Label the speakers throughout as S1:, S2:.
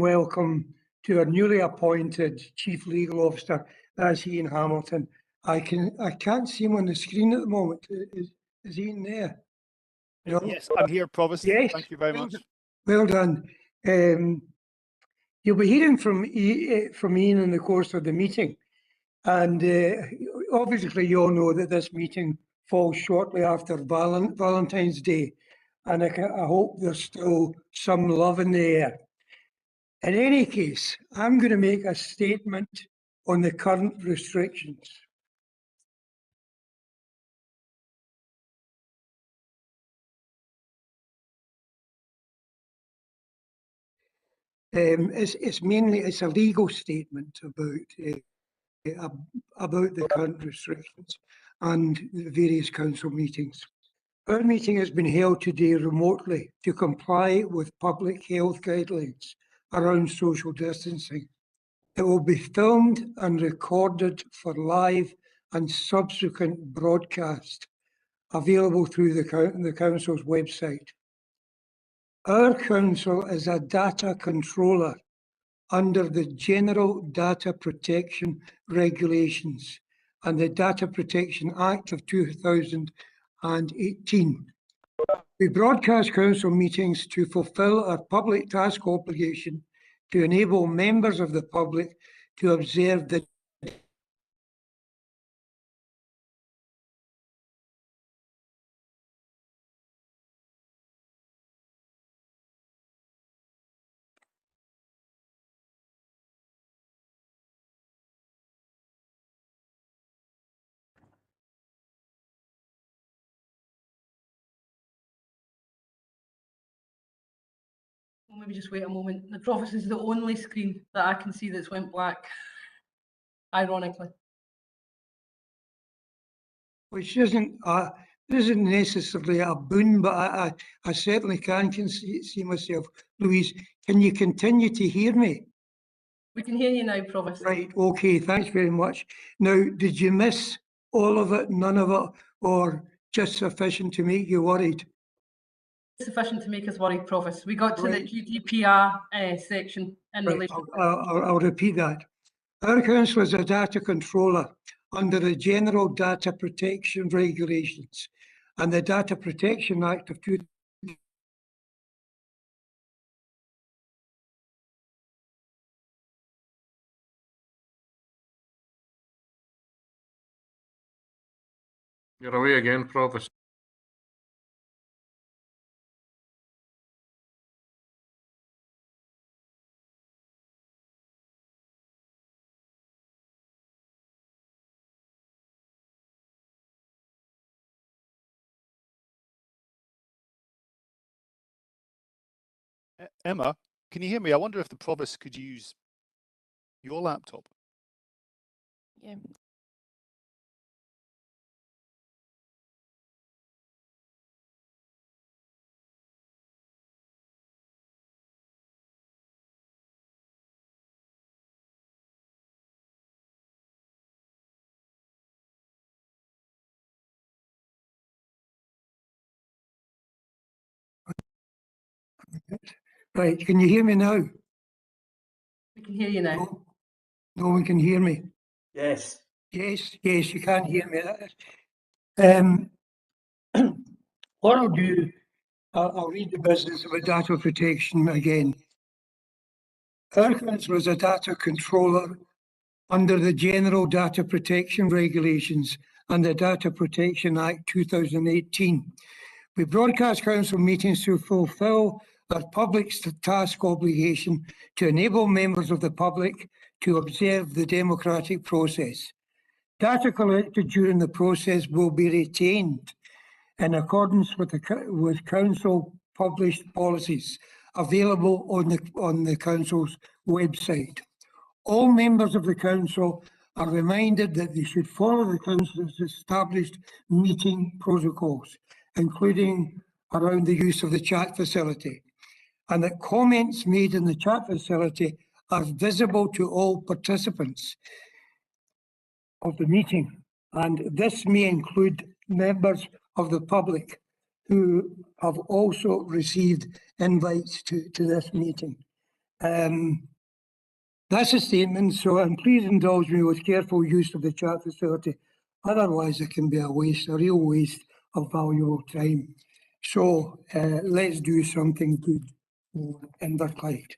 S1: welcome to our newly appointed Chief Legal Officer, that's Ian Hamilton. I can't see him on the screen at the moment. Is Ian there? No?
S2: Yes, I'm here, Provost.
S1: Yes.
S2: Thank you very much.
S1: Well done. You'll be hearing from Ian in the course of the meeting. And obviously you all know that this meeting falls shortly after Valentine's Day. And I hope there's still some love in the air. In any case, I'm going to make a statement on the current restrictions. It's a legal statement about the current restrictions and the various council meetings. Our meeting has been held today remotely to comply with public health guidelines around social distancing. It will be filmed and recorded for live and subsequent broadcast available through the council's website. Our council is a data controller under the General Data Protection Regulations and the Data Protection Act of 2018. We broadcast council meetings to fulfil our public task obligation to enable members of the public to observe the
S3: Maybe just wait a moment. The Provost is the only screen that I can see that's went black, ironically.
S1: which isn't necessarily a boon, but I certainly can see myself. Louise, can you continue to hear me?
S3: We can hear you now, Provost.
S1: Right, okay, thanks very much. Now, did you miss all of it, none of it, or just sufficient to make you worried?
S3: Sufficient to make us worried, Provost. We got to the GDPR section in relation.
S1: I'll repeat that. Our council is a data controller under the General Data Protection Regulations and the Data Protection Act of 2018.
S4: You're away again, Provost.
S2: Emma, can you hear me? I wonder if the Provost could use your laptop.
S5: Yeah.
S1: Right, can you hear me now?
S3: We can hear you now.
S1: No one can hear me.
S6: Yes.
S1: Yes, you can hear me. What I'll do, I'll read the business of data protection again. Our council is a data controller under the General Data Protection Regulations and the Data Protection Act 2018. We broadcast council meetings to fulfil our public task obligation to enable members of the public to observe the democratic process. Data collected during the process will be retained in accordance with council published policies available on the council's website. All members of the council are reminded that they should follow the council's established meeting protocols, including around the use of the chat facility, and that comments made in the chat facility are visible to all participants of the meeting. And this may include members of the public who have also received invites to this meeting. That's a statement, so and please indulge me with careful use of the chat facility. Otherwise, it can be a waste, a real waste of valuable time. So let's do something good for Inverclyde.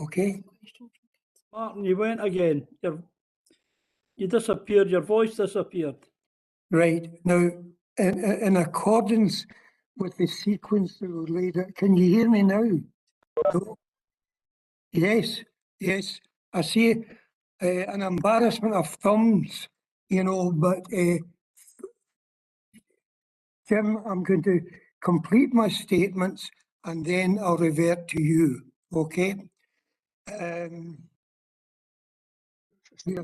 S1: Okay,
S6: Martin, you went again. You disappeared. Your voice disappeared.
S1: right. Now, in accordance with the sequence that was laid out, can you hear me now? No? Yes, yes. I see an embarrassment of thumbs, you know, but Jim, I'm going to complete my statements and then I'll revert to you, okay? We've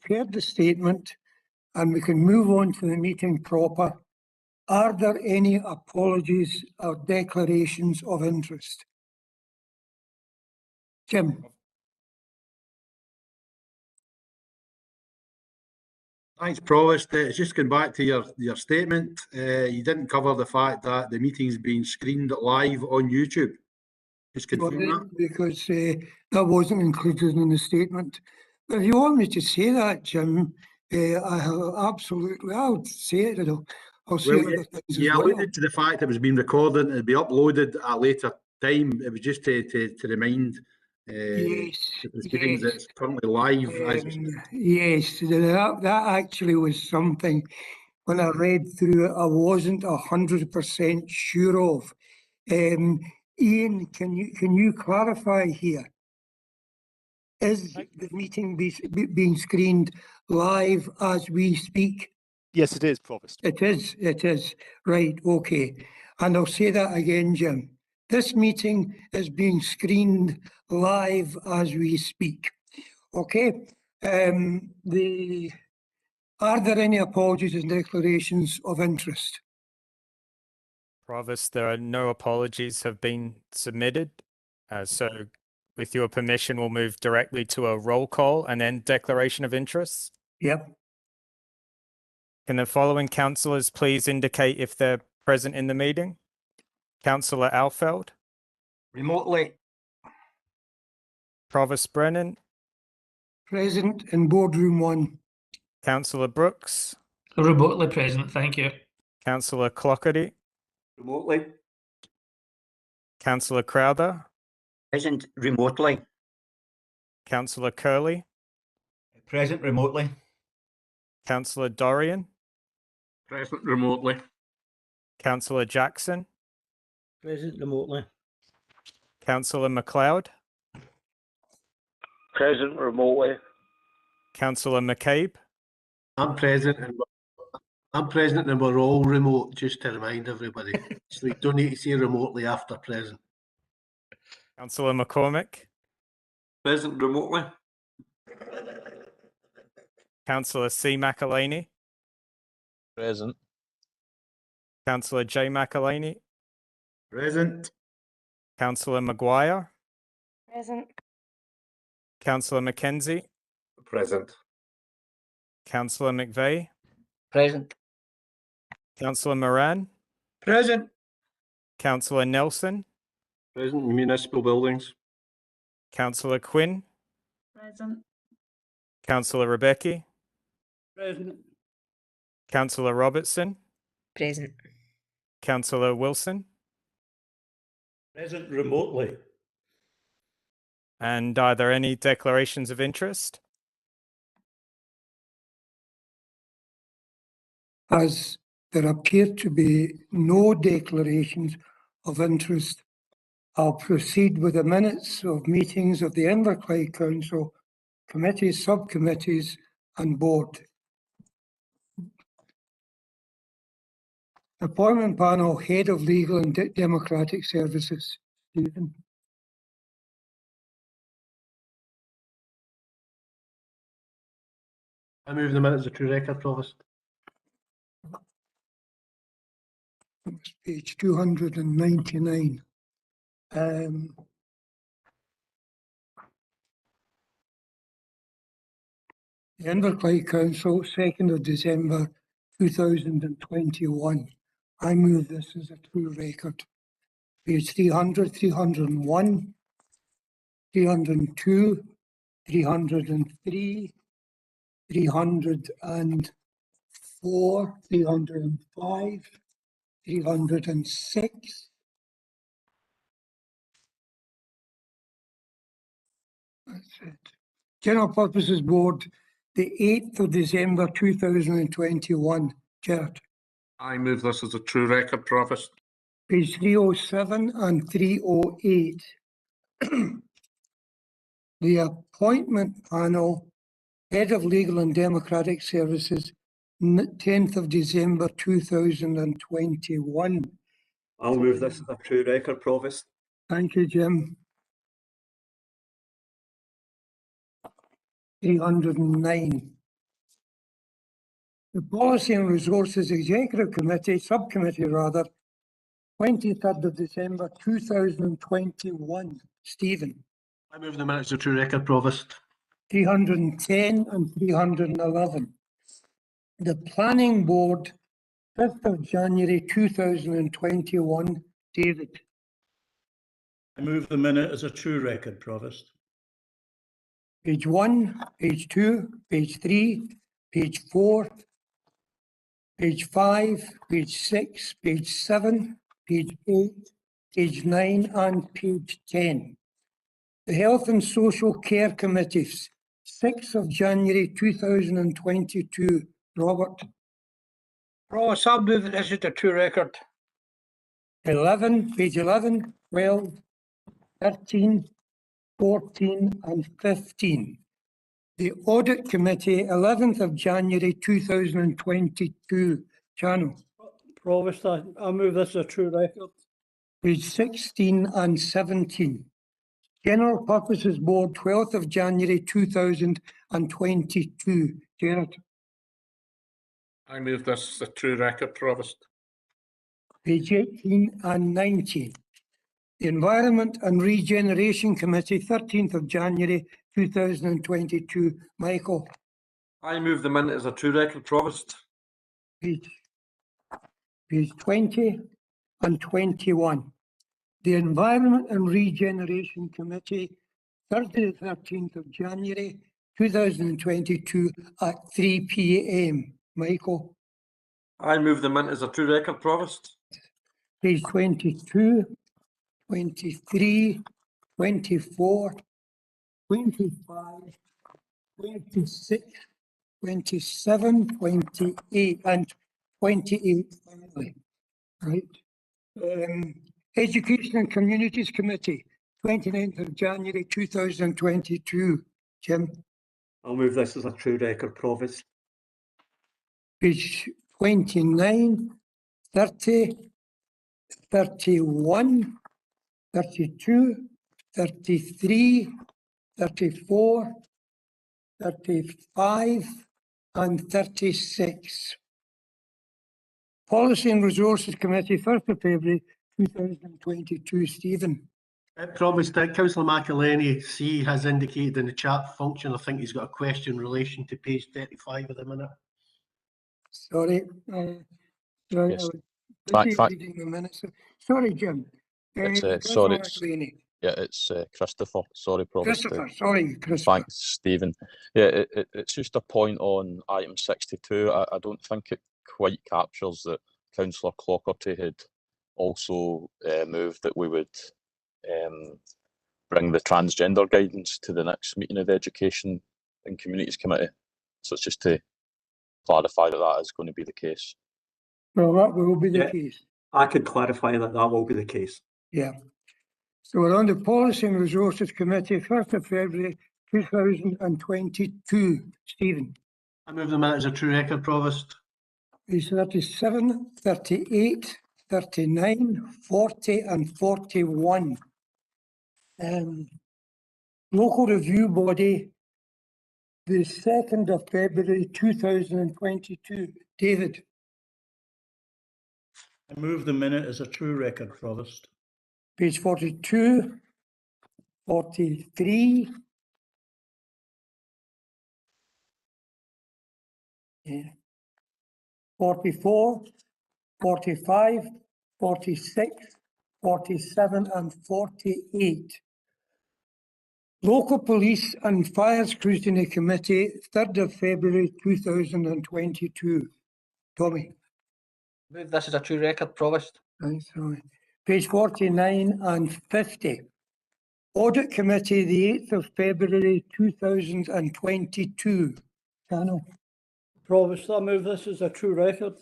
S1: heard the statement and we can move on to the meeting proper. Are there any apologies or declarations of interest? Jim?
S7: Thanks, Provost. It's just going back to your statement. You didn't cover the fact that the meeting's being screened live on YouTube. Just confirm that.
S1: Because that wasn't included in the statement. But if you want me to say that, Jim, I have absolutely, I'll say it. I'll say
S7: Well,
S1: other things
S7: you
S1: as well.
S7: alluded to the fact it was being recorded and it'd be uploaded at a later time. It was just to remind
S1: Yes,
S7: the proceedings that
S1: yes.
S7: it's currently live.
S1: Yes, that actually was something when I read through it, I wasn't 100% sure of. Ian, can you clarify here? Is the meeting being screened live as we speak?
S2: Yes, it is, Provost.
S1: It is. Right, okay. And I'll say that again, Jim. This meeting is being screened live as we speak. Okay. Are there any apologies and declarations of interest?
S8: Provost, there are no apologies have been submitted. So with your permission, we'll move directly to a roll call and then declaration of interest.
S1: Yep.
S8: Can the following councillors please indicate if they're present in the meeting? Councillor Alfeld,
S7: Remotely.
S8: Provost Brennan,
S1: Present in boardroom 1.
S8: Councillor Brooks,
S9: Remotely present, thank you.
S8: Councillor Clockerty,
S7: Remotely.
S8: Councillor Crowther,
S10: Present remotely.
S8: Councillor Curley,
S10: Present remotely.
S8: Councillor Dorian,
S4: Present remotely.
S8: Councillor Jackson,
S6: Present remotely.
S8: Councillor MacLeod,
S10: Present remotely.
S8: Councillor McCabe,
S7: I'm present and we're all remote, just to remind everybody. So you don't need to say remotely after present.
S8: Councillor McCormick,
S4: Present remotely.
S8: Councillor C. McElhaney,
S10: Present.
S8: Councillor J. McElhaney,
S7: Present.
S8: Councillor Maguire,
S5: Present.
S8: Councillor Mackenzie,
S4: Present.
S8: Councillor McVeigh,
S10: Present.
S8: Councillor Moran,
S10: Present.
S8: Councillor Nelson,
S4: Present municipal buildings.
S8: Councillor Quinn,
S3: Present.
S8: Councillor Rebecki,
S6: Present.
S8: Councillor Robertson,
S5: Present.
S8: Councillor Wilson,
S6: Present remotely.
S8: and are there any declarations of interest?
S1: As there appear to be no declarations of interest, I'll proceed with the minutes of meetings of the Inverclyde Council, committees, subcommittees and board. Appointment panel, Head of Legal and Democratic Services, Stephen.
S7: I move the minutes of true record, Provost.
S1: That's page 299. The Inverclyde Council, 2nd of December 2021. I move this as a true record. Page 300, 301, 302, 303, 304, 305, 306. That's it. General Purposes Board, the 8th of December 2021. Gerard.
S4: I move this as a true record, Provost.
S1: Page 307 and 308. The appointment panel, Head of Legal and Democratic Services, 10th of December 2021.
S10: I'll move this as a true record, Provost.
S1: Thank you, Jim. 309. The Policy and Resources Executive Committee, Subcommittee rather, 23rd of December 2021. Stephen.
S10: I move the minutes of true record, Provost.
S1: 310 and 311. The Planning Board, 5th of January 2021. David.
S6: I move the minute as a true record, Provost.
S1: Page 1, page 2, page 3, page 4, page 5, page 6, page 7, page 8, page 9 and page 10. The Health and Social Care Committees, 6th of January 2022. Robert.
S10: Provost, I'll move that this is a true record.
S1: 11, page 11, 12, 13, 14 and 15. The Audit Committee, 11th of January 2022. Channel.
S6: Provost, I move this as a true record.
S1: Page 16 and 17. General Purposes Board, 12th of January 2022. Gerard.
S4: I move this as a true record, Provost.
S1: Page 18 and 19. The Environment and Regeneration Committee, 13th of January 2022. Michael.
S4: I move the minute as a true record, Provost.
S1: Page 20 and 21. The Environment and Regeneration Committee, Thursday, 13th of January 2022 at 3 p.m. Michael.
S4: I move the minute as a true record, Provost.
S1: Page 22, 23, 24, 25, 26, 27, 28, and 28 finally. Right. Education and Communities Committee, 29th of January 2022. Jim.
S10: I'll move this as a true record, Provost.
S1: Page 29, 30, 31, 32, 33, 34, 35, and 36. Policy and Resources Committee, 1st of February 2022. Stephen.
S11: Provost, Councillor McElhenney C has indicated in the chat function, I think he's got a question in relation to page 35 of the minute.
S1: Sorry. Sorry,
S12: Yes.
S1: I was reading the minutes. Sorry, Jim.
S12: It's, sorry,
S1: Councillor
S12: it's-
S1: McElhenney.
S12: Yeah, it's Christopher. Sorry, Provost.
S1: Christopher, sorry, Christopher.
S12: Thanks, Stephen. Yeah, it's just a point on item 62. I don't think it quite captures that Councillor Clockerty had also moved that we would bring the transgender guidance to the next meeting of the Education and Communities Committee. So it's just to clarify that that is going to be the case.
S1: Well, that will be the
S10: Yeah.
S1: case.
S10: I could clarify that that will be the case.
S1: Yeah. So we're on the Policy and Resources Committee, 1st of February 2022. Stephen.
S11: I move the minute as a true record, Provost.
S1: Page 37, 38, 39, 40 and 41. Local Review Body, the 2nd of February 2022. David.
S6: I move the minute as a true record, Provost.
S1: Page 42, 43, 44, 45, 46, 47 and 48. Local Police and Fire Scrutiny Committee, 3rd of February 2022. Tommy.
S10: Move this as a true record, Provost.
S1: Thanks, Tommy. Page 49 and 50. Audit Committee, the 8th of February 2022. Channel.
S6: Provost, I move this as a true record.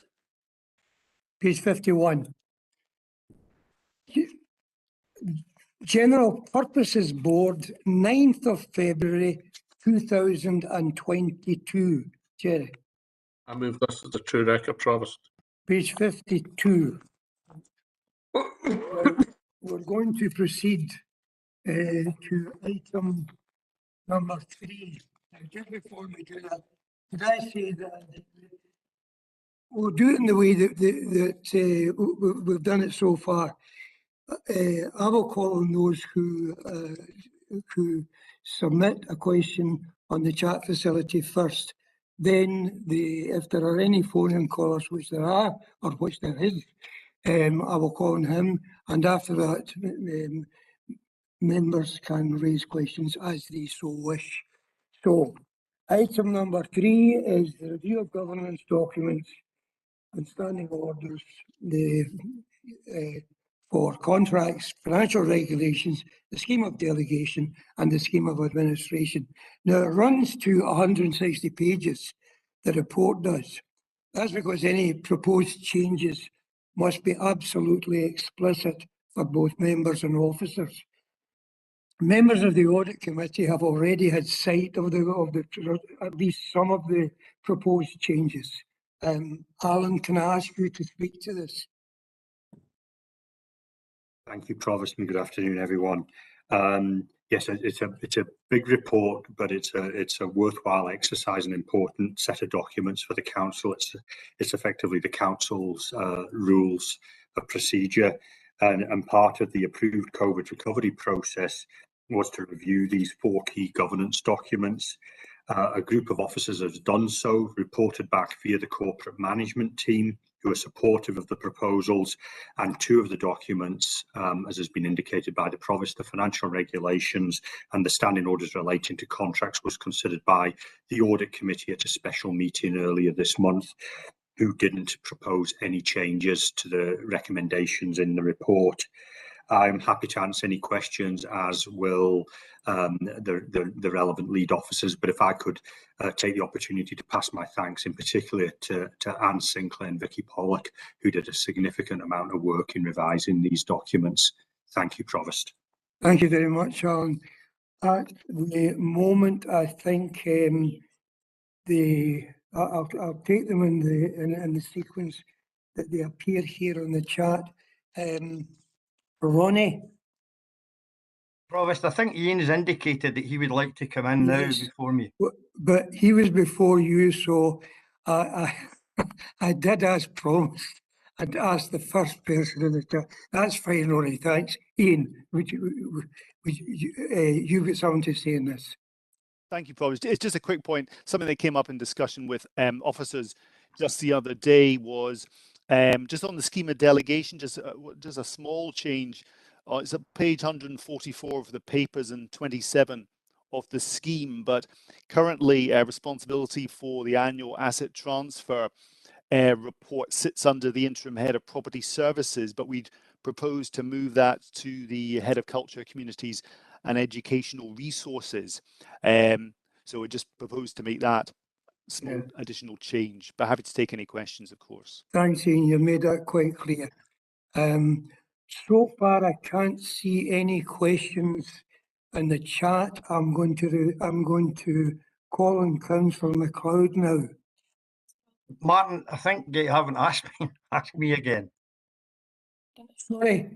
S1: Page 51. General Purposes Board, 9th of February 2022. Jerry.
S4: I move this as a true record, Provost.
S1: Page 52. We're going to proceed to item number 3. Now, just before we do that, did I say that we'll do it in the way that we've done it so far? I will call on those who submit a question on the chat facility first. Then, if there are any phone-in callers, which there are, or which there is, I will call on him, and after that, members can raise questions as they so wish. So, item number 3 is the review of governance documents and standing orders for contracts, financial regulations, the scheme of delegation, and the scheme of administration. Now, it runs to 160 pages, the report does. That's because any proposed changes must be absolutely explicit for both members and officers. Members of the Audit Committee have already had sight of at least some of the proposed changes. Alan, can I ask you to speak to this?
S13: Thank you, Provost, and good afternoon, everyone. Yes, it's a big report, but it's a worthwhile exercise, an important set of documents for the council. It's effectively the council's rules of procedure, and part of the approved COVID recovery process was to review these 4 key governance documents. A group of officers has done so, reported back via the corporate management team, who are supportive of the proposals, and 2 of the documents, as has been indicated by the Provost, the financial regulations and the standing orders relating to contracts, was considered by the Audit Committee at a special meeting earlier this month, who didn't propose any changes to the recommendations in the report. I'm happy to answer any questions, as will the relevant lead officers, but if I could take the opportunity to pass my thanks in particular to Anne Sinclair and Vicky Pollock, who did a significant amount of work in revising these documents. Thank you, Provost.
S1: Thank you very much, Alan. At the moment, I think I'll take them in the sequence that they appear here on the chat. Ronnie.
S10: Provost, I think Ian has indicated that he would like to come in now before me.
S1: But he was before you, so I did as promised. I'd asked the first person in the chat. That's fine, Ronnie, thanks. Ian, you've got something to say in this.
S2: Thank you, Provost. It's just a quick point. Something that came up in discussion with officers just the other day was just on the scheme of delegation, just a small change. It's at page 144 of the papers and 27 of the scheme, but currently responsibility for the annual asset transfer report sits under the interim head of property services, but we'd propose to move that to the head of culture, communities and educational resources. So we just propose to make that small additional change, but happy to take any questions, of course.
S1: Thanks, Ian. You made that quite clear. So far, I can't see any questions in the chat. I'm going to call on Councillor MacLeod now.
S10: Martin, I think you haven't asked me again.
S1: Sorry.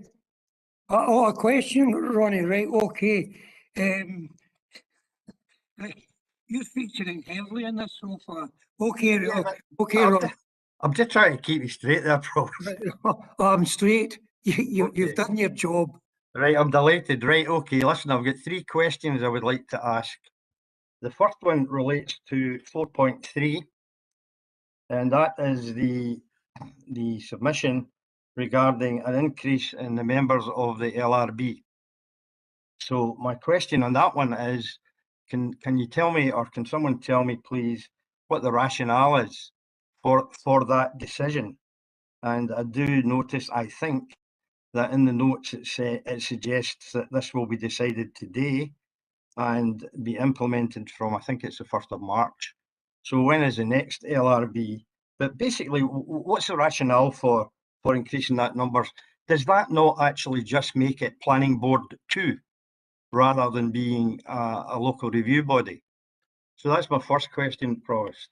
S1: Oh, a question, Ronnie, right, okay. You're featuring heavily in this so far. Okay, okay, Ron.
S10: I'm just trying to keep you straight there, Prof.
S1: I'm straight. You've done your job.
S10: Right, I'm delighted. Right, okay, listen, I've got 3 questions I would like to ask. The first one relates to 4.3, and that is the submission regarding an increase in the members of the LRB. So my question on that one is, can you tell me, or can someone tell me, please, what the rationale is for that decision? And I do notice, I think, that in the notes it suggests that this will be decided today and be implemented from, I think it's the 1st of March. So when is the next LRB? But basically, what's the rationale for increasing that numbers? Does that not actually just make it Planning Board 2 rather than being a local review body? So that's my first question, Provost.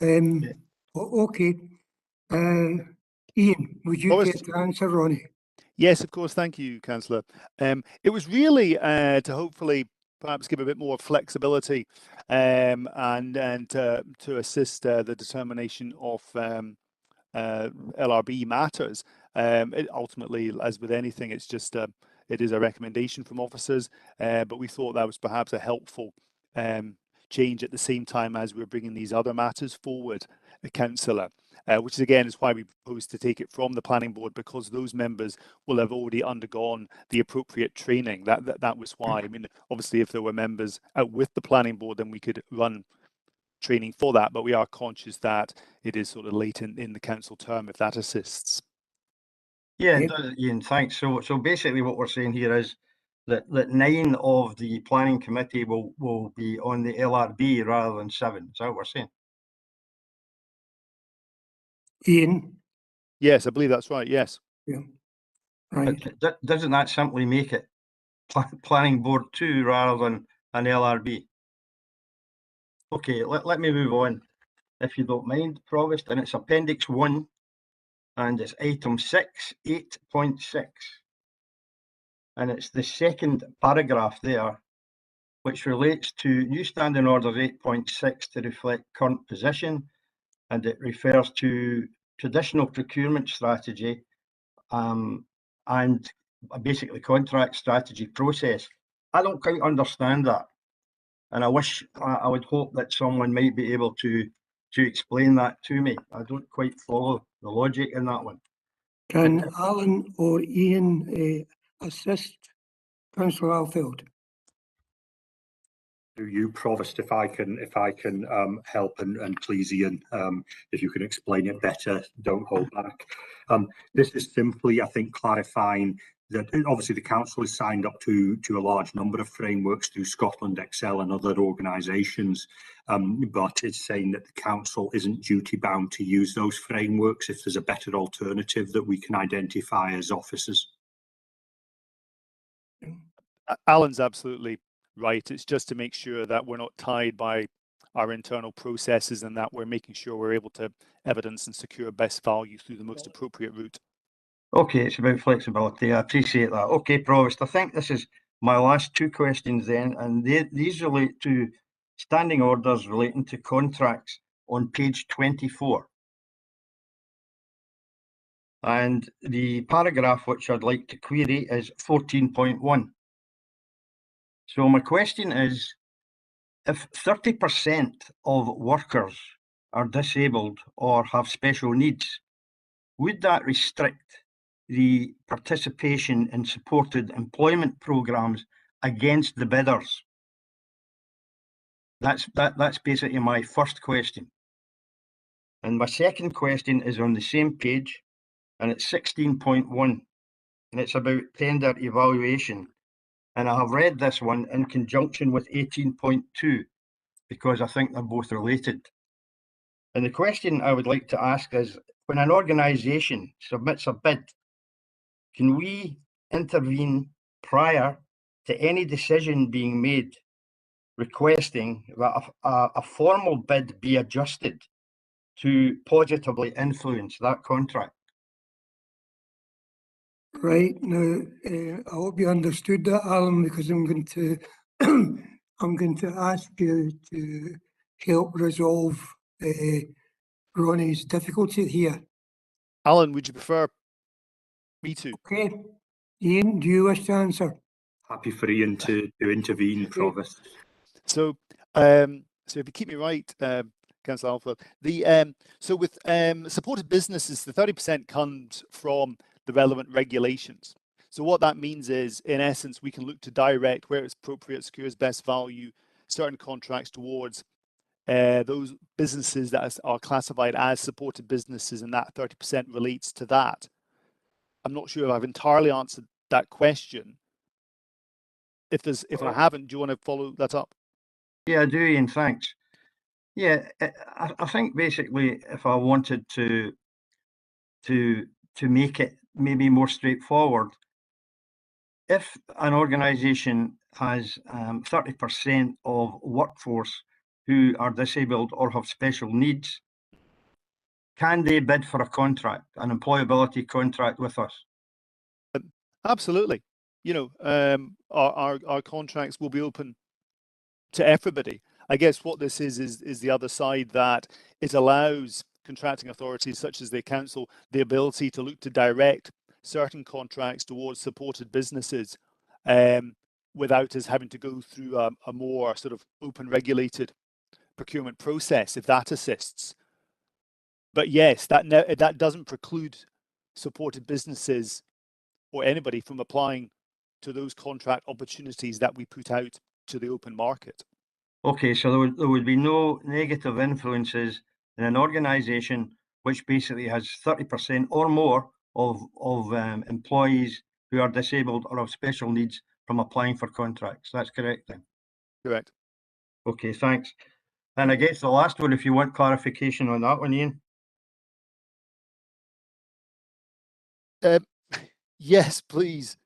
S1: Okay. Ian, would you care to answer, Ronnie?
S2: Yes, of course. Thank you, Councillor. It was really to hopefully perhaps give a bit more flexibility and to assist the determination of LRB matters. Ultimately, as with anything, it's just it is a recommendation from officers, but we thought that was perhaps a helpful change at the same time as we're bringing these other matters forward, Councillor. Which again is why we propose to take it from the Planning Board, because those members will have already undergone the appropriate training. That was why. I mean, obviously, if there were members out with the Planning Board, then we could run training for that. But we are conscious that it is sort of late in the council term, if that assists.
S10: Yeah, it does, Ian. Thanks. So basically, what we're saying here is that 9 of the Planning Committee will be on the LRB rather than 7. Is that what we're saying?
S1: Ian?
S2: Yes, I believe that's right. Yes.
S1: Yeah. Right.
S10: But doesn't that simply make it Planning Board 2 rather than an LRB? Okay, let me move on, if you don't mind, Provost. And it's Appendix 1, and it's item 6, 8.6. And it's the second paragraph there, which relates to new Standing Orders 8.6 to reflect current position, and it refers to traditional procurement strategy and basically contract strategy process. I don't quite understand that, and I would hope that someone might be able to explain that to me. I don't quite follow the logic in that one.
S1: Can Alan or Ian assist Councillor Alfield?
S13: You, Provost, if I can help, and please, Ian, if you can explain it better, don't hold back. This is simply, I think, clarifying that obviously the council is signed up to a large number of frameworks through Scotland Excel and other organisations, but it's saying that the council isn't duty bound to use those frameworks if there's a better alternative that we can identify as officers.
S2: Alan's absolutely right. It's just to make sure that we're not tied by our internal processes and that we're making sure we're able to evidence and secure best value through the most appropriate route.
S10: Okay, it's about flexibility. I appreciate that. Okay, Provost, I think this is my last 2 questions then, and these relate to standing orders relating to contracts on page 24. And the paragraph which I'd like to query is 14.1. So my question is, if 30% of workers are disabled or have special needs, would that restrict the participation in supported employment programs against the bidders? That's basically my first question. And my second question is on the same page, and it's 16.1, and it's about tender evaluation. And I have read this one in conjunction with 18.2 because I think they're both related. And the question I would like to ask is, when an organisation submits a bid, can we intervene prior to any decision being made requesting that a formal bid be adjusted to positively influence that contract?
S1: Right. Now, I hope you understood that, Alan, because I'm going to I'm going to ask you to help resolve Ronnie's difficulty here.
S2: Alan, would you prefer me to?
S1: Okay. Ian, do you wish to answer?
S13: Happy for Ian to intervene, Provost.
S2: So if you keep me right, Councillor Alford. The so with supported businesses, the 30% comes from the relevant regulations. So what that means is, in essence, we can look to direct, where it's appropriate, secures best value, certain contracts towards those businesses that are classified as supported businesses, and that 30% relates to that. I'm not sure if I've entirely answered that question. If I haven't, do you want to follow that up?
S10: Yeah, I do, Ian, thanks. Yeah, I think basically if I wanted to make it maybe more straightforward, if an organisation has 30% of workforce who are disabled or have special needs, can they bid for a contract, an employability contract with us?
S2: Absolutely. You know, our contracts will be open to everybody. I guess what this is the other side, that it allows contracting authorities such as the council the ability to look to direct certain contracts towards supported businesses without us having to go through a more sort of open regulated procurement process, if that assists. But yes, that doesn't preclude supported businesses or anybody from applying to those contract opportunities that we put out to the open market.
S10: Okay, so there would be no negative influences in an organisation which basically has 30% or more of employees who are disabled or have special needs from applying for contracts. That's correct then?
S2: Correct.
S10: Okay, thanks. And I guess the last one, if you want clarification on that one, Ian.
S2: Yes, please.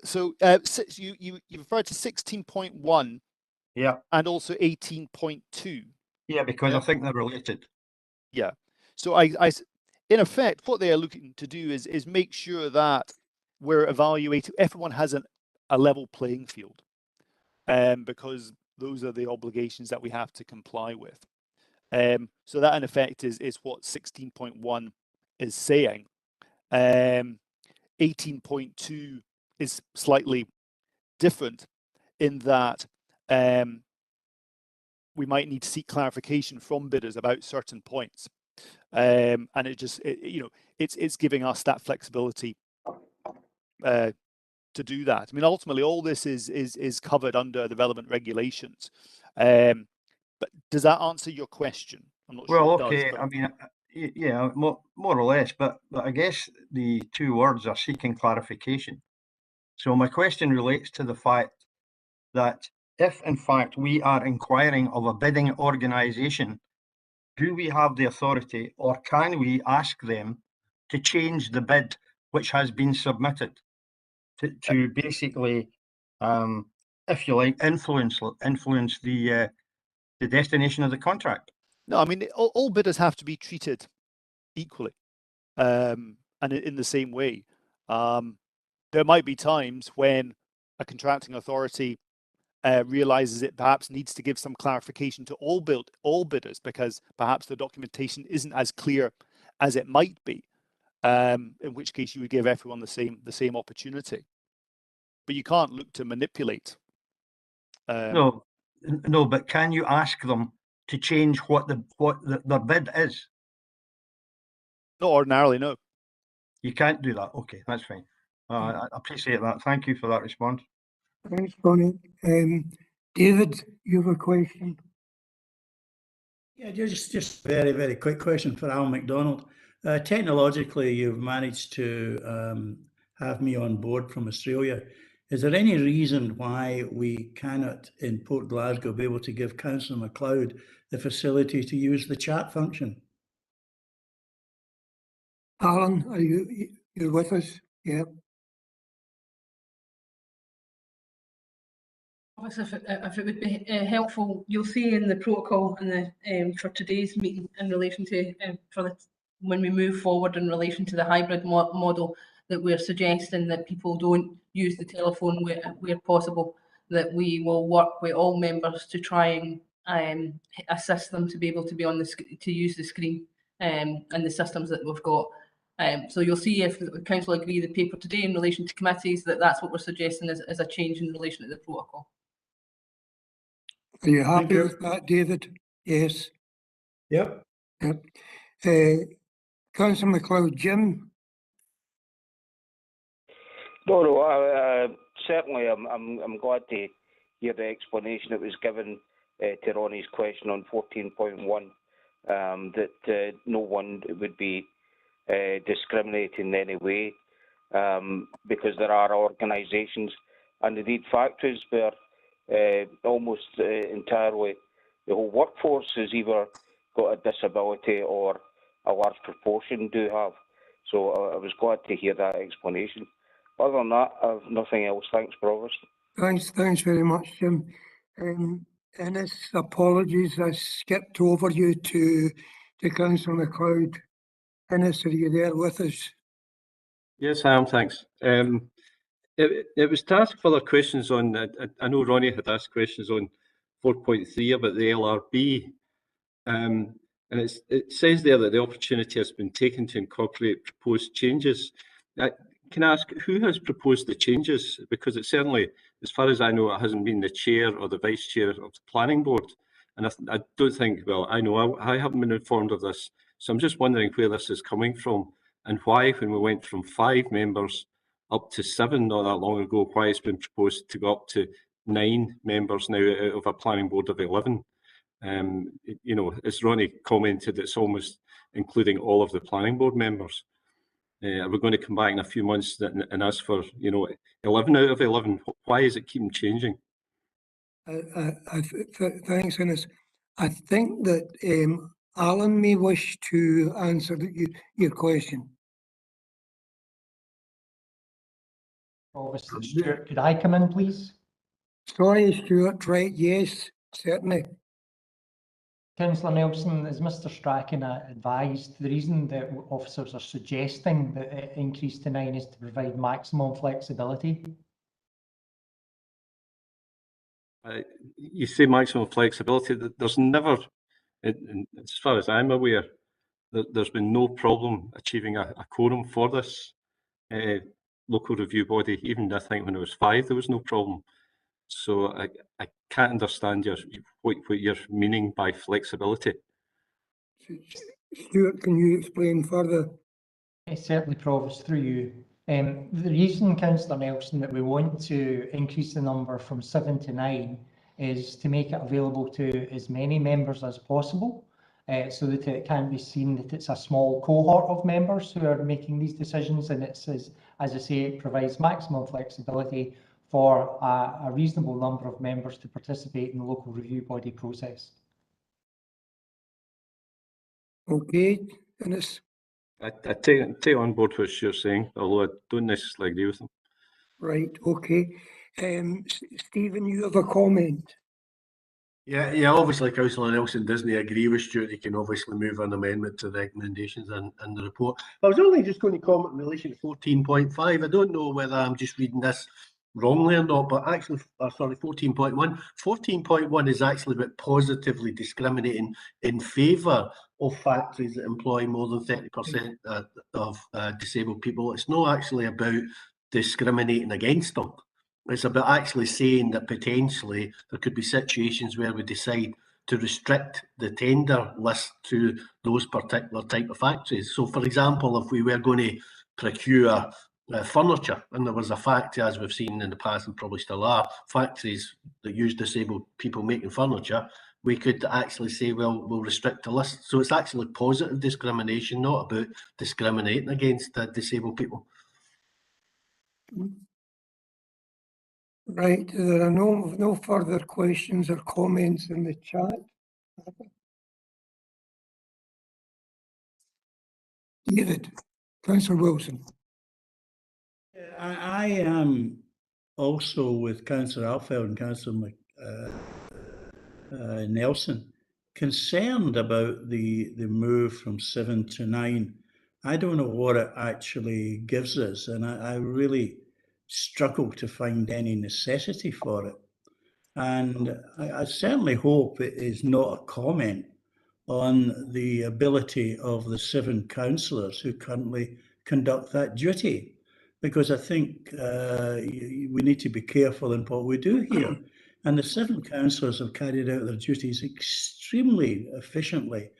S2: So you referred to 16.1.
S10: Yeah.
S2: And also 18.2.
S10: Yeah, because I think they're related.
S2: Yeah. So I in effect, what they are looking to do is make sure that we're evaluating, everyone has a level playing field, because those are the obligations that we have to comply with. So that in effect is what 16.1 is saying. 18.2 is slightly different in that we might need to seek clarification from bidders about certain points, and it's giving us that flexibility to do that. I mean, ultimately, all this is covered under the relevant regulations. But does that answer your question? I'm not sure.
S10: Well, okay. I mean, yeah, more or less. But I guess the two words are seeking clarification. So my question relates to the fact that if, in fact, we are inquiring of a bidding organisation, do we have the authority, or can we ask them to change the bid which has been submitted to basically, if you like, influence the destination of the contract?
S2: No, I mean, all bidders have to be treated equally, and in the same way. There might be times when a contracting authority realizes it perhaps needs to give some clarification to all bidders, because perhaps the documentation isn't as clear as it might be. In which case you would give everyone the same opportunity. But you can't look to manipulate.
S10: No, but can you ask them to change what their bid is?
S2: Not ordinarily, no.
S10: You can't do that. Okay, that's fine. I appreciate that. Thank you for that response.
S1: Thanks, Connie. David, you have a question?
S6: Yeah, just very, very quick question for Alan MacDonald. Technologically, you've managed to have me on board from Australia. Is there any reason why we cannot, in Port Glasgow, be able to give Councillor MacLeod the facility to use the chat function?
S1: Alan, are you're with us? Yeah.
S3: Obviously, if it would be helpful, you'll see in the protocol and for today's meeting in relation to when we move forward in relation to the hybrid model, that we're suggesting that people don't use the telephone where possible, that we will work with all members to try and assist them to be able to be on to use the screen and the systems that we've got. So you'll see, if the council agree the paper today in relation to committees, that's what we're suggesting as a change in relation to the protocol.
S1: Are you happy with that, David? Yes.
S6: Yep.
S1: Yep. Councillor MacLeod, Jim?
S14: No, certainly I'm glad to hear the explanation that was given to Ronnie's question on 14.1, that no one would be discriminated in any way, because there are organisations and indeed factories where almost entirely the whole workforce has either got a disability or a large proportion do have. So I was glad to hear that explanation. Other than that, I've nothing else. Thanks, Provost.
S1: Thanks very much, Jim. Ennis, apologies, I skipped over you to Councillor MacLeod. Ennis, are you there with us?
S15: Yes, I am, thanks. It was to ask further questions on, I know Ronnie had asked questions on 4.3 about the LRB, and it says there that the opportunity has been taken to incorporate proposed changes. Can I ask who has proposed the changes? Because it certainly, as far as I know, it hasn't been the chair or the vice chair of the planning board. And I don't think, well, I know I haven't been informed of this. So I'm just wondering where this is coming from and why, when we went from 5 members up to 7 not that long ago, why it's been proposed to go up to 9 members now out of a planning board of 11. You know, as Ronnie commented, it's almost including all of the planning board members. Are we going to come back in a few months and ask for, you know, 11 out of 11? Why is it keeping changing?
S1: Thanks, Ennis. I think that Alan may wish to answer your question.
S16: Provost, Stuart, could I come in, please?
S1: Sorry, Stuart, right, yes, certainly.
S16: Councillor Nelson, as Mr Strachan advised, the reason that officers are suggesting that it increase to 9 is to provide maximum flexibility.
S15: You say maximum flexibility. There's never, as far as I'm aware, there's been no problem achieving a quorum for this local review body. Even I think when it was 5, there was no problem. So I can't understand what you're meaning by flexibility.
S1: Stuart, can you explain further?
S16: Certainly, Provost, through you. The reason, Councillor Nelson, that we want to increase the number from 7 to 9 is to make it available to as many members as possible, so that it can be seen that it's a small cohort of members who are making these decisions, and it's, as I say, it provides maximum flexibility for a reasonable number of members to participate in the local review body process.
S1: Okay, Ennis.
S15: I take on board what you're saying, although I don't necessarily agree with them.
S1: Right, okay. Stephen, you have a comment?
S11: Yeah, obviously Councillor Nelson doesn't agree with Stuart. He can obviously move an amendment to the recommendations and the report. I was only just going to comment in relation to 14.5. I don't know whether I'm just reading this wrongly or not, but actually, sorry, 14.1. 14.1 is actually about positively discriminating in favour of factories that employ more than 30% of disabled people. It's not actually about discriminating against them. It's about actually saying that potentially there could be situations where we decide to restrict the tender list to those particular type of factories. So, for example, if we were going to procure furniture, and there was a factory, as we've seen in the past and probably still are, factories that use disabled people making furniture, we could actually say, well, we'll restrict the list. So it's actually positive discrimination, not about discriminating against disabled people.
S1: Right, there are no further questions or comments in the chat. David, Councillor Wilson.
S6: I am also with Councillor Alfeld and Councillor Nelson concerned about the move from 7 to 9. I don't know what it actually gives us, and I really struggle to find any necessity for it. And I certainly hope it is not a comment on the ability of the 7 councillors who currently conduct that duty, because I think we need to be careful in what we do here. And the 7 councillors have carried out their duties extremely efficiently,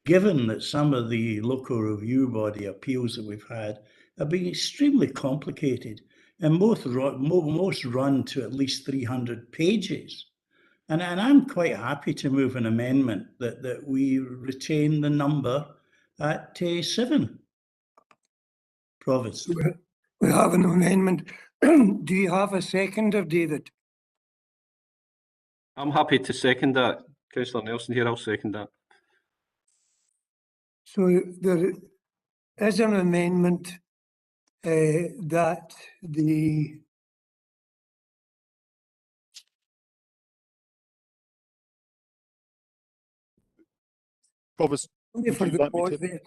S6: given that some of the local review body appeals that we've had have been extremely complicated and most run to at least 300 pages. And I'm quite happy to move an amendment that we retain the number at 7. Provost.
S1: We have an amendment. Do you have a seconder, David?
S15: I'm happy to second that. Councillor Nelson here, I'll second that.
S1: So there is an amendment that the
S2: Provost,
S1: for the pause there.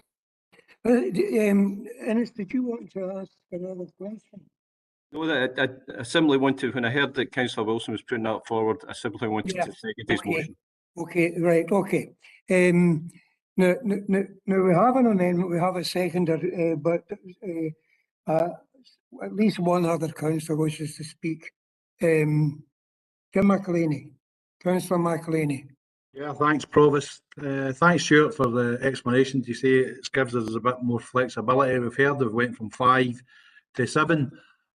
S1: Ennis, did you want to ask another question?
S15: No, that I simply wanted, when I heard that Councillor Wilson was putting that forward, I simply wanted to second his motion.
S1: Okay, right, okay. Now we have an amendment, we have a seconder, but at least one other councillor wishes to speak. Jim McElhaney, Councillor McElhaney.
S7: Yeah, thanks, Provost. Thanks, Stuart, for the explanation. You say it gives us a bit more flexibility. We've heard we went from 5 to 7,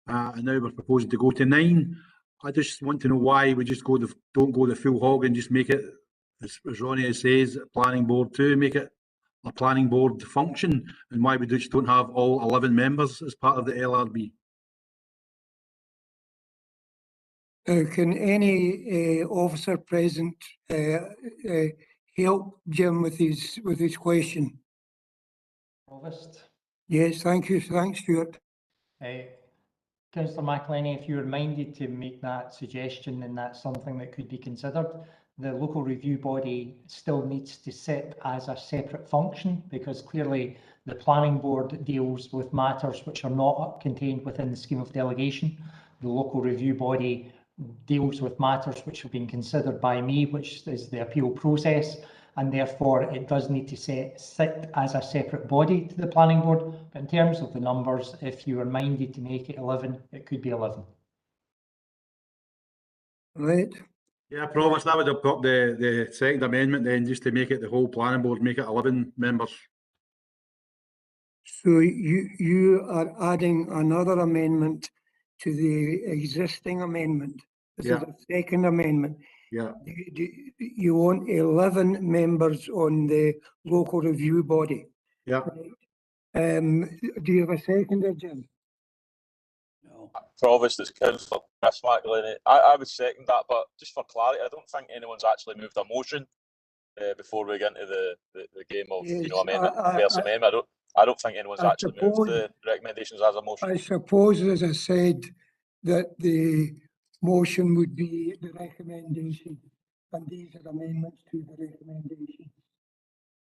S7: and now we're proposing to go to 9. I just want to know why we just don't go the full hog and just make it, as Ronnie says, planning board too, make it a planning board function, and why we just don't have all 11 members as part of the LRB.
S1: Can any officer present help Jim with his question?
S16: Provost.
S1: Yes, thank you. Thanks, Stuart.
S16: Councillor McElhaney, if you're minded to make that suggestion, then that's something that could be considered. The local review body still needs to sit as a separate function, because clearly the planning board deals with matters which are not contained within the scheme of delegation. The local review body deals with matters which have been considered by me, which is the appeal process, and therefore it does need to sit as a separate body to the planning board. But in terms of the numbers, if you are minded to make it 11, it could be 11.
S1: Right.
S7: Yeah, Provost, that would have put the second amendment then, just to make it the whole planning board, make it 11 members.
S1: So you are adding another amendment to the existing amendment. This is a second amendment.
S7: Yeah.
S1: You want 11 members on the local review body.
S7: Yeah.
S1: Do you have a seconder, Jim?
S12: Provost, it's Councillor Chris McElhaney. I would second that, but just for clarity, I don't think anyone's actually moved a motion before we get into the game of amendment versus amendment. I don't think anyone's actually moved the recommendations as a motion.
S1: I suppose, as I said, that the motion would be the recommendation, and these are amendments to the recommendation.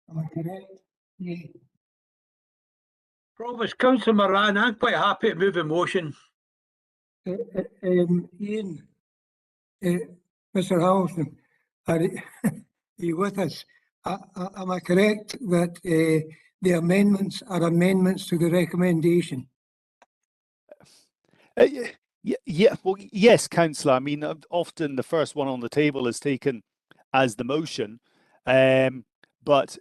S1: Am I correct? Yeah.
S7: Provost, Councillor Moran, I'm quite happy to move a motion.
S1: Ian, Mr. Hamilton, are you with us? Am I correct that the amendments are amendments to the recommendation?
S2: Yeah, well, yes, Councillor. I mean, often the first one on the table is taken as the motion, but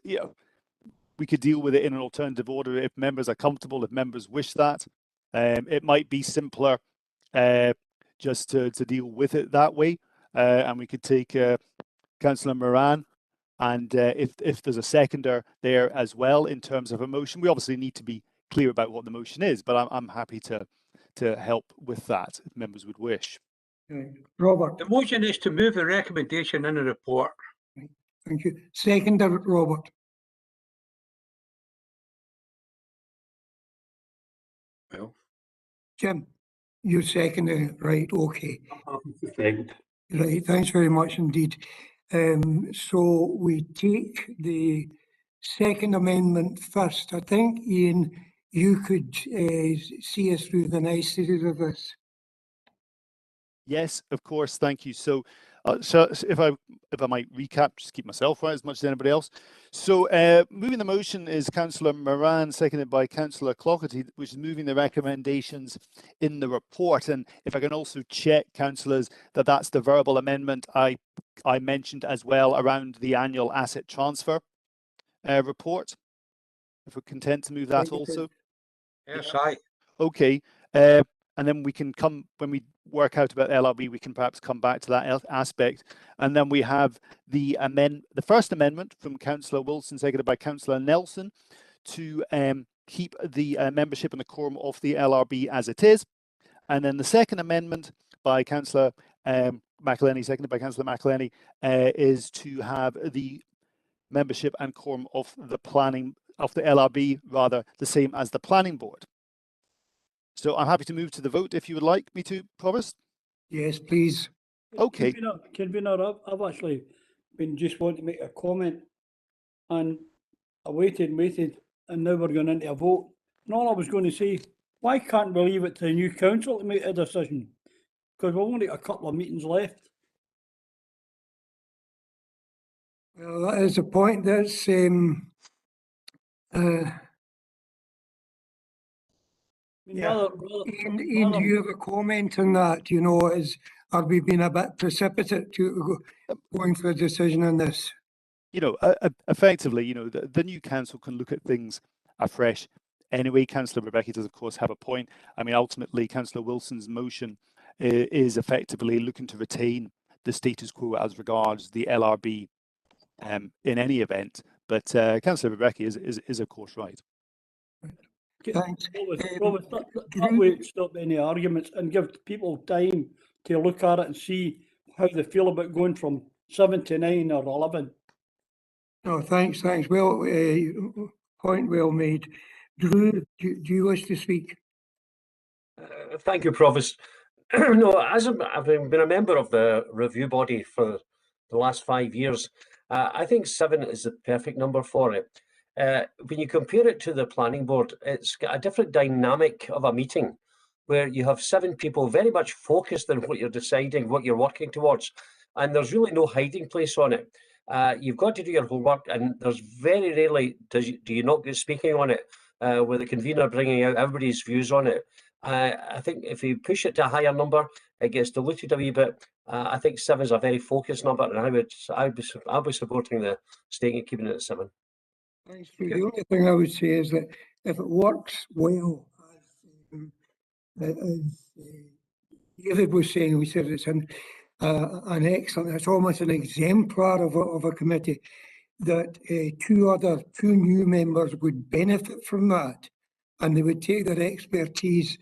S2: we could deal with it in an alternative order if members are comfortable, if members wish that. It might be simpler just to deal with it that way, and we could take Councillor Moran, and if there's a seconder there as well in terms of a motion, we obviously need to be clear about what the motion is, but I'm happy to help with that if members would wish.
S1: Robert.
S7: The motion is to move the recommendation in the report.
S1: Thank you. Seconder, Robert.
S7: Well,
S1: Jim, you're seconding, right? Okay.
S15: Second.
S1: Right, thanks very much indeed. So we take the second amendment first. I think, Ian, you could see us through the niceties of this.
S2: Yes, of course, thank you. So So if I might recap, just keep myself right as much as anybody else. So moving the motion is Councillor Moran, seconded by Councillor Clougherty, which is moving the recommendations in the report. And if I can also check, councillors, that that's the verbal amendment I mentioned as well around the annual asset transfer report. If we're content to move that also.
S7: Yes, aye.
S2: Okay. And then we can come, when we work out about LRB, we can perhaps come back to that aspect. And then we have the first amendment from Councillor Wilson, seconded by Councillor Nelson, to keep the membership and the quorum of the LRB as it is. And then the second amendment by Councillor McElhenney, seconded by Councillor McElhenney, is to have the membership and quorum of the LRB, rather, the same as the planning board. So I'm happy to move to the vote if you would like me to, Provost.
S1: Yes, please.
S2: Okay.
S17: Convener, I've actually been just wanting to make a comment, and I waited, and now we're going into a vote. And all I was going to say, why can't we leave it to the new council to make a decision? Because we've only got a couple of meetings left.
S1: Well, that is a point. That's
S17: Yeah.
S1: Ian, do you have a comment on that? You know, are we being a bit precipitate to going for a decision on this?
S2: You know, effectively, you know, the new council can look at things afresh. Anyway, Councillor Rebecca does, of course, have a point. I mean, ultimately, Councillor Wilson's motion is effectively looking to retain the status quo as regards the LRB in any event. But Councillor Rebecca is of course right.
S1: Thanks.
S17: That way it stop any arguments and give people time to look at it and see how they feel about going from 7 to 9 or 11.
S1: No, thanks. Well, point well made. Drew, do you wish to speak?
S11: Thank you, Provost. No, as I've been a member of the review body for the last 5 years, I think 7 is the perfect number for it. When you compare it to the planning board, it's got a different dynamic of a meeting where you have 7 people very much focused on what you're deciding, what you're working towards, and there's really no hiding place on it. You've got to do your homework, and there's very rarely do you not get speaking on it, with the convener bringing out everybody's views on it. I think if you push it to a higher number, it gets diluted a wee bit. I think 7 is a very focused number, and I'll be supporting the staying and keeping it at 7.
S1: Thanks. The only thing I would say is that if it works well, as David was saying, we said it's an excellent, it's almost an exemplar of a committee, that two new members would benefit from that, and they would take their expertise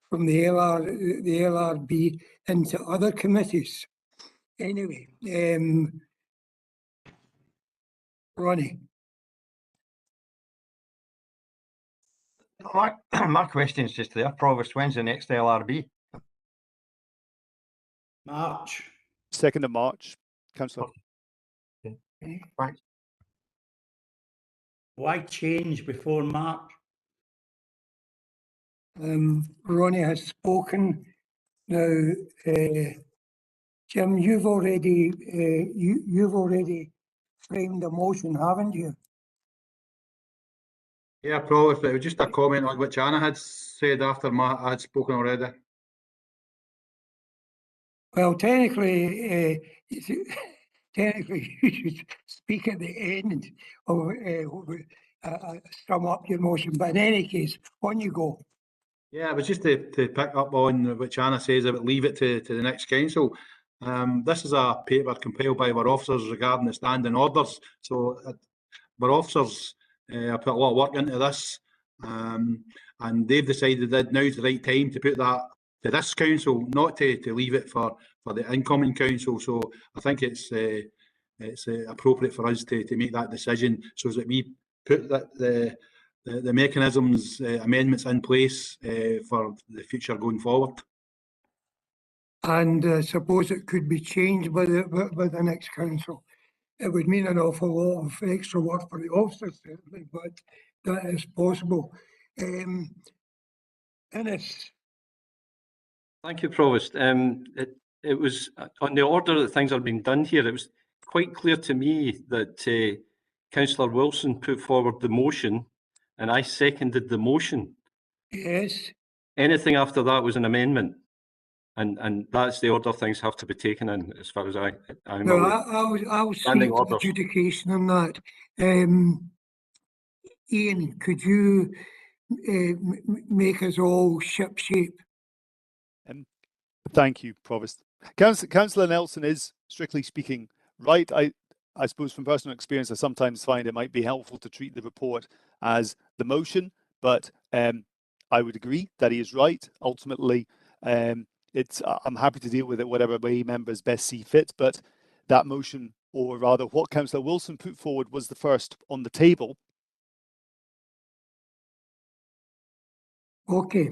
S1: from the LRB into other committees. Anyway, Ronnie.
S10: My question is just there, Provost, when's the next LRB?
S6: March.
S2: 2nd of March, Councillor.
S10: Okay. Thanks.
S6: Why change before March?
S1: Ronnie has spoken. Now, Jim, you've already framed a motion, haven't you?
S7: Yeah, Provost, but it was just a comment on which Anna had said after I had spoken already.
S1: Well, technically, you should speak at the end of sum up your motion. But in any case, on you go.
S7: Yeah, it was just to pick up on which Anna says about leave it to the next council. This is a paper compiled by our officers regarding the standing orders. So our officers put a lot of work into this, and they've decided that now's the right time to put that to this council, not to leave it for the incoming council. So I think it's appropriate for us to make that decision so that we put the mechanisms, amendments in place for the future going forward.
S1: And suppose it could be changed by the next council. It would mean an awful lot of extra work for the officers, certainly, but that is possible. Innes.
S15: Thank you, Provost. it was on the order that things are being done here. It was quite clear to me that Councillor Wilson put forward the motion and I seconded the motion.
S1: Yes.
S15: Anything after that was an amendment. And that's the order things have to be taken in, as far as I'm
S1: No,
S15: aware.
S1: I'll
S15: Standing
S1: seek
S15: orders.
S1: adjudication on that. Ian, could you make us all shipshape?
S2: Thank you, Provost. Councillor Nelson is, strictly speaking, right. I suppose from personal experience, I sometimes find it might be helpful to treat the report as the motion, but I would agree that he is right. Ultimately, I'm happy to deal with it whatever way members best see fit, but that motion, or rather what Councillor Wilson put forward, was the first on the table.
S1: Okay.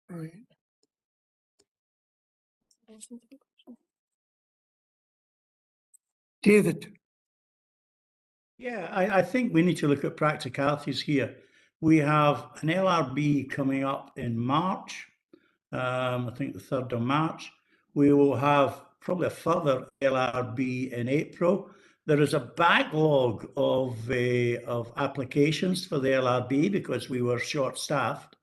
S1: Right. David.
S6: Yeah, I think we need to look at practicalities here. We have an LRB coming up in March, I think the 3rd of March. We will have probably a further LRB in April. There is a backlog of applications for the LRB because we were short-staffed.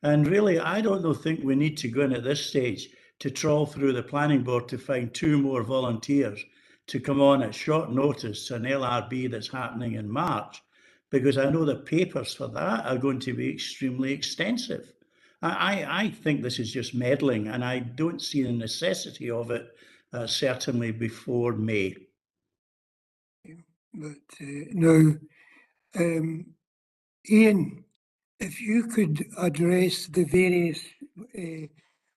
S6: And really, I don't think we need to go in at this stage to trawl through the planning board to find 2 more volunteers to come on at short notice to an LRB that's happening in March, because I know the papers for that are going to be extremely extensive. I think this is just meddling, and I don't see the necessity of it, certainly before May.
S1: But now, Ian, if you could address the various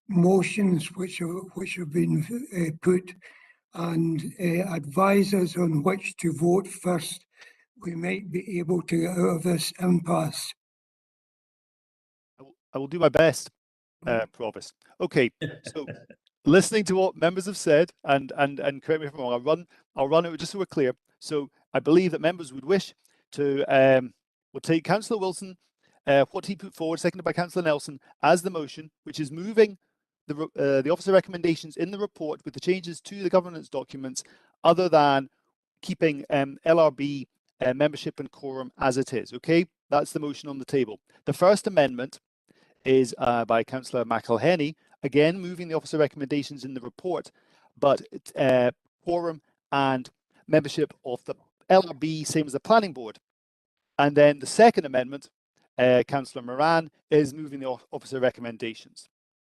S1: motions which have been put and advise us on which to vote first, we might be able to get out of this impasse.
S2: I will do my best, Provost. Okay, so listening to what members have said, and correct me if I'm wrong, I'll run it just so we're clear. So I believe that members would wish to will take Councillor Wilson, what he put forward, seconded by Councillor Nelson, as the motion, which is moving the officer recommendations in the report with the changes to the governance documents, other than keeping LRB membership and quorum as it is. Okay, that's the motion on the table. The first amendment is by Councillor McElhenney, again moving the officer recommendations in the report, but quorum and membership of the LRB same as the planning board. And then the second amendment, Councillor Moran, is moving the officer recommendations.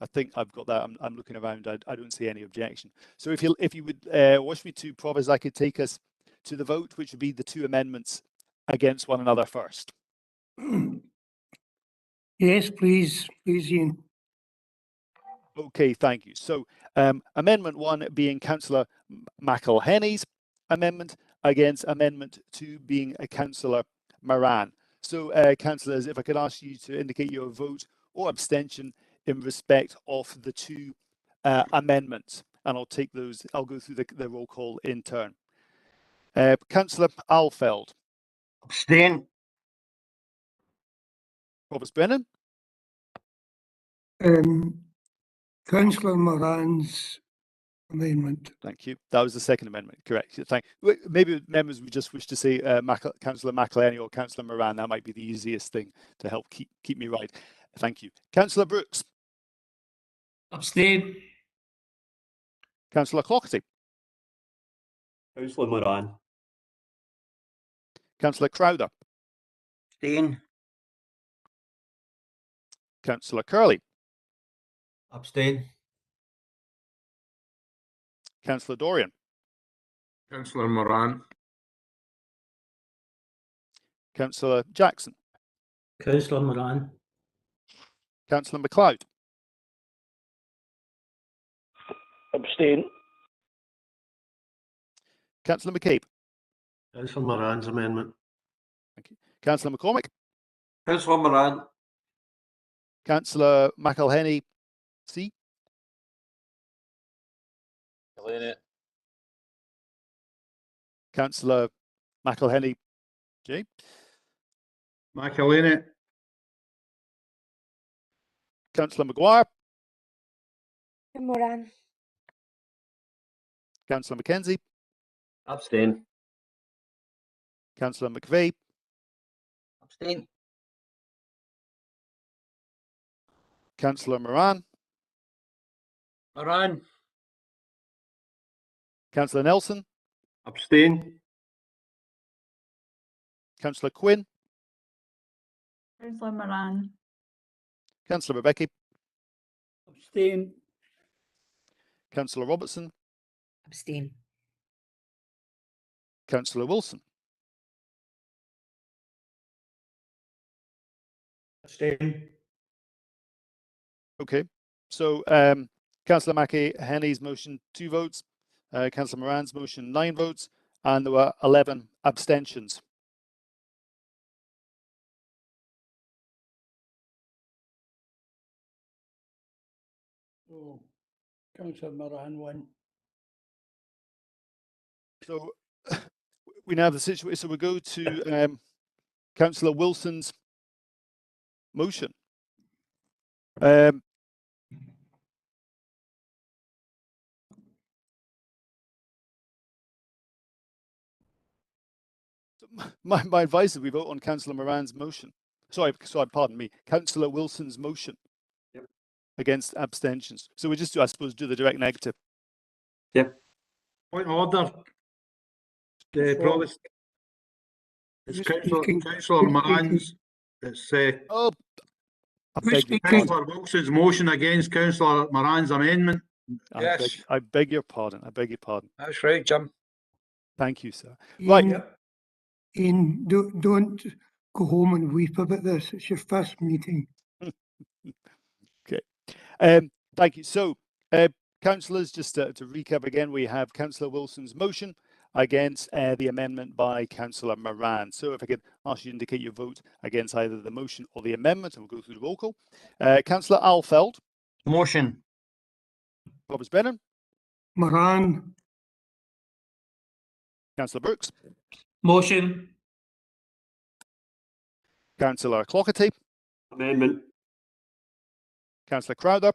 S2: I think I've got that. I'm looking around. I don't see any objection. So if you would wish me to, Provost, I could take us to the vote, which would be the 2 amendments against one another first.
S1: Yes, please, Ian.
S2: Okay, thank you. So Amendment 1 being Councillor McElhenney's amendment against Amendment 2 being Councillor Moran. So councillors, if I could ask you to indicate your vote or abstention in respect of the 2 amendments, and I'll take those. I'll go through the roll call in turn. Councillor Alfeld.
S10: Abstain.
S2: Provost Brennan.
S1: Councillor Moran's amendment.
S2: Thank you. That was the second amendment, correct. Thank you. Maybe members would just wish to say Councillor McElhenney or Councillor Moran. That might be the easiest thing to help keep me right. Thank you. Councillor Brooks.
S9: Abstain.
S2: Councillor Clougherty.
S11: Councillor Moran.
S2: Councillor Crowder.
S10: Abstain.
S2: Councillor Curley.
S11: Abstain.
S2: Councillor Dorian.
S4: Councillor Moran.
S2: Councillor Jackson.
S9: Councillor Moran.
S2: Councillor MacLeod.
S14: Abstain.
S2: Councillor McCabe.
S11: Councillor Moran's amendment.
S2: Thank you. Councillor McCormick.
S11: Councillor Moran.
S2: Councillor McElhenney C. Councillor McElhenney. Jay.
S7: McElhenney.
S2: Councillor Maguire.
S5: Moran.
S2: Councillor Mackenzie.
S11: Abstain.
S2: Councillor McVeigh.
S18: Abstain.
S2: Councillor Moran.
S11: Moran.
S2: Councillor Nelson.
S7: Abstain.
S2: Councillor Quinn.
S19: Councillor Moran.
S2: Councillor Rebecca.
S17: Abstain.
S2: Councillor Robertson.
S5: Abstain.
S2: Councillor Wilson.
S6: Abstain.
S2: Okay, so Councillor McElhenney's motion 2 votes, Councillor Moran's motion 9 votes, and there were 11 abstentions.
S17: Oh, Councillor Moran won.
S2: So we now have the situation. So we go to Councillor Wilson's motion. My advice is we vote on Councillor Moran's motion. Sorry, pardon me, Councillor Wilson's motion.
S11: Yep.
S2: Against abstentions. So we just do, I suppose, do the direct negative.
S11: Yep.
S7: Point of order. Provost. It's Councillor Moran's. It's
S2: oh,
S7: Councillor Wilson's motion against Councillor Moran's amendment.
S11: Yes.
S2: I beg your pardon. I beg your pardon.
S11: That's right, Jim.
S2: Thank you, sir. Right.
S1: Ian, don't go home and weep about this. It's your first meeting.
S2: Okay. Thank you. So, councillors, just to recap again, we have Councillor Wilson's motion against the amendment by Councillor Moran. So if I could ask you to indicate your vote against either the motion or the amendment, and we'll go through the roll call. Councillor Alfeld.
S10: Motion.
S2: Roberts Brennan.
S1: Moran.
S2: Councillor Brooks.
S9: Motion.
S2: Councillor Clockerty.
S11: Amendment.
S2: Councillor Crowther.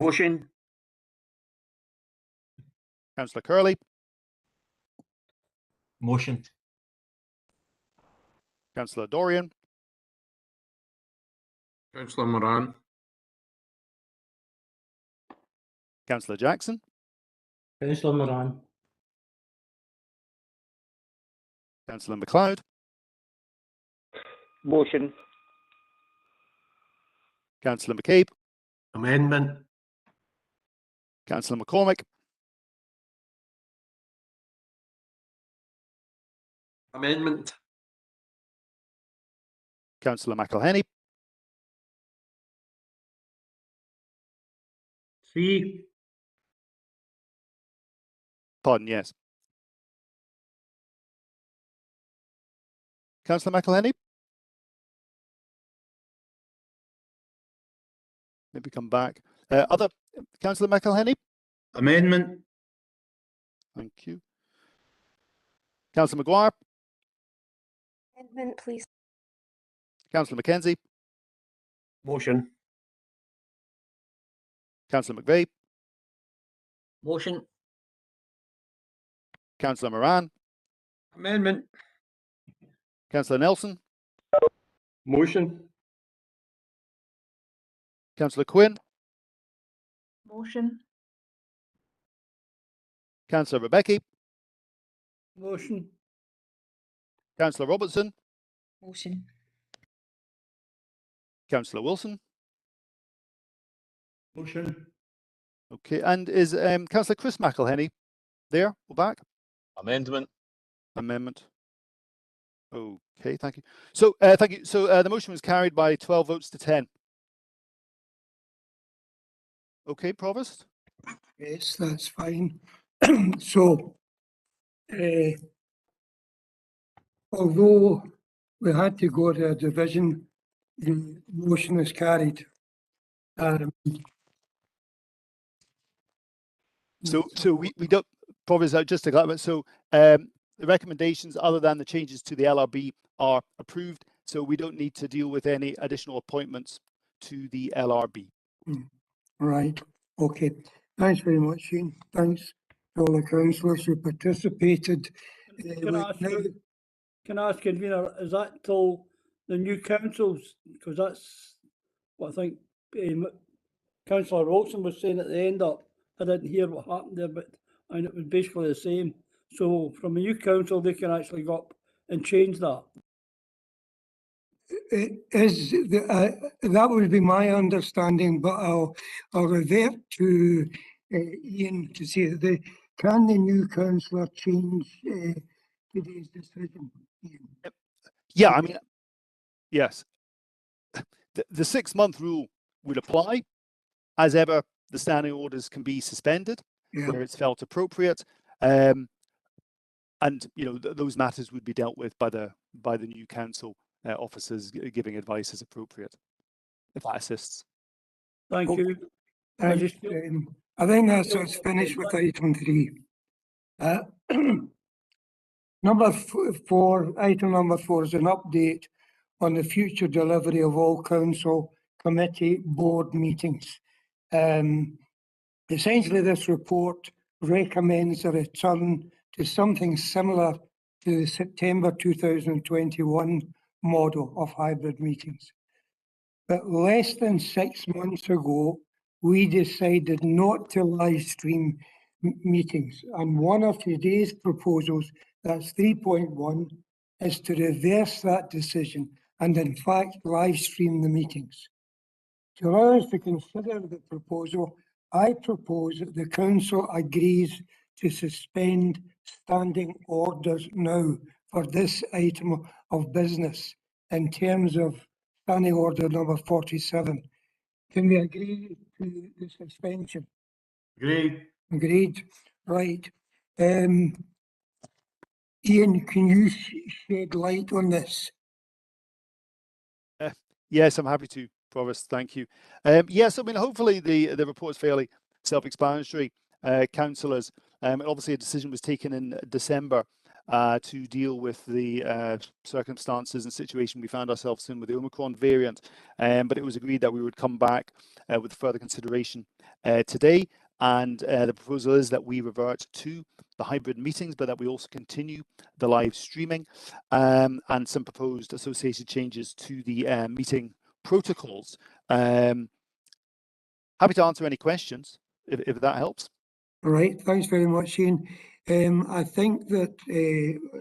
S11: Motion.
S2: Councillor Curley.
S11: Motion.
S2: Councillor Dorian.
S4: Councillor Moran.
S2: Councillor Jackson.
S9: Councillor Moran.
S2: Councillor MacLeod.
S14: Motion.
S2: Councillor McCabe.
S11: Amendment.
S2: Councillor McCormick.
S11: Amendment.
S2: Councillor McElhenney.
S7: C.
S2: Pardon, yes. Councillor McElhenney. Maybe come back. Other Councillor McElhenney.
S7: Amendment.
S2: Thank you. Councillor Maguire.
S5: Amendment, please.
S2: Councillor Mackenzie.
S11: Motion.
S2: Councillor McVeigh.
S18: Motion.
S2: Councillor Moran.
S11: Amendment.
S2: Councillor Nelson.
S11: Motion.
S2: Councillor Quinn.
S19: Motion.
S2: Councillor Rebecca.
S17: Motion.
S2: Councillor Robertson.
S5: Motion.
S2: Councillor Wilson.
S6: Motion.
S2: Okay, and is Councillor Chris McElhenney there or back?
S12: Amendment.
S2: Amendment. Okay, thank you. So, thank you. So the motion was carried by 12 votes to 10. Okay, Provost?
S1: Yes, that's fine. So, although we had to go to a division, the motion is carried.
S2: So we don't, Provost, just to clarify, so the recommendations other than the changes to the LRB are approved, so we don't need to deal with any additional appointments to the LRB.
S1: Right, okay. Thanks very much, Shane. Thanks to all the councillors who participated.
S17: Can I ask, convener, is that till the new councils? Because that's what I think Councillor Wilson was saying at the end up. I didn't hear what happened there, but and it was basically the same. So from a new council, they can actually go up and change that.
S1: That would be my understanding, but I'll revert to Ian to say can the new councillor change today's decision? Ian?
S2: Yeah, I mean, yes. The 6-month rule would apply. As ever, the standing orders can be suspended where it's felt appropriate, and those matters would be dealt with by the new council officers giving advice as appropriate, if that assists.
S17: Thank you.
S1: I think that's us finished with item 3. Number 4, item number 4 is an update on the future delivery of all council committee board meetings. Essentially, this report recommends a return to something similar to the September 2021 model of hybrid meetings. But less than 6 months ago, we decided not to live stream meetings. And one of today's proposals, that's 3.1, is to reverse that decision and in fact live stream the meetings. To allow us to consider the proposal, I propose that the council agrees to suspend standing orders now for this item of business in terms of standing order number 47. Can we agree to the suspension?
S7: Agreed.
S1: Agreed. Right. Ian, can you shed light on this?
S2: Yes, I'm happy to, Provost. Thank you. Yes, I mean, hopefully the report is fairly self-explanatory, councillors. Obviously, a decision was taken in December to deal with the circumstances and situation we found ourselves in with the Omicron variant. But it was agreed that we would come back with further consideration today. And the proposal is that we revert to the hybrid meetings, but that we also continue the live streaming and some proposed associated changes to the meeting protocols. Happy to answer any questions if that helps.
S1: All right, thanks very much, Shane. I think that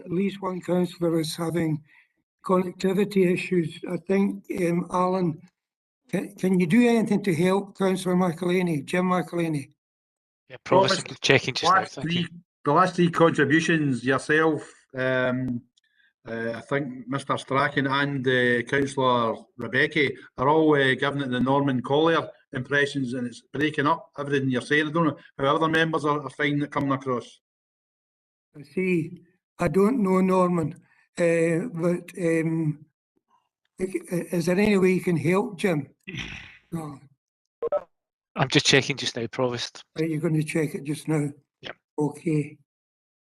S1: at least one councillor is having connectivity issues. I think, Alan, can you do anything to help Councillor McElhaney, Jim McElhaney?
S20: Yeah, Provost, I'm checking just now. Thank you.
S7: The last 3 contributions, yourself, I think Mr. Strachan and Councillor Rebecca are all giving it the Norman Collier impressions, and it's breaking up everything you're saying. I don't know how other members are finding it coming across.
S1: I see. I don't know Norman, but is there any way you can help, Jim? No.
S20: I'm just checking just now, Provost.
S1: Are you going to check it just now?
S20: Yeah.
S1: Okay.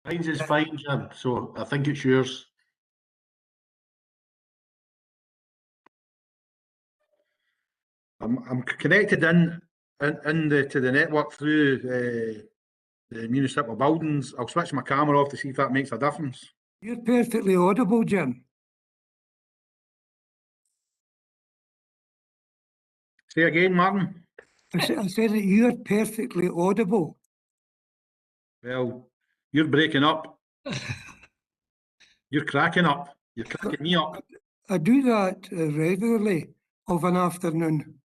S11: Mine's is fine, Jim, so I think it's yours.
S7: I'm connected to the network through the municipal buildings. I'll switch my camera off to see if that makes a difference.
S1: You're perfectly audible, Jim.
S7: Say again, Martin.
S1: I said that you're perfectly audible.
S7: Well, you're breaking up. You're cracking up. You're cracking me up.
S1: I do that regularly of an afternoon.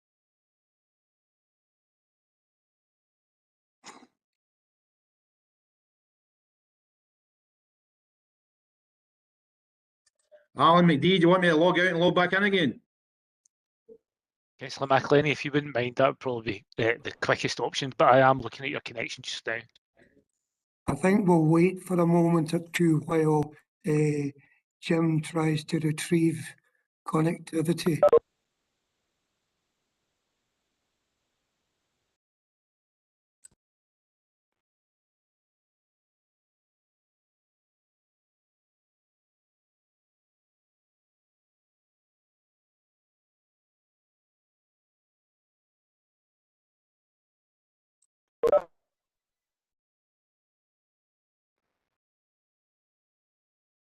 S7: Alan McD, do you want me to log out and log back in again?
S20: Councillor McElhaney, if you wouldn't mind, that would probably be the quickest option, but I am looking at your connection just now.
S1: I think we'll wait for a moment or two while Jim tries to retrieve connectivity.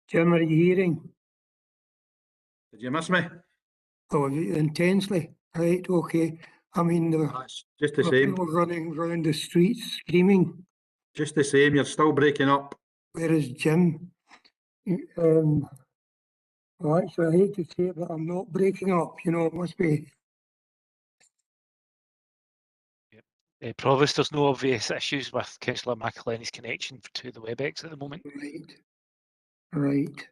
S1: Jim, are you hearing?
S7: Did you miss me?
S1: Oh, intensely. Right, okay. I mean,
S7: That's just the
S1: there were
S7: same.
S1: people running around the streets screaming.
S7: Just the same. You're still breaking up.
S1: Where is Jim? Well, actually, I hate to say it, but I'm not breaking up. You know, it must be.
S20: Provost, there's no obvious issues with Councillor McElhenney's connection to the WebEx at the moment.
S1: Right.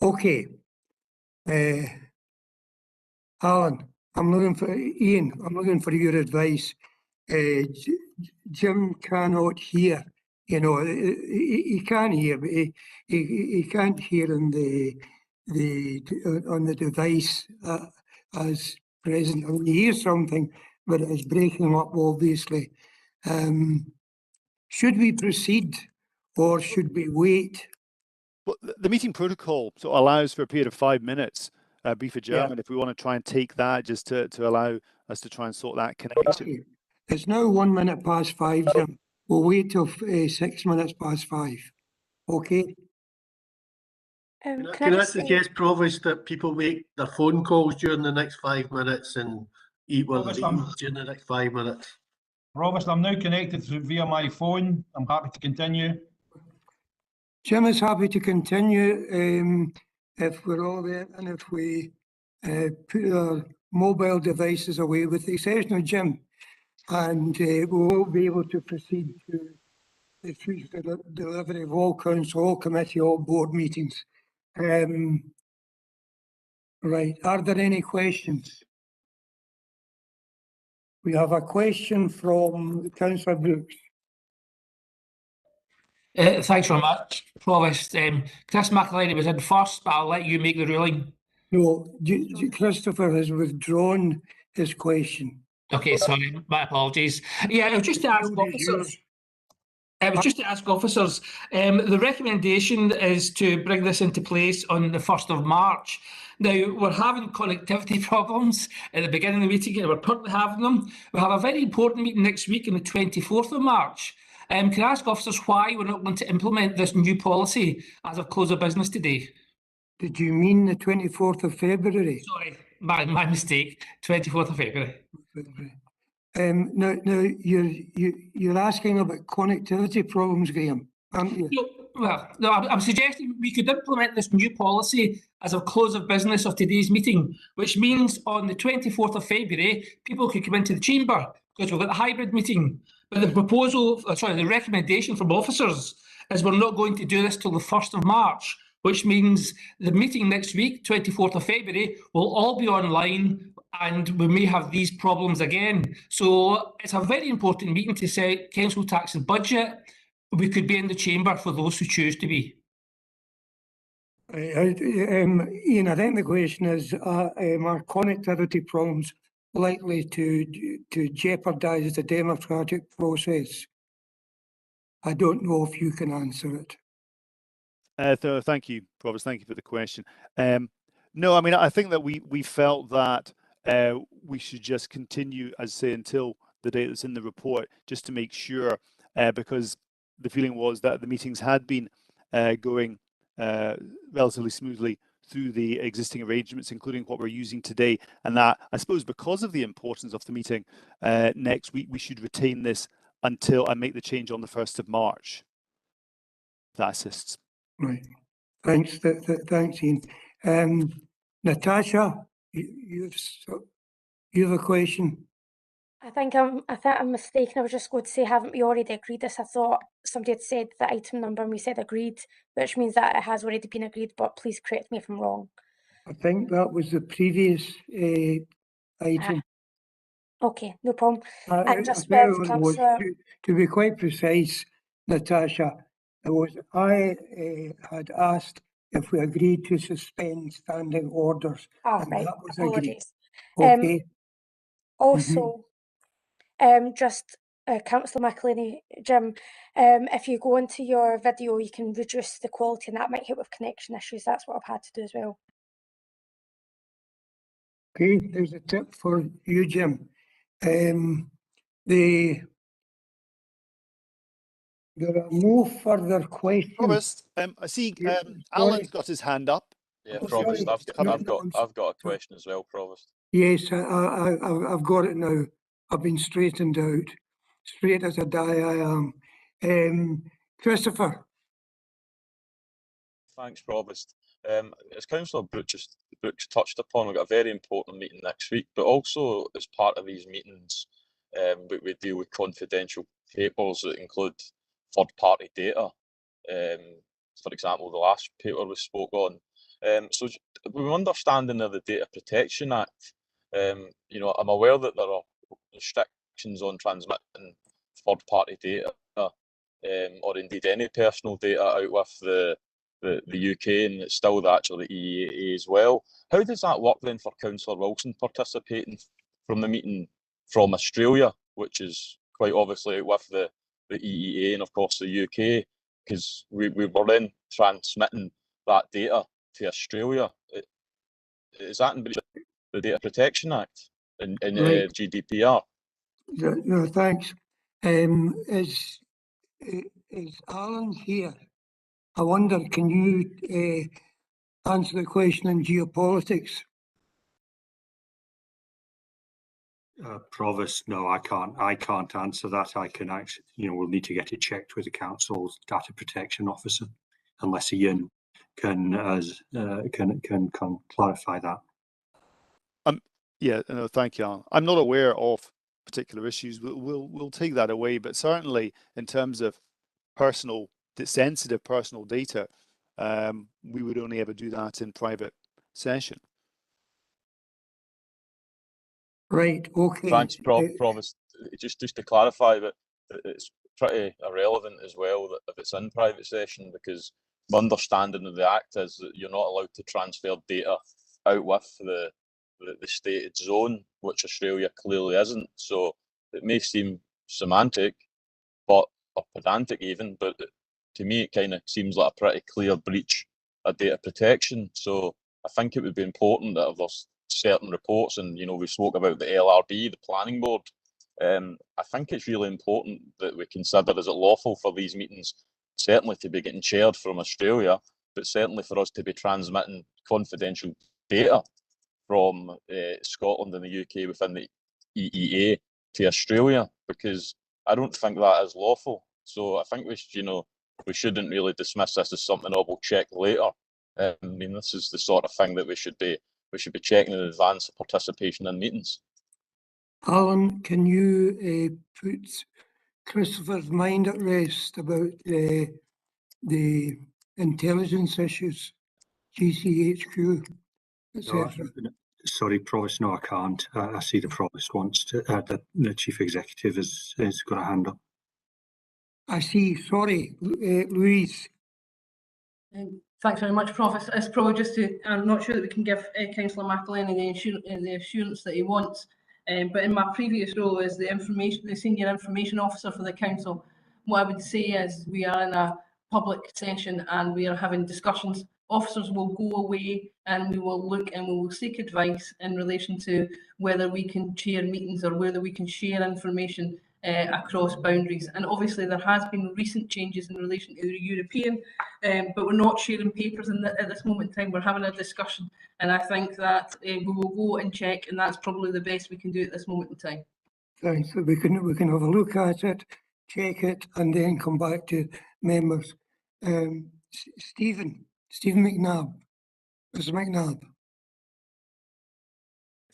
S1: Okay. Alan, I'm looking for Ian. I'm looking for your advice. Jim cannot hear. You know, he can hear, but he can't hear on the device as present. I mean, he hears something, but it is breaking up, obviously. Should we proceed, or should we wait?
S2: Well, the meeting protocol so allows for a period of 5 minutes, brief adjournment, if we want to try and take that just to allow us to try and sort that connection.
S1: Okay. It's now 1 minute past 5, Jim. We'll wait till 6 minutes past 5. Okay?
S11: Can I suggest, Provost, that people make their phone calls during the next 5 minutes and eat what they eat during the next 5 minutes?
S21: Provost, I'm now connected via my phone. I'm happy to continue.
S1: Jim is happy to continue if we're all there and if we put our mobile devices away, with the exception of Jim, and we will be able to proceed to the future delivery of all council, all committee, all board meetings. Right, are there any questions? We have a question from Councillor Brooks.
S9: Thanks very much, Provost. Chris McElhenney was in first, but I'll let you make the ruling.
S1: No, Christopher has withdrawn his question.
S9: Okay, sorry, my apologies. Yeah, it was just to ask officers. It was just to ask officers. The recommendation is to bring this into place on the 1st of March. Now, we're having connectivity problems at the beginning of the meeting, and we're currently having them. We have a very important meeting next week on the 24th of March. Can I ask officers why we're not going to implement this new policy as of close of business today?
S1: Did you mean the 24th of February?
S9: Sorry, my mistake. 24th of February.
S1: Now you're asking about connectivity problems, Graham, aren't you?
S9: No, I'm suggesting we could implement this new policy as of close of business of today's meeting, which means on the 24th of February, people could come into the chamber because we've got the hybrid meeting. But the the recommendation from officers is we're not going to do this till the 1st of March, which means the meeting next week, 24th of February, will all be online and we may have these problems again. So it's a very important meeting to set council tax and budget. We could be in the chamber for those who choose to be.
S1: Ian, I think the question is, are connectivity problems likely to jeopardise the democratic process? I don't know if you can answer it.
S2: Thank you, Provost. Thank you for the question. No, I mean, I think that we felt that we should just continue, as I say, until the date that's in the report, just to make sure, because the feeling was that the meetings had been going relatively smoothly through the existing arrangements, including what we're using today, and that I suppose because of the importance of the meeting next week, we should retain this until I make the change on the 1st of March. If that assists.
S1: Right. Thanks. Thanks, Ian. Natasha, you have a question.
S22: I think I'm mistaken. I was just going to say, haven't we already agreed this? I thought somebody had said the item number and we said agreed, which means that it has already been agreed, but please correct me if I'm wrong.
S1: I think that was the previous item.
S22: Okay, no problem. And just
S1: Well,
S22: with
S1: it was,
S22: Councillor...
S1: to be quite precise, Natasha, it was I had asked if we agreed to suspend standing orders, and
S22: right,
S1: that was agreed.
S22: apologies.
S1: Okay.
S22: Also, just Councillor McElhenney, Jim, if you go into your video, you can reduce the quality, and that might help with connection issues. That's what I've had to do as well.
S1: Okay, there's a tip for you, Jim. There are no further questions.
S2: Provost, I see Alan's got his hand up.
S12: Yeah,
S1: Oh,
S12: Provost,
S1: sorry.
S12: I've got a question as well, Provost.
S1: Yes, I've got it now. I've been straightened out. Straight as a die I am. Christopher.
S12: Thanks, Provost. As Councillor Brooks touched upon, we've got a very important meeting next week, but also as part of these meetings, we deal with confidential papers that include third-party data. For example, the last paper we spoke on. So, with my understanding of the Data Protection Act, you know, I'm aware that there are restrictions on transmitting third-party data, or indeed any personal data out with the UK, and it's still actually the EEA as well. How does that work then for Councillor Wilson participating from the meeting from Australia, which is quite obviously out with the EEA and of course the UK, because we were then transmitting that data to Australia? Is that in breach of the Data Protection Act in
S1: Right.
S12: GDPR?
S1: No, thanks. Is Alan here? I wonder, can you answer the question in geopolitics?
S8: Provost, no, I can't answer that. I can actually, we'll need to get it checked with the council's data protection officer, unless Ian can clarify that.
S2: Yeah, no, thank you, Alan. I'm not aware of particular issues. We'll take that away, but certainly in terms of sensitive personal data, we would only ever do that in private session.
S1: Right, okay.
S12: Thanks, Provost. Just to clarify, that it's pretty irrelevant as well that if it's in private session, because my understanding of the Act is that you're not allowed to transfer data out with the stated zone, which Australia clearly isn't. So it may seem semantic, or pedantic even, but to me it kind of seems like a pretty clear breach of data protection. So I think it would be important that if there's certain reports, and we spoke about the LRB, the planning board, I think it's really important that we consider, is it lawful for these meetings certainly to be getting chaired from Australia, but certainly for us to be transmitting confidential data from Scotland and the UK within the EEA to Australia, because I don't think that is lawful. So I think we shouldn't really dismiss this as something we'll check later. I mean, this is the sort of thing that we should be checking in advance of participation in meetings.
S1: Alan, can you put Christopher's mind at rest about the intelligence issues, GCHQ, etc.?
S8: Sorry, Provost, no, I can't. I see the Provost wants to, the Chief Executive has got a hand up.
S1: I see, sorry, Louise.
S3: Thanks very much, Prof. It's probably just to, I'm not sure that we can give Councillor McElhenney the assurance that he wants, but in my previous role as the Senior Information Officer for the Council, what I would say is we are in a public session and we are having discussions. Officers will go away and we will look and we will seek advice in relation to whether we can chair meetings or whether we can share information across boundaries. And obviously there has been recent changes in relation to the European, but we're not sharing papers at this moment in time. We're having a discussion, and I think that we will go and check, and that's probably the best we can do at this moment in time.
S1: Thanks. So we can have a look at it, check it, and then come back to members. Stephen McNabb. Mr. McNabb.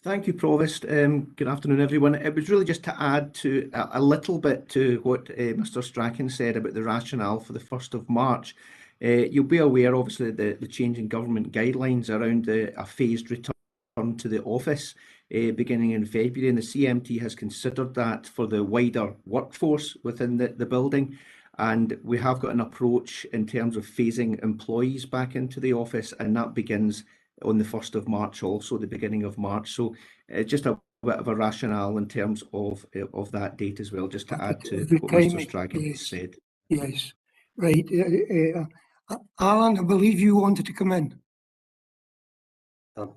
S13: Thank you, Provost. Good afternoon, everyone. It was really just to add to a little bit to what Mr. Strachan said about the rationale for the 1st of March. You'll be aware, obviously, the change in government guidelines around a phased return to the office beginning in February, and the CMT has considered that for the wider workforce within the building. And we have got an approach in terms of phasing employees back into the office, and that begins on the 1st of March, also the beginning of March. So just a bit of a rationale in terms of that date as well, just to add to what Mr. Strachan said.
S1: Yes, right. Alan, I believe you wanted to come in.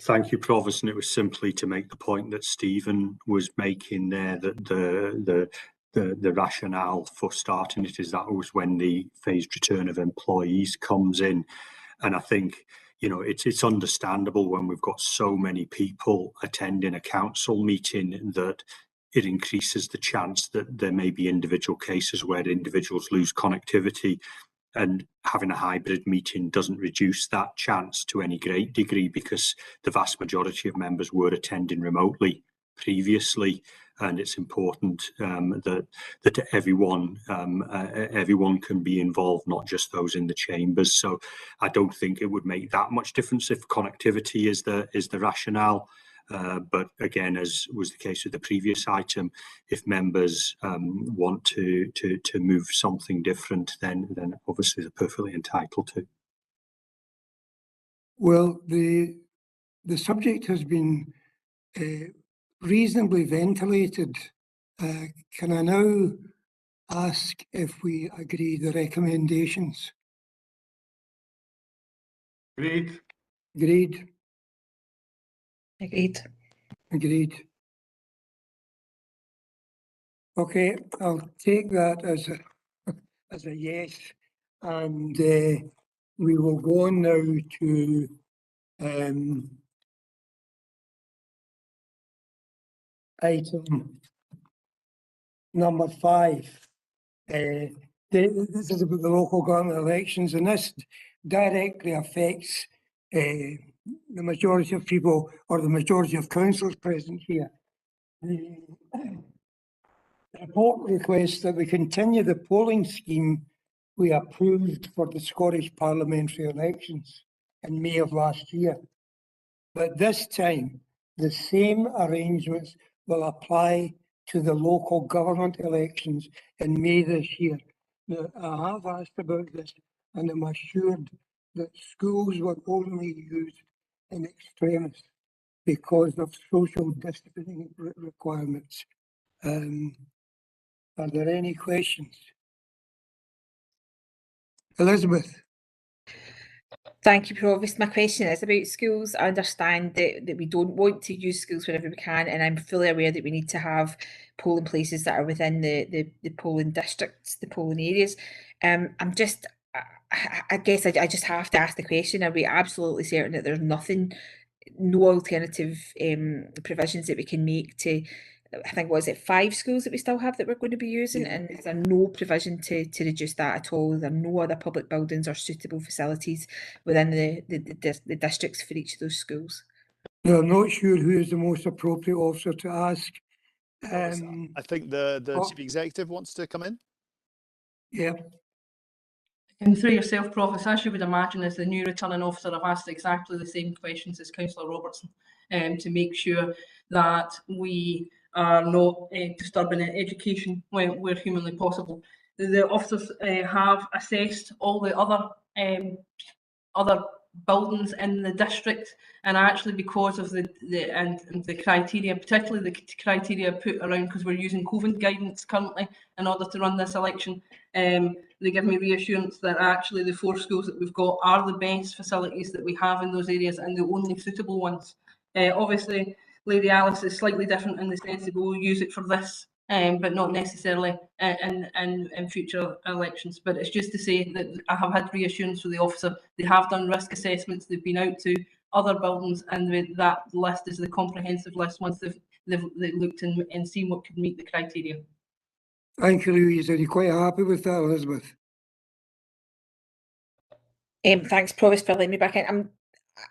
S8: Thank you, Provost. And it was simply to make the point that Stephen was making there, that the rationale for starting it is that was when the phased return of employees comes in. And I think, you know, it's understandable when we've got so many people attending a council meeting that it increases the chance that there may be individual cases where individuals lose connectivity. And having a hybrid meeting doesn't reduce that chance to any great degree, because the vast majority of members were attending remotely previously, and it's important that everyone can be involved, not just those in the chambers. So I don't think it would make that much difference if connectivity is the rationale. But again, as was the case with the previous item, if members want to move something different, then obviously they're perfectly entitled to.
S1: Well, the subject has been reasonably ventilated. Can I now ask if we agree the recommendations?
S11: Agreed.
S1: Agreed.
S5: Agreed.
S1: Agreed. Okay, I'll take that as a yes, and we will go on now to item number 5. This is about the local government elections, and this directly affects the majority of people, or the majority of councillors present here. The report requests that we continue the polling scheme we approved for the Scottish parliamentary elections in May of last year. But this time, the same arrangements will apply to the local government elections in May this year. Now, I have asked about this, and I'm assured that schools were only used in extremis because of social distancing requirements. Are there any questions? Elizabeth.
S5: Thank you, Provost. My question is about schools. I understand that we don't want to use schools whenever we can, and I'm fully aware that we need to have polling places that are within the polling districts, the polling areas. I'm just, I guess I just have to ask the question, are we absolutely certain that there's no alternative provisions that we can make to, I think, was it 5 schools that we still have that we're going to be using? Yeah. And is there no provision to reduce that at all? There are no other public buildings or suitable facilities within the districts for each of those schools?
S1: No, I'm not sure who is the most appropriate officer to ask.
S2: I think the Chief Executive wants to come in.
S1: Yeah.
S3: And through yourself, Provost, as you would imagine, as the new returning officer, I've asked exactly the same questions as Councillor Robertson to make sure that we are not disturbing education where humanly possible. The officers have assessed all the other buildings in the district, and actually because of the criteria, particularly the criteria put around, because we're using COVID guidance currently in order to run this election, they give me reassurance that actually the 4 schools that we've got are the best facilities that we have in those areas and the only suitable ones. Obviously, Lady Alice is slightly different in the sense that we'll use it for this, but not necessarily in future elections. But it's just to say that I have had reassurance from the officer. They have done risk assessments. They've been out to other buildings, and that list is the comprehensive list once they've looked and seen what could meet the criteria.
S1: Thank you, Louise. Are you quite happy with that, Elizabeth?
S5: Thanks, Provost, for letting me back in.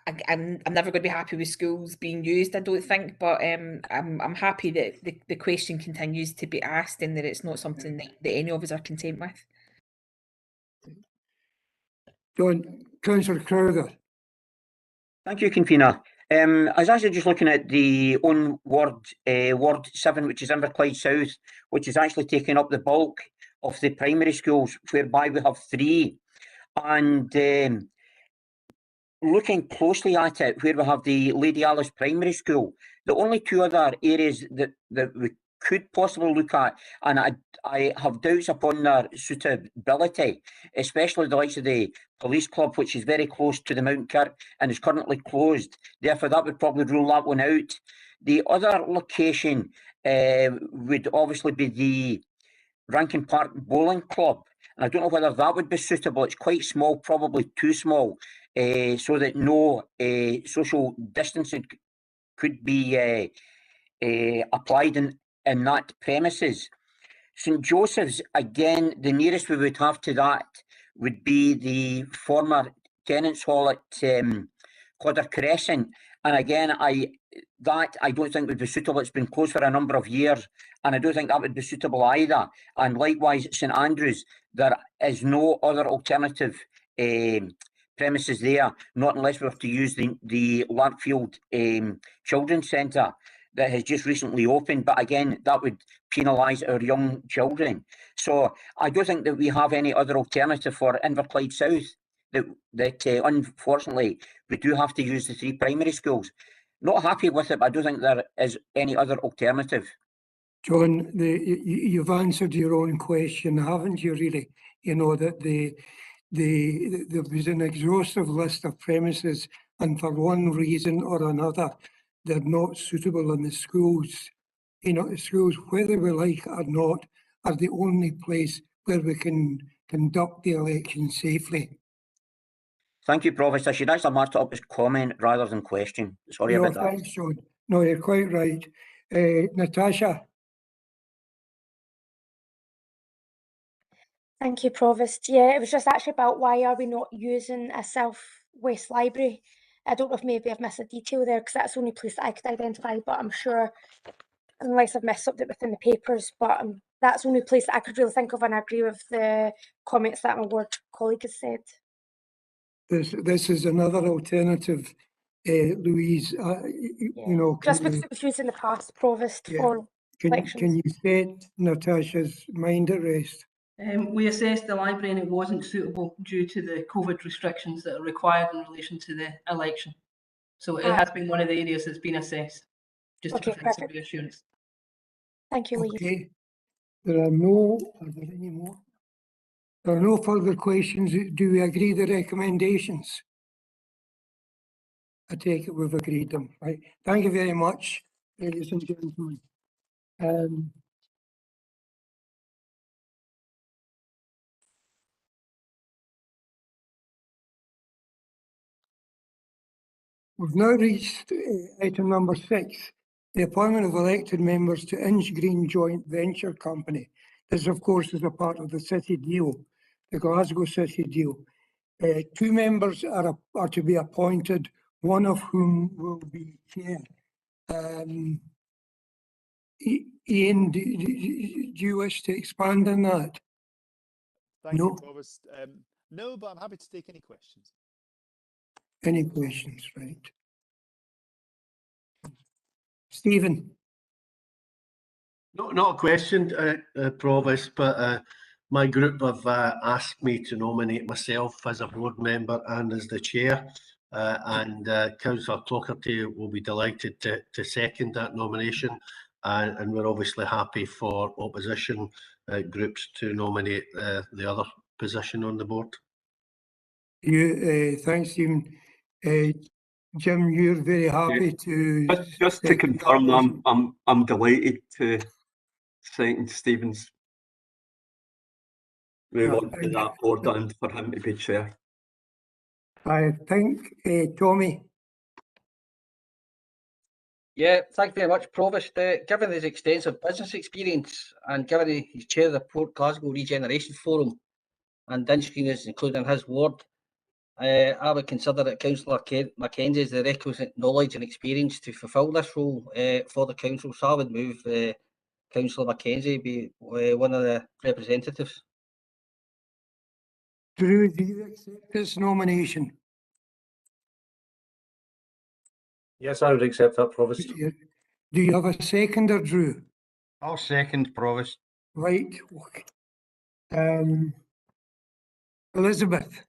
S5: I'm never going to be happy with schools being used, I don't think, but I'm happy that the question continues to be asked and that it's not something that any of us are content with.
S1: John, Councillor Crowther.
S15: Thank you, Convener. I was actually just looking at the own Ward 7, which is Inverclyde South, which is actually taking up the bulk of the primary schools, whereby we have 3. And looking closely at it, where we have the Lady Alice Primary School, the only 2 other areas that we could possibly look at, and I have doubts upon their suitability, especially the likes of the police club, which is very close to the Mount Kirk and is currently closed. Therefore, that would probably rule that one out. The other location would obviously be the Rankin Park Bowling Club. And I don't know whether that would be suitable. It's quite small, probably too small, so that no social distancing could be applied in that premises. St Joseph's, again, the nearest we would have to that would be the former tenants' hall at Clodder Crescent. And again, I don't think would be suitable. It's been closed for a number of years, and I don't think that would be suitable either. And likewise, St Andrews, there is no other alternative premises there, not unless we have to use the Larkfield Children's Centre that has just recently opened. But again, that would penalise our young children. So I don't think that we have any other alternative for Inverclyde South. That unfortunately we do have to use the 3 primary schools. Not happy with it, but I don't think there is any other alternative.
S1: John, you've answered your own question, haven't you, really? You know, that there was an exhaustive list of premises, and for one reason or another, they're not suitable in the schools. You know, the schools, whether we like it or not, are the only place where we can conduct the election safely.
S15: Thank you, Provost. I should actually mark it up as comment rather than question. Sorry about that.
S1: Thanks, John. No, you're quite right. Natasha?
S22: Thank you, Provost. Yeah, it was just actually about why are we not using a self-waste library? I don't know if maybe I've missed a detail there, because that's the only place that I could identify, but I'm sure, unless I've missed something within the papers, but that's the only place that I could really think of, and I agree with the comments that my ward colleague has said.
S1: This is another alternative, Louise. You know,
S22: just because it was used in the past, Provost, for elections.
S1: Can you set Natasha's mind at rest?
S3: We assessed the library and it wasn't suitable due to the COVID restrictions that are required in relation to the election. So it has been one of the areas that's been assessed, just to provide some reassurance.
S22: Thank you, Louise.
S1: Okay. Are there any more? There are no further questions. Do we agree the recommendations? I take it we've agreed them. Right. Thank you very much, ladies and gentlemen. We've now reached item number 6, the appointment of elected members to Inch Green Joint Venture Company. This, of course, is a part of the city deal, the Glasgow City deal. 2 members are to be appointed, one of whom will be chair. Ian, do you wish to expand on that?
S2: Thank you, Provost. No, but I'm happy to take any questions.
S1: Any questions, right? Stephen?
S11: Not a question, Provost, but my group have asked me to nominate myself as a board member and as the chair, and Councillor Clougherty will be delighted to second that nomination, and we're obviously happy for opposition groups to nominate the other position on the board.
S1: Thanks, Stephen. Jim, you're very happy to...
S8: Just to confirm, I'm delighted to second Stephen's move on to that board and for him to be chair.
S1: I think, Tommy.
S18: Yeah, thank you very much, Provost. Given his extensive business experience and given he's chair of the Port Glasgow Regeneration Forum and Inchgreen is included in his ward, I would consider that Councillor Mackenzie has the requisite knowledge and experience to fulfil this role for the council. So I would move Councillor Mackenzie be one of the representatives.
S1: Drew, do you accept this nomination?
S7: Yes, I would accept that, Provost.
S1: Do you have a seconder, Drew?
S21: I'll second, Provost.
S1: Right. Elizabeth?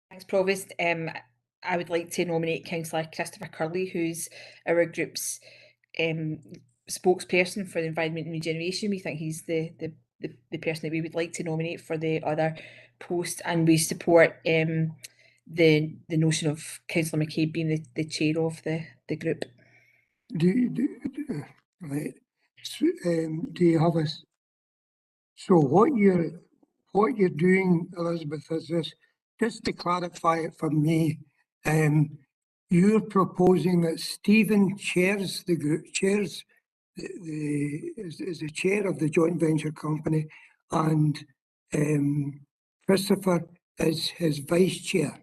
S5: Thanks, Provost. I would like to nominate Councillor Christopher Curley, who's our group's spokesperson for the Environment and Regeneration. We think he's the person that we would like to nominate for the other post, and we support the notion of Councillor McCabe being the chair of the group.
S1: Right. So, do you have a? So what you're doing, Elizabeth, is this. Just to clarify it for me, you're proposing that Stephen chairs the group, is the chair of the joint venture company, and Christopher is his vice chair.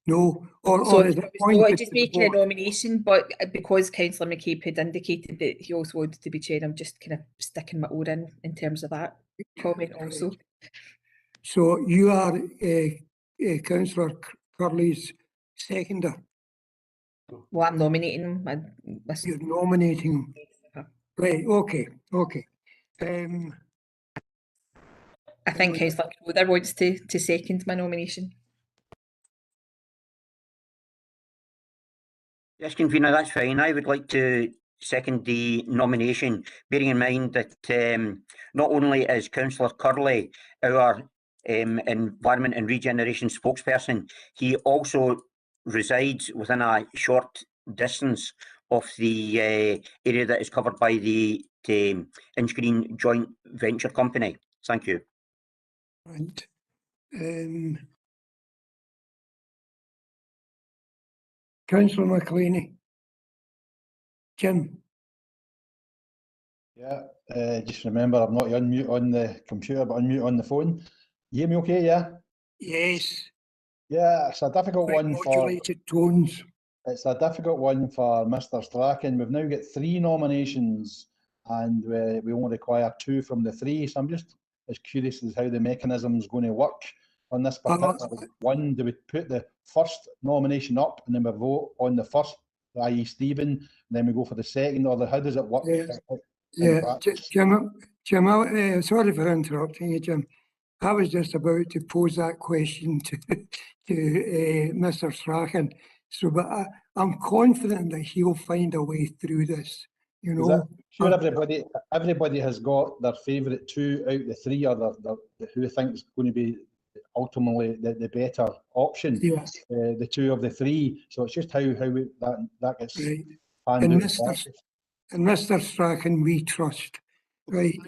S1: No, or is it appointed
S5: just
S1: to the
S5: making a
S1: board?
S5: nomination, but because Councillor McCabe had indicated that he also wanted to be chair, I'm just kind of sticking my oar in terms of that comment also.
S1: So you are Councillor Curley's seconder.
S5: Well, I'm nominating him.
S1: You're nominating him. Right, okay.
S5: I think Councillor Crowther wants to second my nomination.
S15: Yes, convener, that's fine. I would like to second the nomination, bearing in mind that not only is Councillor Curley our Environment and Regeneration spokesperson, he also resides within a short distance of the area that is covered by the Inverclyde Joint Venture Company. Thank you.
S1: Right. Councillor McLeany. Jim.
S21: Yeah, just remember I'm not unmute on the computer, but unmute on the phone. You hear me okay, yeah?
S1: Yes.
S21: Yeah, it's a difficult one for...
S1: Modulated tones.
S21: It's a difficult one for Mr. Strachan. We've now got 3 nominations and we only require 2 from the 3. So I'm just as curious as how the mechanism is going to work on this particular one. Do we put the first nomination up and then we vote on the first, i.e. Stephen, and then we go for the second, or how does it work?
S1: Yeah, Jim, sorry for interrupting you, Jim. I was just about to pose that question to Mr. Strachan. So, but I'm confident that he'll find a way through this. You know,
S21: sure, everybody has got their favourite 2 out of the 3, or who thinks going to be ultimately the better option.
S1: Yeah.
S21: The 2 of the 3. So it's just how that gets
S1: right.
S21: panned
S1: And
S21: out.
S1: Mr. Strachan, we trust. Right.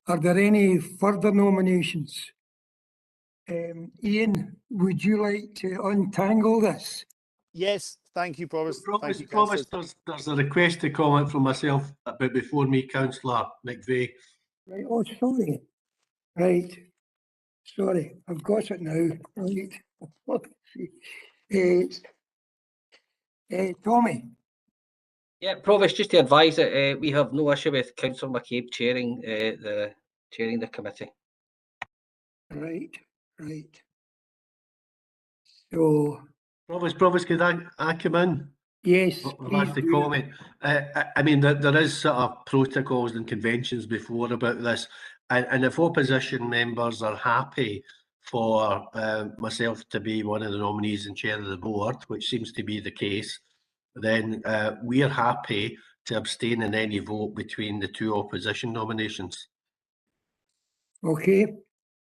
S1: Are there any further nominations? Ian, would you like to untangle this?
S2: Yes, thank you, Provost. Thank you,
S11: Provost, there's a request to comment from myself, but before me, Councillor McVeigh.
S1: Right, oh, sorry. Right, sorry, I've got it now. Right. Tommy.
S18: Yeah, Provost, just to advise that we have no issue with Councillor McCabe chairing the committee.
S1: Right. So,
S11: Provost, could I come in?
S1: Yes,
S11: I'd like to comment. I mean, there is sort of protocols and conventions before about this, and if opposition members are happy for myself to be one of the nominees and chair of the board, which seems to be the case, then we are happy to abstain in any vote between the 2 opposition nominations.
S1: Okay.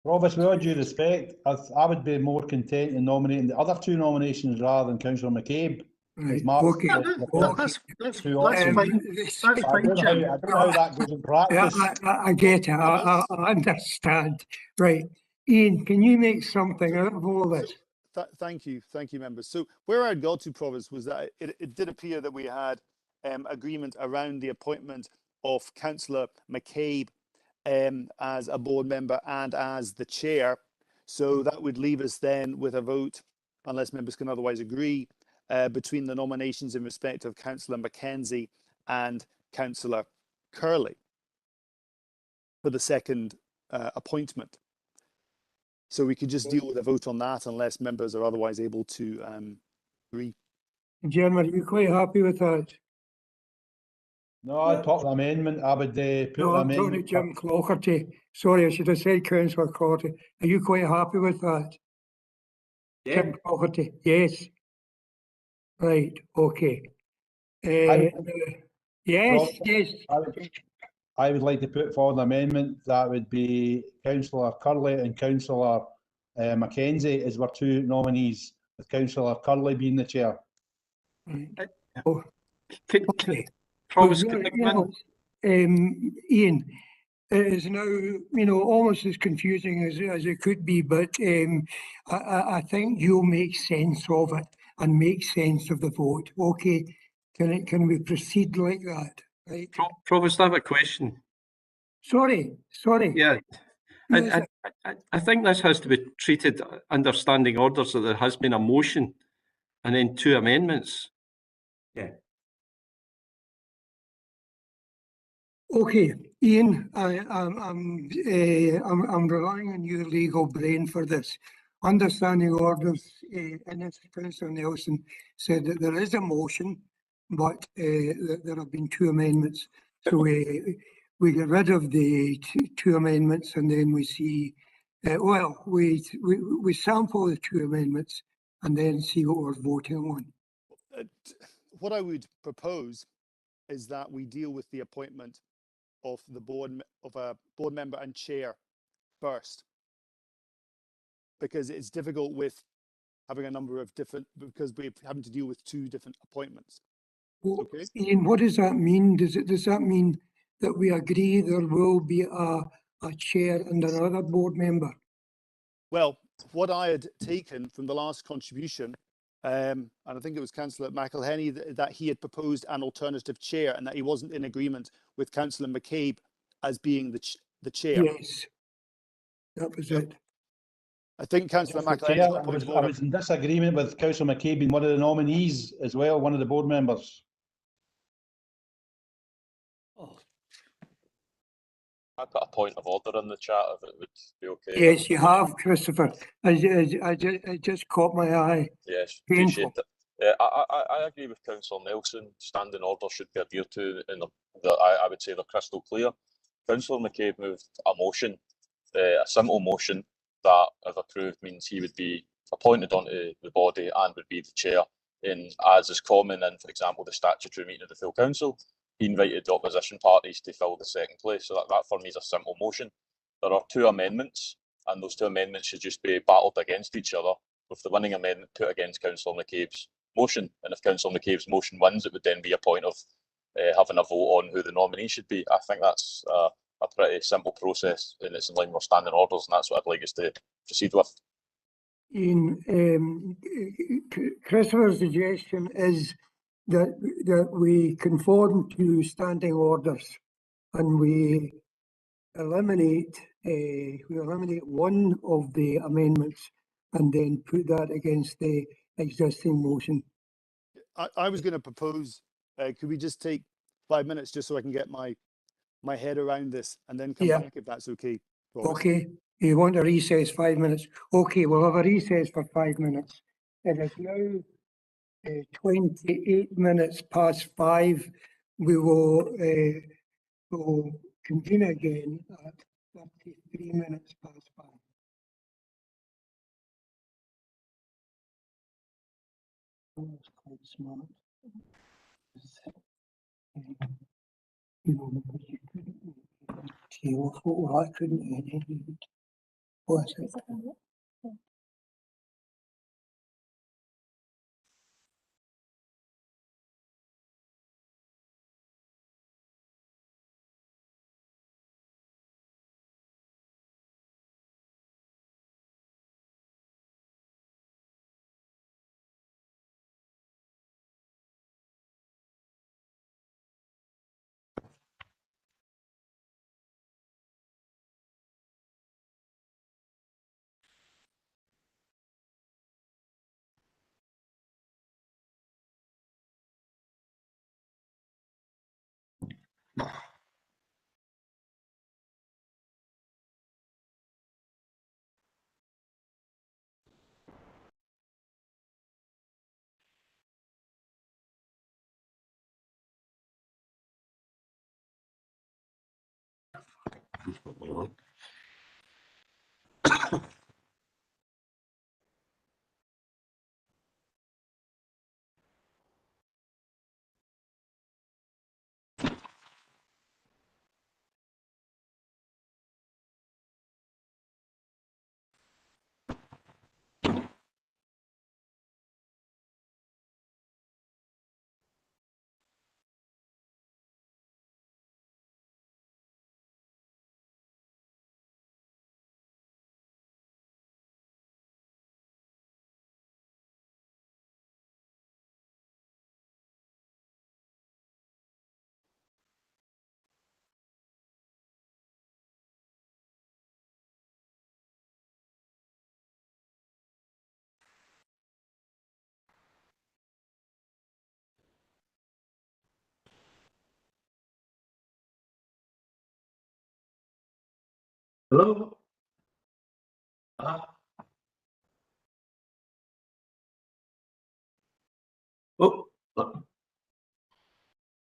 S21: Provost, with all due respect, I would be more content in nominating the other 2 nominations rather than Councillor McCabe.
S1: Right.
S21: Okay.
S11: That's fine. That's fine,
S21: I don't know how that goes in practice.
S1: I get it. I understand. Right. Ian, can you make something out of all this?
S2: Thank you, members. So where I got to, Provost, was that it did appear that we had agreement around the appointment of Councillor McCabe as a board member and as the chair. So that would leave us then with a vote, unless members can otherwise agree, between the nominations in respect of Councillor Mackenzie and Councillor Curley for the second appointment. So we could just deal with a vote on that unless members are otherwise able to agree.
S1: Jim, are you quite happy with that?
S21: No, I'd put the amendment. I would put the
S1: I'm
S21: amendment.
S1: sorry, Jim Clougherty. Sorry, I should have said Councillor Clougherty. Are you quite happy with that?
S11: Yeah.
S1: Jim Clougherty, yes. Right, okay. Yes,
S21: Rob,
S1: yes.
S21: I would like to put forward an amendment that would be Councillor Curley and Councillor Mackenzie as our two nominees, with Councillor Curley being the chair.
S1: Provost, Ian, it is now, almost as confusing as it could be, but I think you'll make sense of it and make sense of the vote. Okay, can we proceed like that? Right?
S10: Provost, I have a question.
S1: Sorry.
S10: Yeah,
S1: Yes.
S10: I think this has to be treated under standing orders, that there has been a motion and then two amendments.
S8: Yeah.
S1: Okay, Ian, I'm relying on your legal brain for this. Understanding orders, and as Councillor Nelson said, that there is a motion, but there have been two amendments. So we get rid of the two amendments, and then we see, we sample the two amendments and then see what we're voting on.
S2: What I would propose is that we deal with the appointment of the board of a board member and chair first, because it's difficult with having a number of different, because we're having to deal with two different appointments.
S1: Well,
S2: okay,
S1: Ian, what does that mean? Does that mean that we agree there will be a chair and another board member?
S2: Well, what I had taken from the last contribution, and I think it was Councillor McElhenney, that he had proposed an alternative chair and that he wasn't in agreement with Councillor McCabe as being the chair.
S1: Yes, that was it.
S2: I think Councillor
S21: Chair,
S2: McElhenney.
S21: I was in disagreement with Councillor McCabe being one of the nominees as well, one of the board members.
S12: I put a point of order in the chat if it would be okay.
S1: Yes, you have, Christopher. I just caught my eye.
S12: Yes,
S1: Painful.
S12: appreciate it. Yeah, I agree with Councillor Nelson. Standing order should be adhered to, and I would say they're crystal clear. Councillor McCabe moved a motion, a simple motion that, if approved, means he would be appointed onto the body and would be the chair. And as is common in, for example, the statutory meeting of the full council, he invited the opposition parties to fill the second place. So that for me is a simple motion. There are two amendments, and those two amendments should just be battled against each other, with the winning amendment put against Councillor McCabe's motion. And if Councillor McCabe's motion wins, it would then be a point of having a vote on who the nominee should be. I think that's a pretty simple process, and it's in line with standing orders, and that's what I'd like us to proceed with.
S1: Ian, Christopher's suggestion is that we conform to standing orders and we eliminate one of the amendments and then put that against the existing motion.
S2: I was going to propose, could we just take 5 minutes just so I can get my head around this and then come back, if that's okay?
S1: Okay, you want a recess 5 minutes? Okay, we'll have a recess for 5 minutes. It is now 28 minutes past 5. We will convene again at 33 minutes past 5. That's quite smart. You know, you couldn't tail for I couldn't edit it. Was it?
S11: Hello? Oh.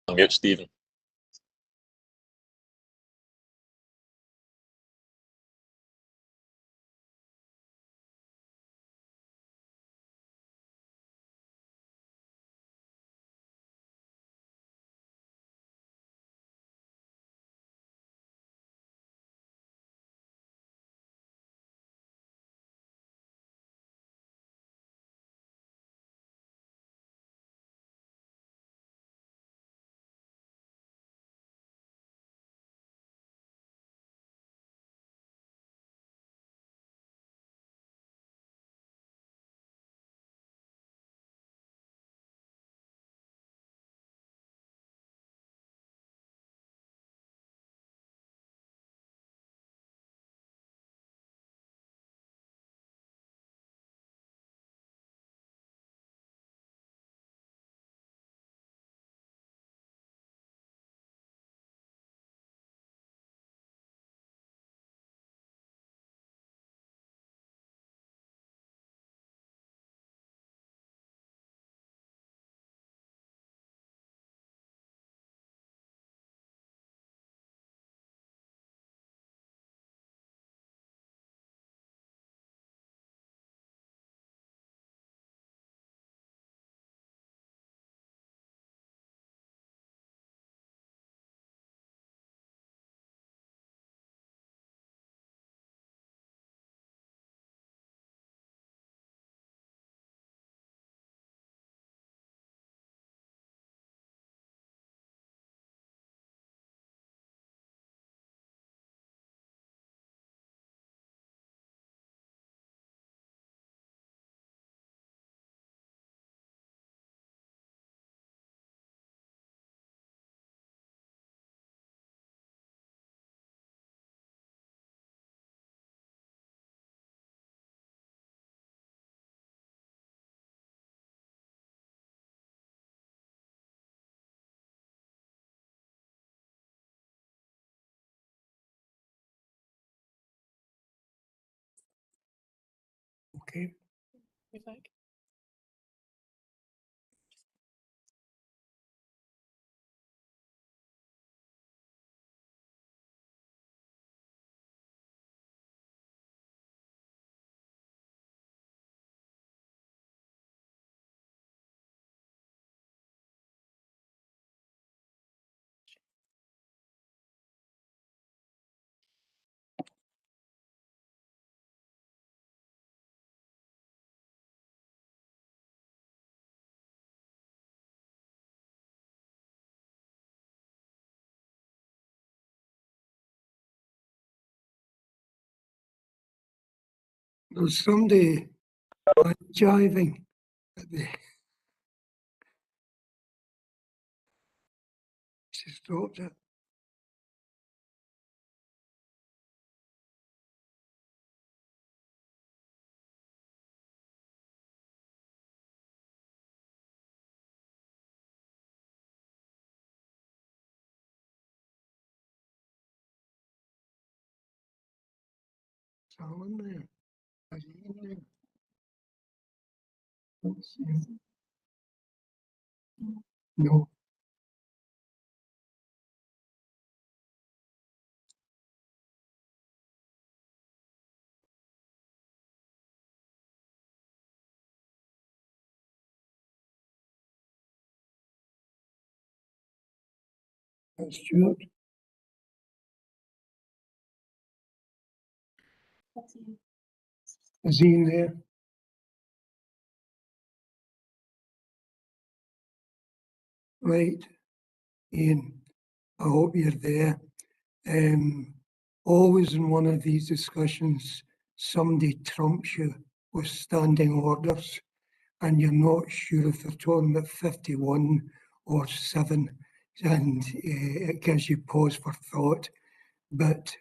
S12: Unmute Stephen.
S1: Okay. There's somebody jiving at the. She stopped it. Someone there. Is he in there? Let's see. No. That's Stuart. Is he in there? Right, Ian, I hope you're there. Always in one of these discussions, somebody trumps you with standing orders, and you're not sure if they're talking about 51 or 7, and it gives you pause for thought. But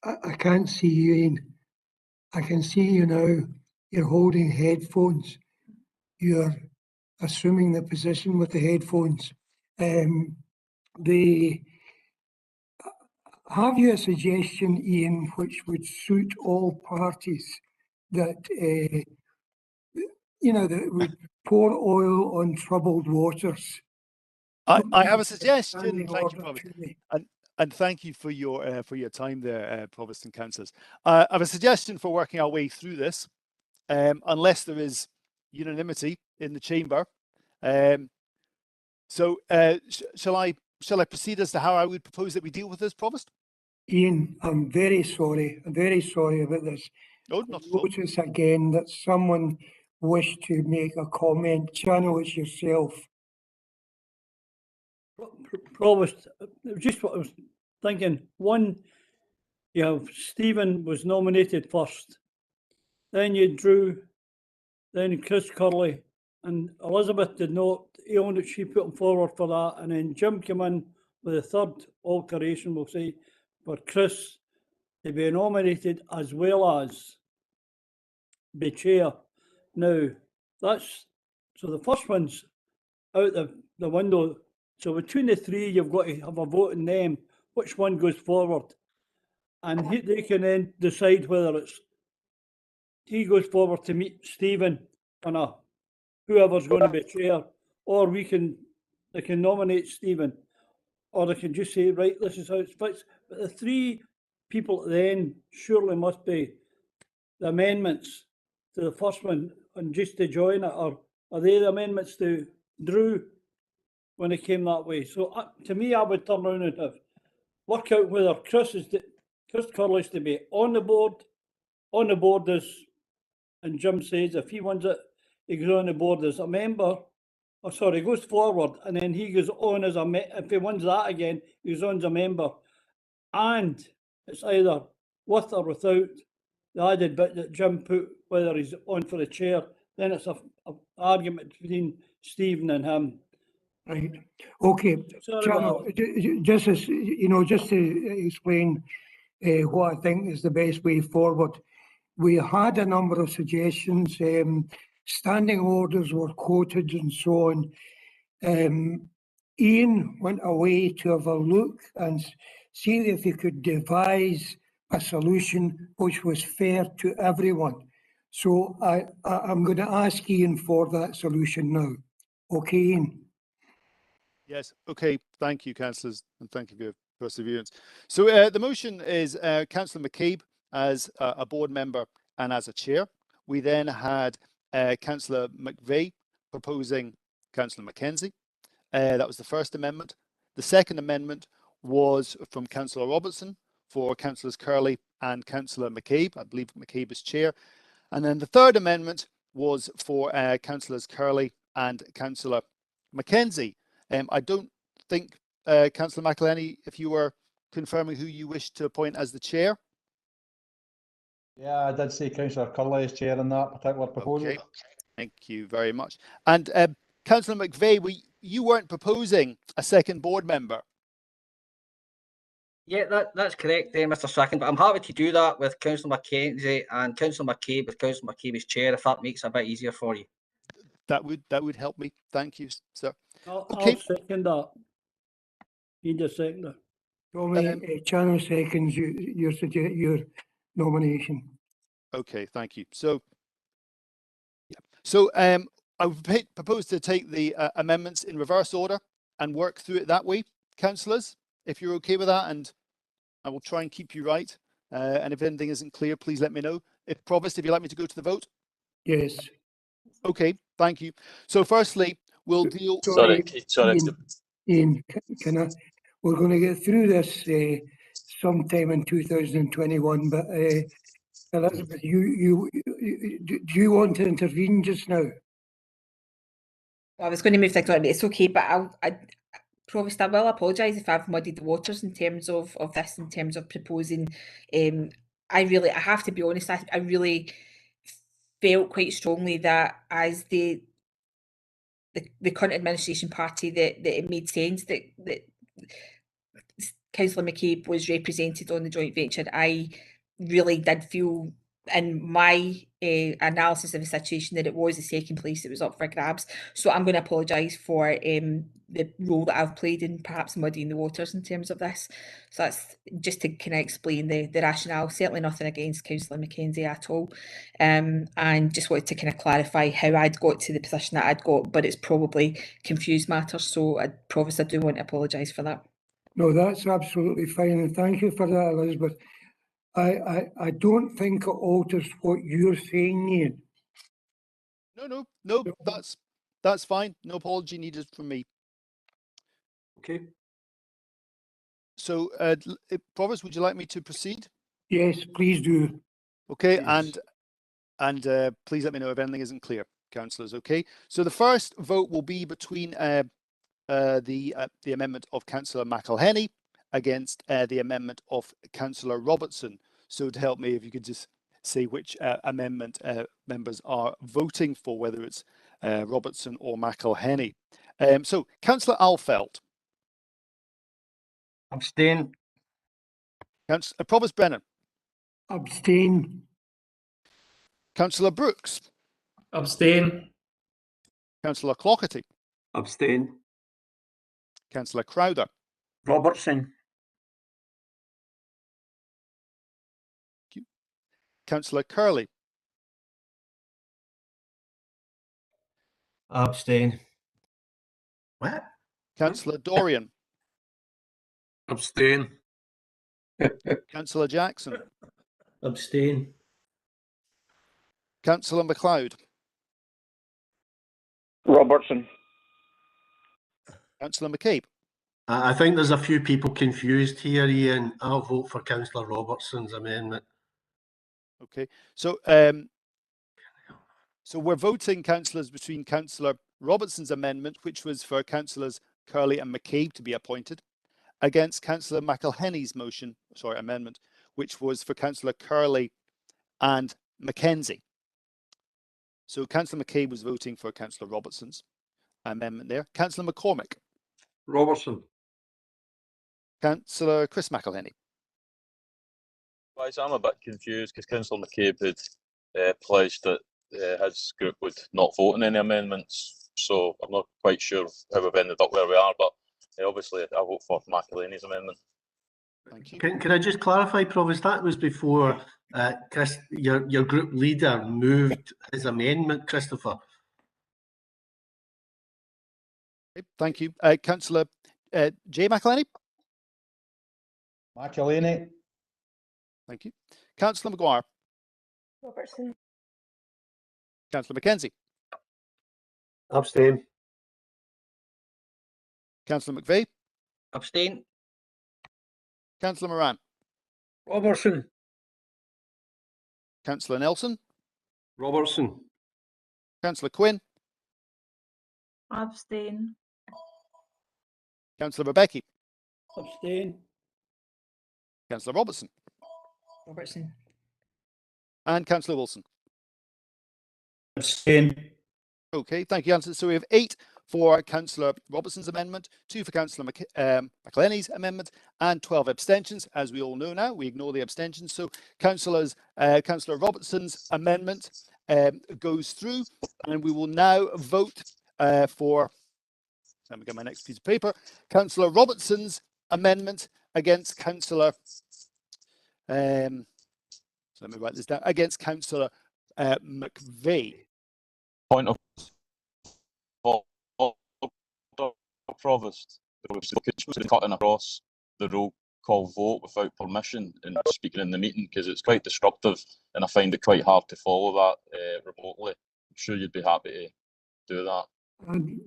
S1: I can't see you, Ian. I can see you now. You're holding headphones. You're assuming the position with the headphones. The have you a suggestion, Ian, which would suit all parties that, that would pour oil on troubled waters?
S2: I have a suggestion.
S1: Standing
S2: Thank you,
S1: order
S2: Provost.
S1: to me.
S2: And thank you for your time there, Provost and Councillors. I have a suggestion for working our way through this, unless there is unanimity in the chamber. Shall I proceed as to how I would propose that we deal with this, Provost?
S1: Ian, I'm very sorry. I'm very sorry about this.
S2: No, not
S1: I notice again that someone wished to make a comment. Channel it yourself.
S17: Provost, just what I was thinking. One, you have Stephen was nominated first. Then you Drew, then Chris Curley, and Elizabeth did not own it. She put him forward for that. And then Jim came in with a third alteration, we'll say, for Chris to be nominated as well as be chair. Now, that's, so the first one's out the window. So between the three, you've got to have a vote in them, which one goes forward. And they can then decide whether it's he goes forward to meet Stephen and whoever's going to be chair, or they can nominate Stephen, or they can just say, right, this is how it's fixed. But the three people then surely must be the amendments to the first one, and just to join it, or are they the amendments to Drew when it came that way? So to me, I would turn around and work out whether Chris Curley's to be on the board as, and Jim says if he wants it, he goes on the board as a member. Oh, sorry, he goes forward and then he goes on as if he wins that again, he goes on as a member. And it's either with or without the added bit that Jim put, whether he's on for the chair. Then it's an argument between Stephen and him.
S1: Right. Okay. Channel, just as just to explain what I think is the best way forward. We had a number of suggestions. Standing orders were quoted and so on. Ian went away to have a look and see if he could devise a solution which was fair to everyone. So I'm going to ask Ian for that solution now. Okay, Ian?
S2: Yes. Okay. Thank you, councillors, and thank you for your perseverance. So the motion is Councillor McCabe as a board member and as a chair. We then had Councillor McVeigh proposing Councillor Mackenzie. That was the first amendment. The second amendment was from Councillor Robertson for Councillors Curley and Councillor McCabe. I believe McCabe is chair. And then the third amendment was for Councillors Curley and Councillor Mackenzie. I don't think, Councillor McElhenney, if you were confirming who you wish to appoint as the chair.
S21: Yeah, I did say Councillor Curley is chair in that particular proposal.
S2: Okay. Thank you very much. And Councillor McVeigh, you weren't proposing a second board member.
S18: Yeah, that's correct, Mr. Strachan, but I'm happy to do that with Councillor Mackenzie and Councillor McCabe with Councillor McCabe as chair, if that makes it a bit easier for you.
S2: That would help me. Thank you, sir.
S17: I'll
S2: Okay.
S17: second that. You just second that.
S1: Tommy, Channel seconds your nomination.
S2: Okay, thank you. So, I would propose to take the amendments in reverse order and work through it that way, councillors, if you're okay with that, and I will try and keep you right. And if anything isn't clear, please let me know. Provost, if you'd like me to go to the vote?
S1: Yes.
S2: Okay, thank you. So firstly, we'll deal...
S12: Sorry.
S1: Ian, can I? We're going to get through this sometime in 2021, but Elizabeth, do you want to intervene just now?
S5: I was going to move things on, but it's okay. But Provost, I will apologise if I've muddied the waters in terms of this, in terms of proposing. I have to be honest, I really felt quite strongly that as the current administration party that it made sense that Councillor McCabe was represented on the joint venture. I really did feel in my analysis of the situation that it was the second place that was up for grabs. So I'm going to apologise for the role that I've played in perhaps muddying the waters in terms of this. So that's just to kind of explain the rationale. Certainly nothing against Councillor Mackenzie at all. And just wanted to kind of clarify how I'd got to the position that I'd got, but it's probably confused matters. So Provost, I do want to apologise for that.
S1: No, that's absolutely fine, and thank you for that, Elizabeth. I don't think it alters what you're saying, Ian.
S2: No, that's fine. No apology needed from me.
S10: Okay.
S2: So, Provost, would you like me to proceed?
S1: Yes, please do.
S2: Okay,
S1: Yes.
S2: and please let me know if anything isn't clear, councillors. Okay, so the first vote will be between the amendment of Councillor McElhenney against the amendment of Councillor Robertson. So to help me, if you could just say which amendment members are voting for, whether it's Robertson or McElhenney. So Councillor Alfeld.
S11: Abstain.
S2: Provost Brennan.
S1: Abstain.
S2: Councillor Brooks.
S9: Abstain.
S2: Councillor Clockerty.
S10: Abstain.
S2: Councillor Crowder.
S15: Robertson.
S2: Councillor Curley.
S11: Abstain. What?
S2: Councillor Dorian.
S7: Abstain.
S2: Councillor Jackson.
S11: Abstain.
S2: Councillor MacLeod.
S14: Robertson.
S2: Councillor McCabe.
S11: I think there's a few people confused here, Ian. I'll vote for Councillor Robertson's amendment.
S2: Okay, so so we're voting, councillors, between Councillor Robertson's amendment, which was for Councillors Curley and McCabe to be appointed, against Councillor McElhenney's amendment, which was for Councillor Curley and Mackenzie. So Councillor McCabe was voting for Councillor Robertson's amendment there. Councillor McCormick.
S7: Robertson.
S2: Councillor Chris McElhenney.
S12: Guys, I'm a bit confused because Councillor McCabe had pledged that his group would not vote on any amendments. So I'm not quite sure how we've ended up where we are, but obviously I vote for McElhenney's amendment.
S2: Thank you.
S11: Can I just clarify, Provost, that was before Chris, your group leader moved his amendment, Christopher.
S2: Okay, thank you. Councillor J. McElhenney.
S21: McElhenney.
S2: Thank you. Councillor Maguire.
S22: Robertson.
S2: Councillor Mackenzie.
S11: Abstain.
S2: Councillor McVeigh.
S18: Abstain.
S2: Councillor Moran.
S10: Robertson.
S2: Councillor Nelson.
S10: Robertson.
S2: Councillor Quinn.
S19: Abstain.
S2: Councillor Rebecki.
S17: Abstain.
S2: Councillor Robertson.
S5: Robertson.
S2: And Councillor Wilson.
S6: Abstain.
S2: Okay, thank you, Councillor. So we have 8 for Councillor Robertson's amendment, 2 for Councillor McElhenney's amendment, and 12 abstentions. As we all know now, we ignore the abstentions. So Councillor Robertson's amendment goes through, and we will now vote for. Let me get my next piece of paper. Councillor Robertson's amendment against Councillor. So let me write this down. Against Councillor McVeigh.
S12: Point of Provost, cutting across the roll call vote without permission and speaking in the meeting, because it's quite disruptive and I find it quite hard to follow that remotely. I'm sure you'd be happy to do that.
S1: And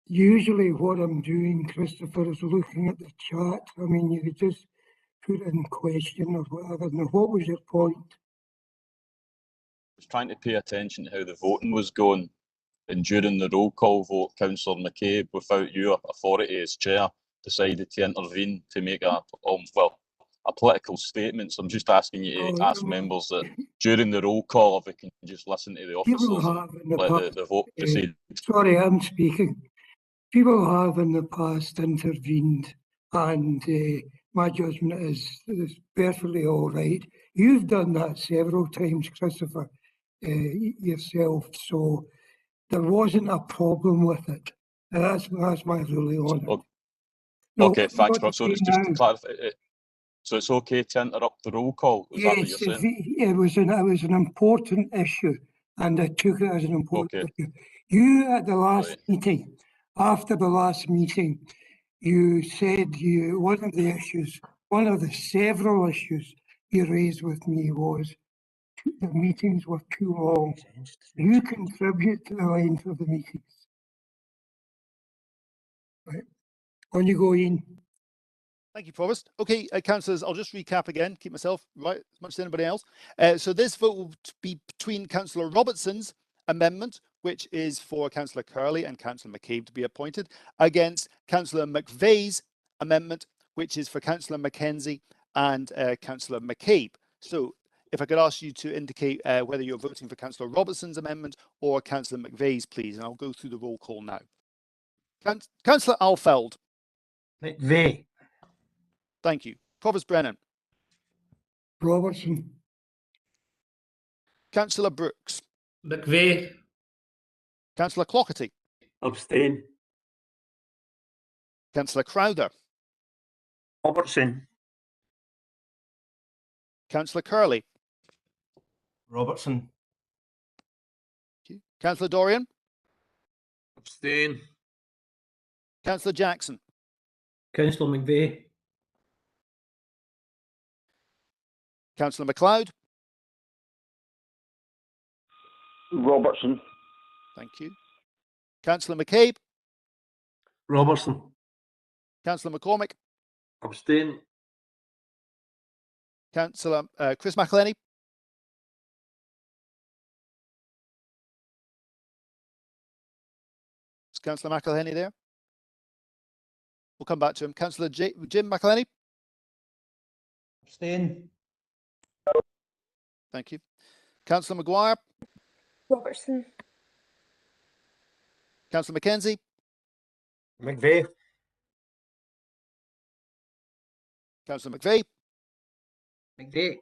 S1: usually what I'm doing, Christopher, is looking at the chat. I mean, you could just put in question or whatever. Now, what was your point?
S12: I was trying to pay attention to how the voting was going, and during the roll call vote, Councillor McCabe, without your authority as chair, decided to intervene to make a political statement. So I'm just asking you to ask members that during the roll call, if we can just listen to the officers and let the vote proceed.
S1: Sorry, I'm speaking. People have in the past intervened, and my judgment is perfectly all right. You've done that several times, Christopher, yourself, so there wasn't a problem with it. And that's my ruling on it. No,
S12: Okay, thanks, Rob. So just to
S1: now,
S12: clarify, so it's okay to interrupt the roll call? Is that what you're
S1: yes,
S12: saying?
S1: it was an important issue, and I took it as an important
S12: Okay.
S1: issue. You at the last
S12: Right.
S1: meeting, after the last meeting, you said one of the several issues you raised with me was the meetings were too long. You contribute to the length of the meetings. Right. On you go, Ian.
S2: Thank you, Provost. Okay, councillors, I'll just recap again, keep myself right as much as anybody else. So this vote will be between Councillor Robertson's amendment, which is for Councillor Curley and Councillor McCabe to be appointed, against Councillor McVeigh's amendment, which is for Councillor Mackenzie and Councillor McCabe. So if I could ask you to indicate whether you're voting for Councillor Robertson's amendment or Councillor McVeigh's, please, and I'll go through the roll call now. Councillor Alfeld.
S11: McVeigh.
S2: Thank you. Provost Brennan.
S1: Robertson.
S2: Councillor Brooks.
S9: McVeigh.
S2: Councillor Clockerty.
S15: Abstain.
S2: Councillor Crowder.
S15: Robertson.
S2: Councillor Curley.
S11: Robertson.
S2: Councillor Dorian.
S11: Abstain.
S2: Councillor Jackson.
S11: Councillor McVeigh.
S2: Councillor MacLeod.
S14: Robertson.
S2: Thank you. Councillor McCabe.
S11: Robertson.
S2: Councillor McCormick.
S11: Abstain.
S2: Councillor Chris McElhenney. Is Councillor McElhenney there? We'll come back to him. Councillor Jim McElhenney.
S21: Abstain.
S2: Thank you. Councillor Maguire.
S22: Robertson.
S2: Councillor Mackenzie.
S11: McVeigh.
S2: Councillor McVeigh.
S18: McVeigh.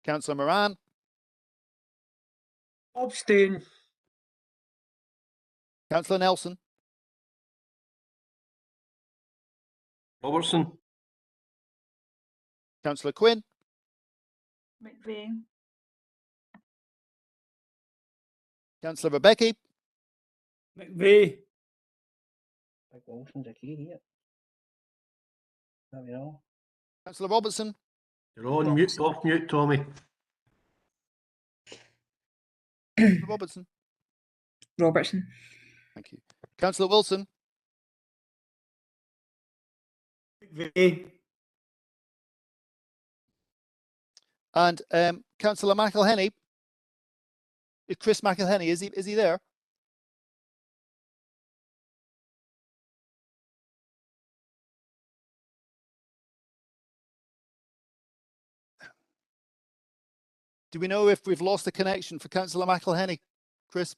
S2: Councillor Moran.
S11: Abstain.
S2: Councillor Nelson.
S11: Robertson.
S2: Councillor Quinn.
S19: McVeigh.
S2: Councillor Rebecca.
S17: McVeigh.
S18: Big Wilson's a key here. There we go.
S2: Councillor Robertson.
S11: You're on mute, off mute, Tommy.
S2: Robertson.
S5: Robertson.
S2: Thank you. Councillor Wilson.
S6: McVeigh.
S2: And Councillor McElhenney. Chris McElhenney, is he there? Do we know if we've lost the connection for Councillor McElhenney, Chris?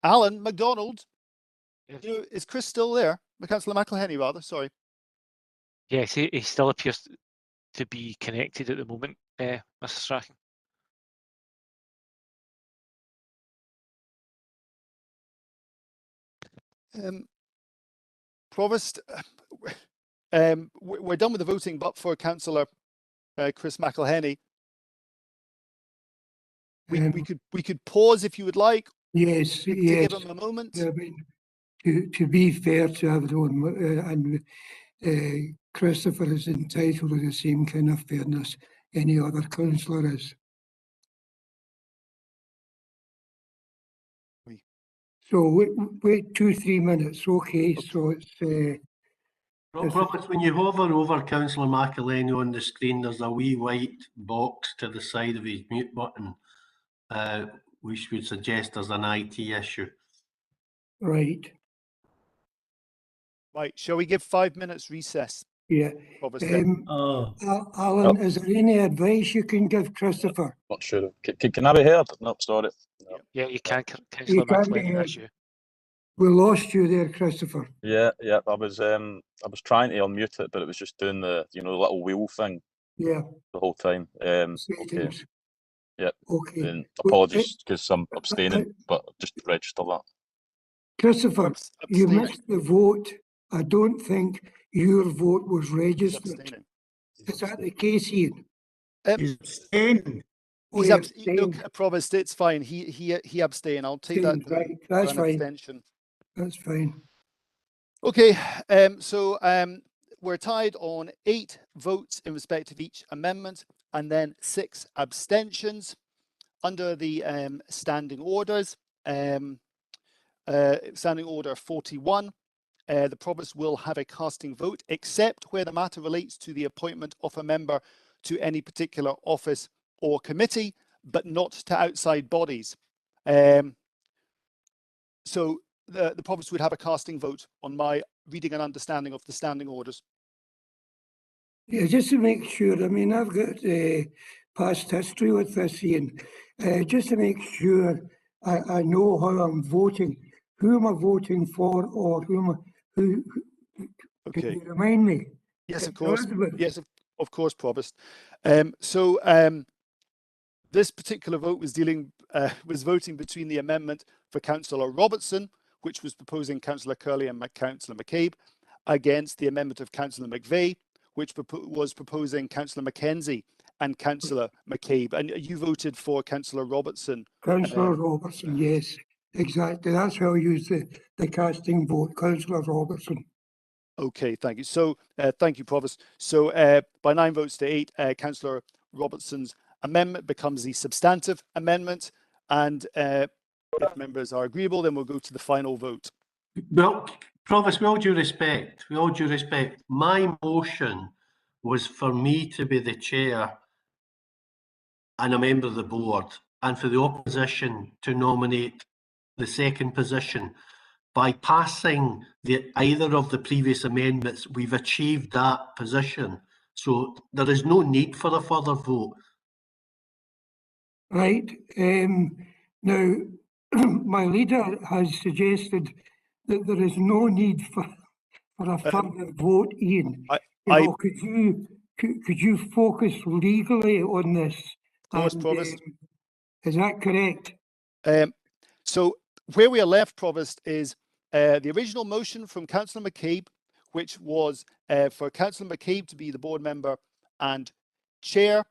S2: Alan MacDonald. You know, is Chris still there? Councillor McElhenney, rather. Sorry.
S20: Yes, he still appears to be connected at the moment, Mr. Strachan.
S2: Provost, we're done with the voting, but for Councillor Chris McElhenney, we could pause if you would like.
S1: Yes,
S2: to
S1: yes.
S2: give him a moment.
S1: I mean, to be fair to everyone, and Christopher is entitled to the same kind of fairness any other councillor is. So wait 2-3 minutes, okay, so it's...
S11: Roberts, when you hover over Councillor McElhenney on the screen, there's a wee white box to the side of his mute button, which would suggest there's an IT issue.
S1: Right.
S2: Right, shall we give 5 minutes recess?
S1: Yeah. Alan, is there any advice you can give Christopher?
S12: Not sure. Can I be heard? No, sorry.
S20: Yeah, you can, Councillor McElhenney, that's you.
S1: We lost you there, Christopher.
S12: Yeah, I was trying to unmute it, but it was just doing the little wheel thing.
S1: Yeah.
S12: The whole time. Okay.
S1: Settings.
S12: Yeah.
S1: Okay.
S12: And apologies because I'm abstaining, but just register that.
S1: Christopher, you
S2: abstaining.
S1: missed the vote. I don't think your vote was registered. Is that the case, Ian?
S11: He's abstained.
S2: He's
S1: Oh,
S2: look, Provost, it's fine. He abstained. I'll take that
S1: Right, that's
S2: for an
S1: fine.
S2: abstention.
S1: That's fine.
S2: Okay, so we're tied on 8 votes in respect of each amendment and then 6 abstentions. Under the standing orders, standing order 41, the Provost will have a casting vote except where the matter relates to the appointment of a member to any particular office or committee, but not to outside bodies. So the Provost would have a casting vote on my reading and understanding of the standing orders.
S1: Yeah, just to make sure, I mean, I've got past history with this, Ian. Just to make sure I know how I'm voting. Who am I voting for, or who can you remind me?
S2: Yes, of course.
S1: Elizabeth.
S2: Yes, of course, Provost. This particular vote was voting between the amendment for Councillor Robertson, which was proposing Councillor Curley and Councillor McCabe, against the amendment of Councillor McVeigh, which was proposing Councillor Mackenzie and Councillor McCabe. And you voted for Councillor Robertson.
S1: Councillor Robertson, yes, exactly. That's how I use the casting vote, Councillor Robertson.
S2: Okay, thank you. So, thank you, Provost. So, by 9 votes to 8, Councillor Robertson's amendment becomes the substantive amendment. And if members are agreeable, then we'll go to the final vote.
S11: Well, Provost, with all due respect, my motion was for me to be the chair and a member of the board, and for the opposition to nominate the second position. By passing either of the previous amendments, we've achieved that position. So there is no need for a further vote.
S1: Right. Now, my leader has suggested that there is no need for a further vote, Ian. Could you focus legally on this?
S2: Of course, Provost.
S1: Is that correct?
S2: So where we are left, Provost, is the original motion from Councillor McCabe, which was for Councillor McCabe to be the board member and chair.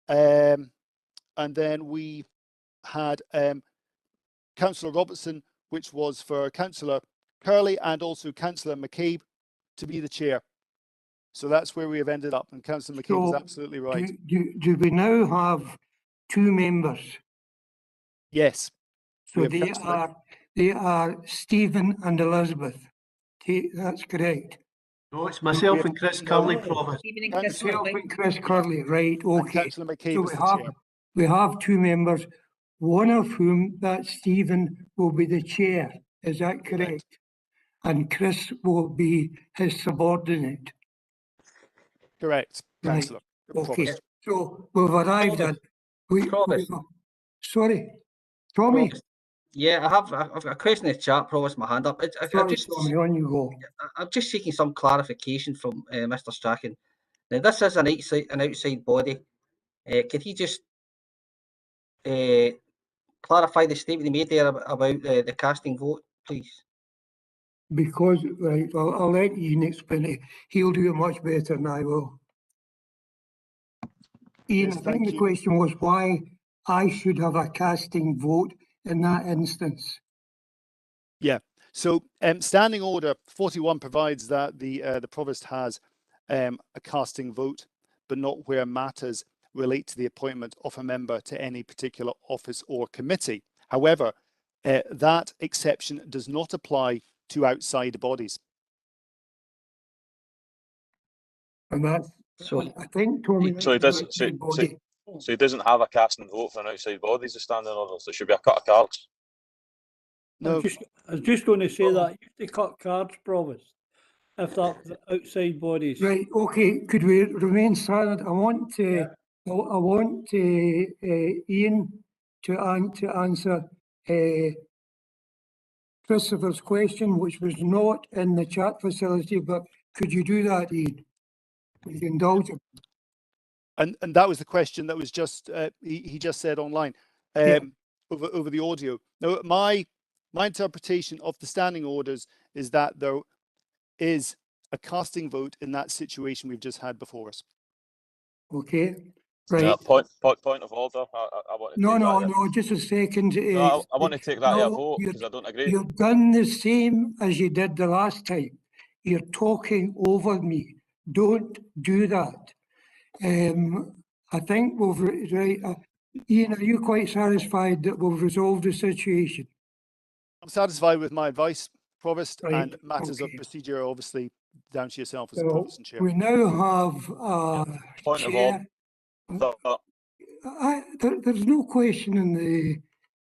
S2: And then we had Councillor Robertson, which was for Councillor Curley and also Councillor McCabe to be the chair. So that's where we have ended up, and Councillor McCabe is absolutely right.
S1: Do we now have 2 members?
S2: Yes.
S1: So they are Stephen and Elizabeth. That's correct.
S11: No, it's myself and Chris Curley, Provost.
S1: Myself and Chris Curley, right? Okay.
S2: Councillor McCabe
S1: So
S2: is the chair.
S1: we have 2 members, one of whom, that Stephen, will be the chair. Is that correct? And Chris will be his subordinate.
S2: Correct, Councillor.
S1: Okay. So we've arrived at. Sorry, Tommy.
S18: Yeah, I've got a question in the chat, Provost, my hand up.
S1: Tommy, on you go.
S18: I'm just seeking some clarification from Mr. Strachan. Now, this is an outside body. Could he just clarify the statement he made there about the casting vote, please?
S1: Because, right, I'll let Ian explain it. He'll do it much better than I will. Ian, I think the question was why I should have a casting vote in that instance.
S2: Yeah. So Standing Order 41 provides that the Provost has a casting vote, but not where matters relate to the appointment of a member to any particular office or committee. However, that exception does not apply to outside bodies.
S1: And that's, so I think, Tommy,
S12: so he doesn't. So he doesn't have a casting vote for an outside body as a standing order. So it should be a cut of cards.
S17: No. I was just going to say that you have to cut cards, Provost, if that's outside bodies.
S1: Right. Okay. Could we remain silent? I want Ian to answer Christopher's question, which was not in the chat facility, but could you do that, Ian? Would you indulge him?
S2: And that was the question that was just he just said online over the audio. Now, my interpretation of the standing orders is that there is a casting vote in that situation we've just had before us.
S1: Okay, right.
S12: Point of order. I want to
S1: No, just a second.
S12: No, I want to take that to a vote because I don't agree.
S1: You've done the same as you did the last time. You're talking over me. Don't do that. I think we've, Ian, are you quite satisfied that we've resolved the situation?
S2: I'm satisfied with my advice, Provost, and matters of procedure are obviously down to yourself as a Provost and Chair.
S1: We now have a
S12: Point
S1: Chair.
S12: of order.
S1: There's no question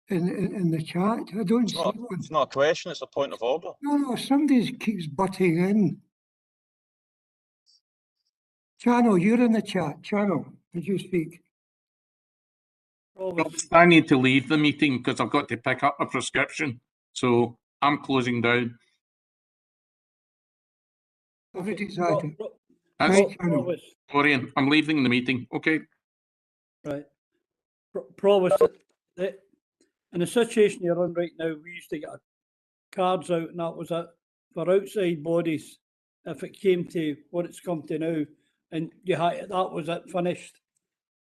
S1: in the chat. I don't see one.
S12: It's not a question, it's a point of order.
S1: No, somebody keeps butting in. Channel, you're in the chat. Channel, did you speak?
S4: I need to leave the meeting because I've got to pick up a prescription. So I'm closing down.
S1: Everybody's had it.
S4: That's Orion, I'm leaving the meeting. Okay.
S17: Right. Provost, in the situation you're in right now, we used to get cards out, and that was it for outside bodies. If it came to what it's come to now, and you had that was it, finished.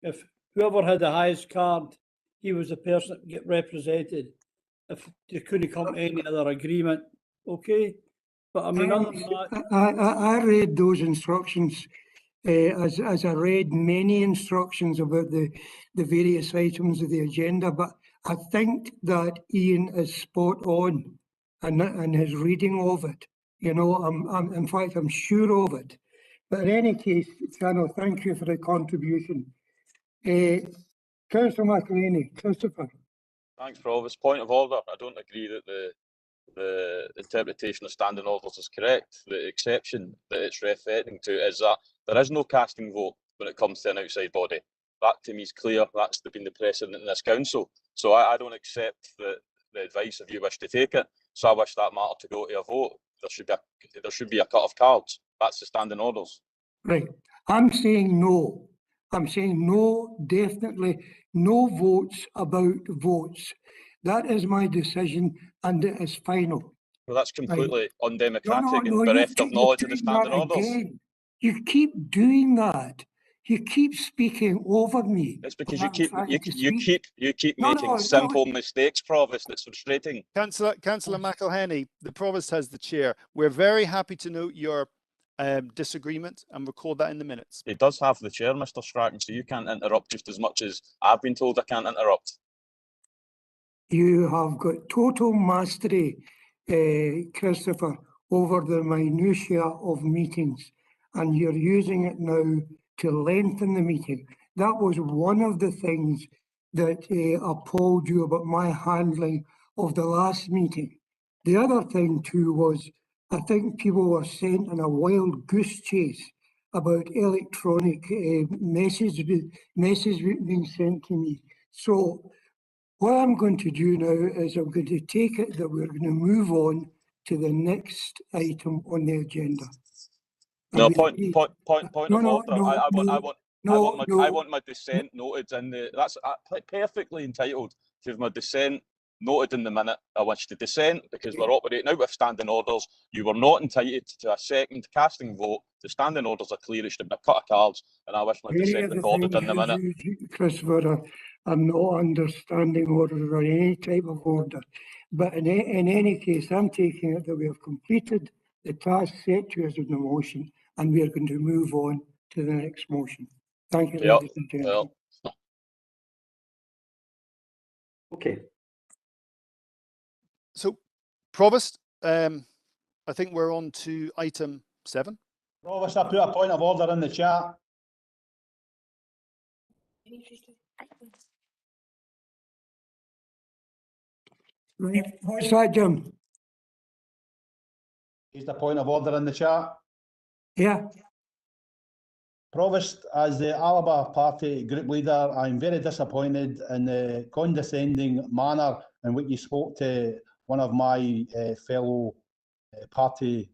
S17: If whoever had the highest card, he was the person that would get represented. If you couldn't come to any other agreement, okay. But I mean, other than that,
S1: I read those instructions as I read many instructions about the various items of the agenda. But I think that Ian is spot on in his reading of it. You know, in fact, I'm sure of it. But in any case, Channel, thank you for the contribution. Councillor McElhaney, Christopher.
S12: Thanks, Provost. Point of order. I don't agree that the interpretation of standing orders is correct. The exception that it's referring to is that there is no casting vote when it comes to an outside body. That to me is clear. That's been the precedent in this council. So I don't accept the advice if you wish to take it. So I wish that matter to go to a vote. There should be a cut of cards. That's the standing orders.
S1: Right. I'm saying no. I'm saying no, definitely no votes about votes. That is my decision and it is final.
S12: Well, that's completely undemocratic
S1: No,
S12: and bereft of knowledge of the standing orders.
S1: Again. You keep doing that. You keep speaking over me.
S12: It's because you keep making simple mistakes, Provost. It's frustrating.
S2: Councillor McElhaney, the Provost has the chair. We're very happy to note your disagreement and record that in the minutes.
S12: He does have the chair, Mr. Strachan, so you can't interrupt just as much as I've been told I can't interrupt.
S1: You have got total mastery, Christopher, over the minutiae of meetings, and you're using it now to lengthen the meeting. That was one of the things that appalled you about my handling of the last meeting. The other thing too was, I think people were sent on a wild goose chase about electronic messages being sent to me. So what I'm going to do now is I'm going to take it that we're going to move on to the next item on the agenda.
S12: No, point of order. I want my dissent noted in the. That's perfectly entitled to have my dissent noted in the minute. I wish to dissent because we're operating out with standing orders. You were not entitled to a second casting vote. The standing orders are clear. It should be a cut of cards, and I wish my dissent recorded in the minute.
S1: Christopher, I'm not understanding orders or any type of order. But in any case, I'm taking it that we have completed the task set to us in the motion, and we are going to move on to the next motion. Thank you, ladies and gentlemen.
S15: Okay.
S2: So, Provost, I think we're on to item 7.
S21: Provost, I put a point of order in the chat.
S1: Right, what's that, Jim?
S21: Is the point of order in the chat?
S1: Yeah.
S21: Provost, as the Alaba Party group leader, I'm very disappointed in the condescending manner in which you spoke to one of my fellow party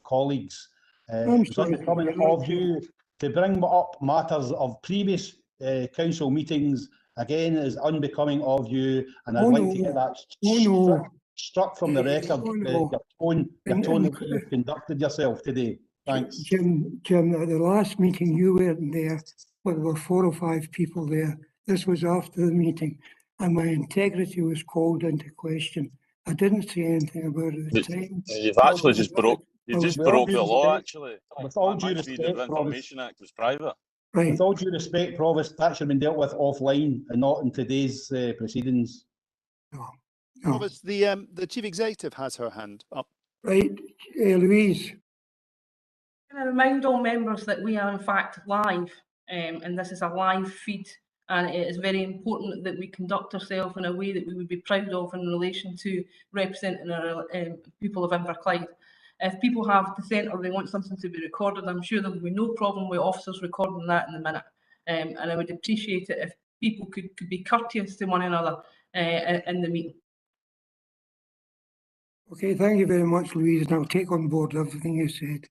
S21: colleagues was unbecoming of you to bring up matters of previous council meetings. Again, is unbecoming of you, and I'd like to get that struck from the record. Your tone that you've conducted yourself today. Thanks,
S1: Jim. At the last meeting, you weren't there, but there were 4 or 5 people there. This was after the meeting, and my integrity was called into question. I didn't say anything about it at the time.
S12: You've actually just broke. You just broke the law. Actually,
S21: with all due respect,
S12: Freedom of Information Act was private.
S1: Right.
S21: With all due respect, Provost, that should have been dealt with offline and not in today's proceedings.
S2: Provost, the Chief Executive has her hand up.
S1: Right, Louise.
S3: Can I remind all members that we are in fact live, and this is a live feed, and it is very important that we conduct ourselves in a way that we would be proud of in relation to representing our people of Inverclyde. If people have dissent or they want something to be recorded, I'm sure there will be no problem with officers recording that in a minute. And I would appreciate it if people could be courteous to one another in the meeting.
S1: Okay, thank you very much, Louise, and I'll take on board everything you said.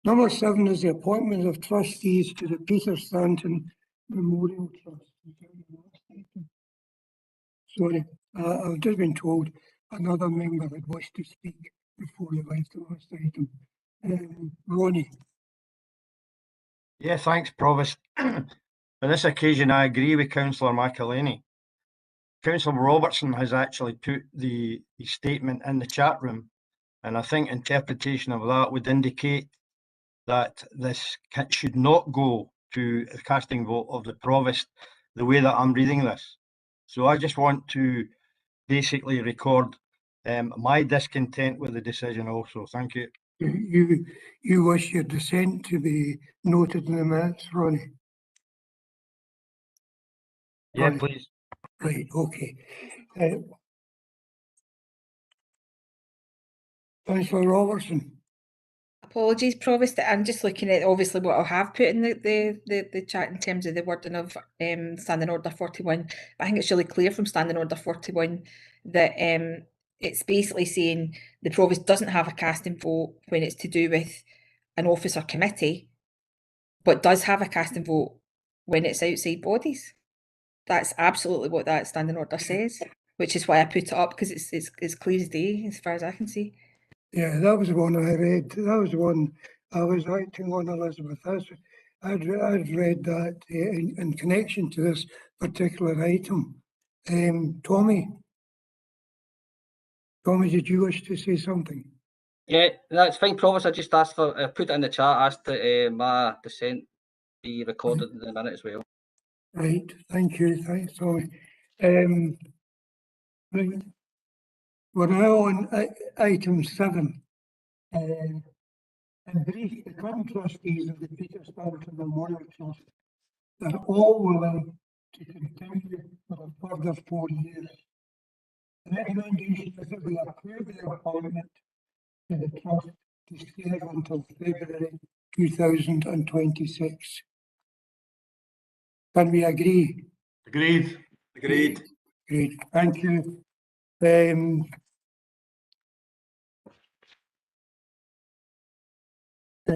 S1: Number 7 is the appointment of trustees to the Peter Stanton Memorial Trust. Sorry, I've just been told another member had wished to speak before we went to the last item. Ronnie.
S13: Yeah, thanks, Provost. On this occasion, I agree with Councillor McElhaney. Councillor Robertson has actually put the statement in the chat room, and I think interpretation of that would indicate that this should not go to the casting vote of the Provost the way that I'm reading this. So I just want to basically record my discontent with the decision also. Thank you.
S1: You wish your dissent to be noted in the minutes, Ronnie?
S13: Yeah,
S1: Ronnie.
S13: please.
S1: Right, okay. Councillor Robertson.
S5: Apologies, Provost. I'm just looking at obviously what I have put in the chat in terms of the wording of Standing Order 41. But I think it's really clear from Standing Order 41 that it's basically saying the Provost doesn't have a casting vote when it's to do with an office or committee, but does have a casting vote when it's outside bodies. That's absolutely what that Standing Order says, which is why I put it up, because it's clear as day as far as I can see.
S1: Yeah, that was the one I read. That was the one I was acting on, Elizabeth. I'd read that in connection to this particular item. Tommy, did you wish to say something?
S18: Yeah, that's fine, Provost. I just asked for, put it in the chat, asked that my dissent be recorded in the minute as well.
S1: Right, thank you. Thanks, Tommy. Right. We're now on item 7. In brief, the current trustees of the Peter Stanton Memorial Trust are all willing to continue for a further 4 years. The recommendation is that we approve the appointment to the trust to serve until February 2026. Can we agree?
S21: Agreed.
S1: Agreed. Great, thank you. The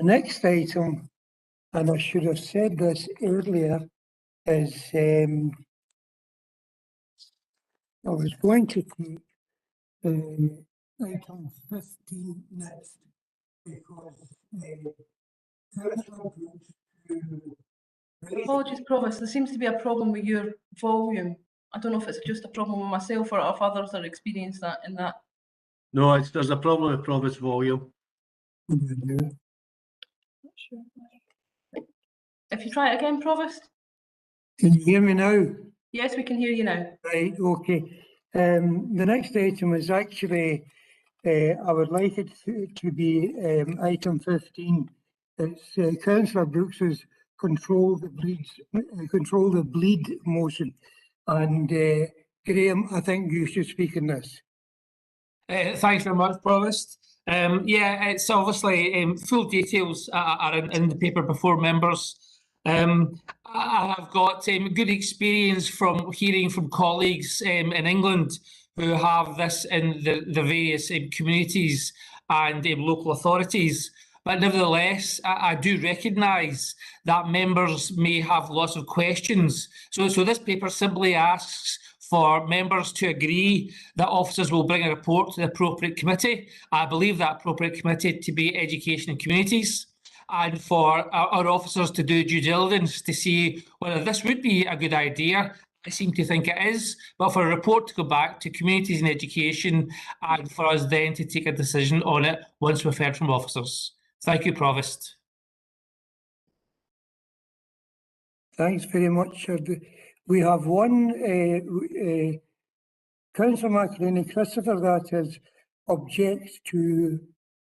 S1: next item, and I should have said this earlier, is I was going to take item 15 next, because
S3: Apologies, Provost. There seems to be a problem with your volume. I don't know if it's just a problem with myself or if others are experiencing that in that.
S11: No, there's a problem with Provost volume.
S3: If you try it again, Provost.
S1: Can you hear me now?
S3: Yes, we can hear you now.
S1: Right, okay. The next item is actually, I would like it to be item 15. It's Councillor Brooks's control the bleed motion. And Graham, I think you should speak in this.
S9: Thanks very much, Provost. Yeah, it's obviously full details are in the paper before members. I have got good experience from hearing from colleagues in England who have this in the various communities and local authorities. But nevertheless, I do recognise that members may have lots of questions. So this paper simply asks for members to agree that officers will bring a report to the appropriate committee. I believe that appropriate committee to be Education and Communities, and for our officers to do due diligence to see whether this would be a good idea. I seem to think it is, but for a report to go back to Communities and Education and for us then to take a decision on it once we've heard from officers. Thank you, Provost.
S1: Thanks very much. We have one Councillor McElhaney Christopher that is objects to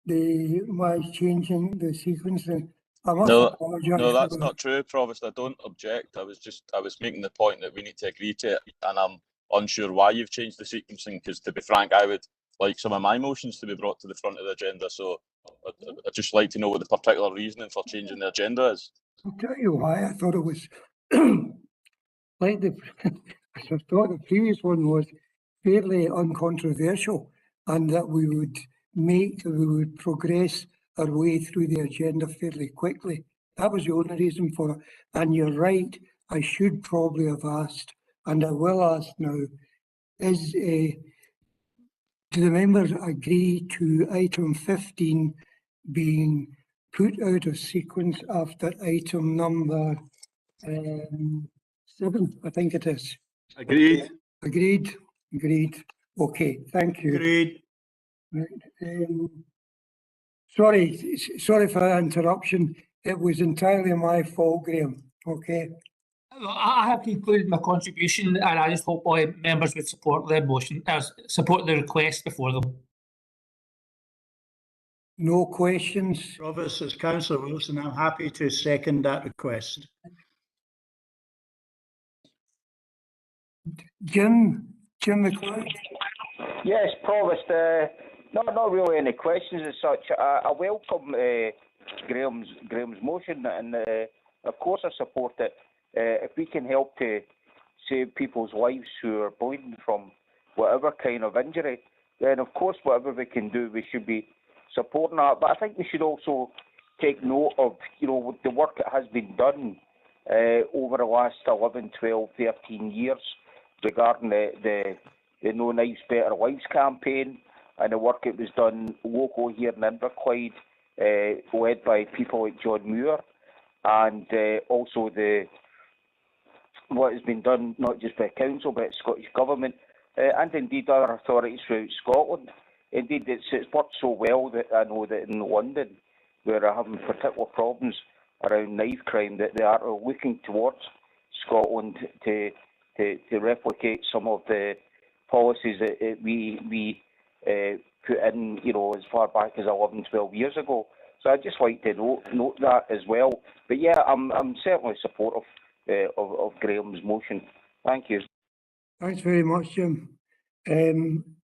S1: my changing the sequencing. I must apologise.
S12: No, that's not true, Provost. I don't object. I was making the point that we need to agree to it, and I'm unsure why you've changed the sequencing, because to be frank, I would like some of my motions to be brought to the front of the agenda. So I'd just like to know what the particular reasoning for changing the agenda is.
S1: I'll tell you why. I thought it was like I thought the previous one was fairly uncontroversial, and that we would progress our way through the agenda fairly quickly. That was the only reason for it. And you're right, I should probably have asked, and I will ask now, do the members agree to item 15 being put out of sequence after item number 7, I think it is.
S11: Agreed.
S1: Agreed. Okay, thank you.
S6: Agreed.
S1: Right. Sorry for that interruption. It was entirely my fault, Graham. Okay.
S9: I have concluded my contribution, and I just hope all members would support the motion, support the request before them.
S1: No questions.
S6: Provost, as Councillor Wilson, I'm happy to second that request.
S1: Jim McLeod.
S14: Yes, Provost. Not really any questions as such. I welcome Graham's motion, and of course I support it. If we can help to save people's lives who are bleeding from whatever kind of injury, then of course whatever we can do, we should be supporting that. But I think we should also take note of the work that has been done over the last 11, 12, 13 years regarding the No Knives Better Lives campaign, and the work that was done local here in Inverclyde, led by people like John Muir, and also what has been done not just by council but Scottish Government, and indeed other authorities throughout Scotland. Indeed, it's worked so well that I know that in London, where they're having particular problems around knife crime, that they are looking towards Scotland to replicate some of the policies that we put in, as far back as 11, 12 years ago. So I'd just like to note that as well. But yeah, I'm certainly supportive of Graham's motion. Thank you.
S1: Thanks very much, Jim.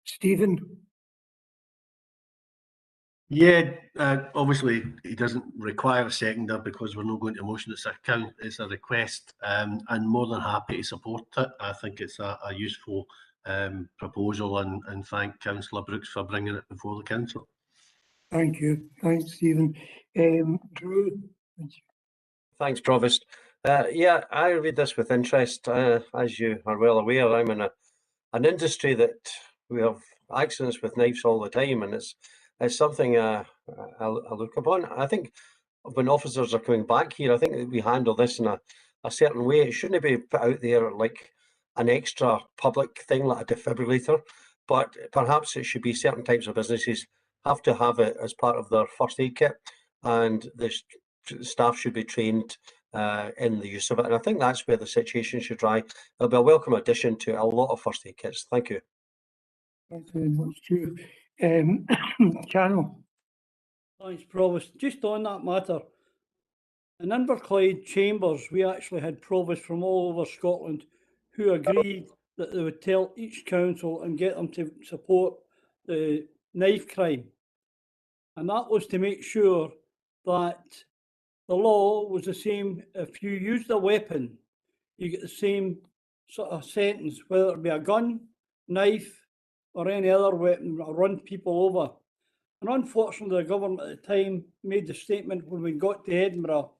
S1: Stephen?
S11: Yeah, obviously he doesn't require a seconder because we're not going to motion. It's a request, and more than happy to support it. I think it's a useful proposal, and thank Councillor Brooks for bringing it before the council.
S1: Thank you. Thanks, Stephen. Drew?
S13: Thanks, Provost. Yeah, I read this with interest. As you are well aware, I'm in an industry that we have accidents with knives all the time, and it's something I look upon. I think when officers are coming back here, I think that we handle this in a certain way. It shouldn't be put out there like an extra public thing like a defibrillator, but perhaps it should be certain types of businesses have to have it as part of their first aid kit, and the staff should be trained in the use of it. And I think that's where the situation should lie. It'll be a welcome addition to a lot of first aid kits. Thank you.
S1: Thanks very much, Drew. Channel.
S17: Thanks, Provost. Just on that matter, in Inverclyde Chambers, we actually had provosts from all over Scotland who agreed that they would tell each council and get them to support the knife crime. And that was to make sure that the law was the same. If you used a weapon, you get the same sort of sentence, whether it be a gun, knife, or any other weapon or run people over. And unfortunately, the government at the time made the statement when we got to Edinburgh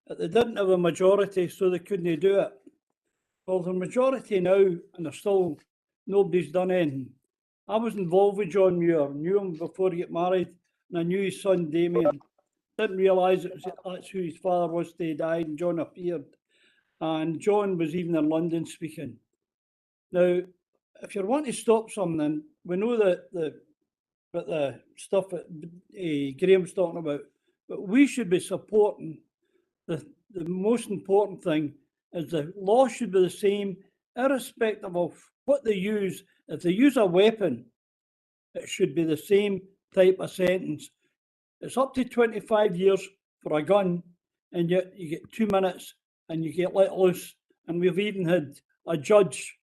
S17: that they didn't have a majority, so they couldn't do it. Well, there's a majority now, and there's still nobody's done anything. I was involved with John Muir, knew him before he got married, and I knew his son Damien. Didn't realise that's who his father was till he died, and John appeared. And John was even in London speaking. Now, if you want to stop something, we know that the stuff that Graham's talking about, but we should be supporting the most important thing is the law should be the same, irrespective of what they use. If they use a weapon, it should be the same type of sentence. It's up to 25 years for a gun, and yet you get 2 minutes and you get let loose. And we've even had a judge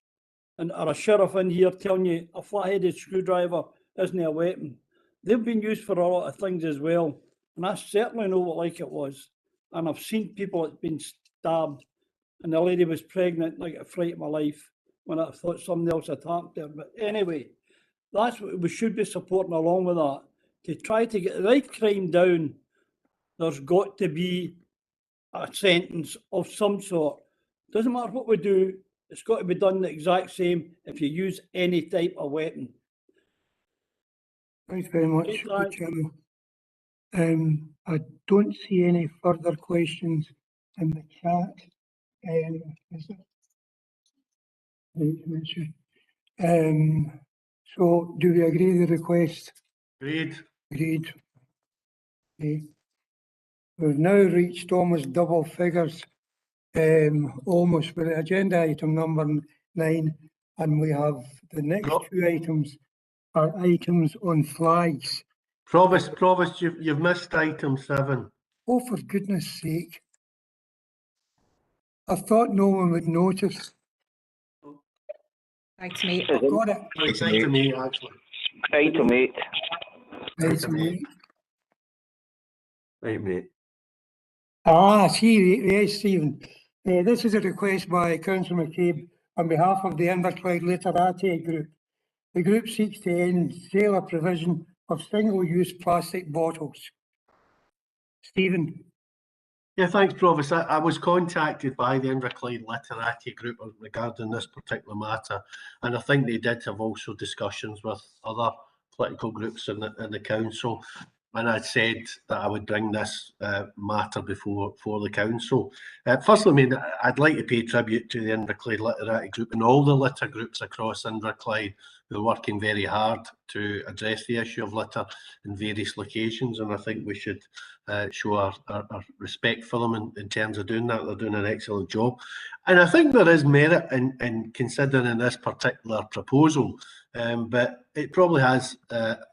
S17: or a sheriff in here telling you a flat-headed screwdriver isn't a weapon. They've been used for a lot of things as well, and I certainly know what like it was. And I've seen people that's been stabbed, and the lady was pregnant, like a fright of my life, when I thought somebody else attacked her. But anyway, that's what we should be supporting along with that. To try to get the right crime down, there's got to be a sentence of some sort. Doesn't matter what we do, it's got to be done the exact same if you use any type of weapon.
S1: Thanks very much, Chairman. I don't see any further questions in the chat. Is there? So do we agree with the request?
S11: Agreed.
S1: Agreed. Okay. We've now reached almost double figures, almost with agenda item number 9, and we have the next two items are items on flags.
S11: Provost, you've missed item 7.
S1: Oh, for goodness sake. I thought no one would notice.
S5: Item 8.
S1: I've got it.
S11: It's item 8, actually.
S14: Item 8.
S1: Item 8.
S11: Item 8.
S1: Ah, see, yes, Stephen. This is a request by Councillor McCabe on behalf of the Inverclyde Literati Group. The group seeks to end sale or provision of single-use plastic bottles. Stephen.
S11: Yeah, thanks, Provost. I was contacted by the Inverclyde Literati Group regarding this particular matter, and I think they did have also discussions with other political groups in the council, and I said that I would bring this matter before the council. Firstly, I mean, I'd like to pay tribute to the Inverclyde Literati Group and all the litter groups across Inverclyde who are working very hard to address the issue of litter in various locations, and I think we should show our respect for them in terms of doing that. They're doing an excellent job, and I think there is merit in considering this particular proposal, but it probably has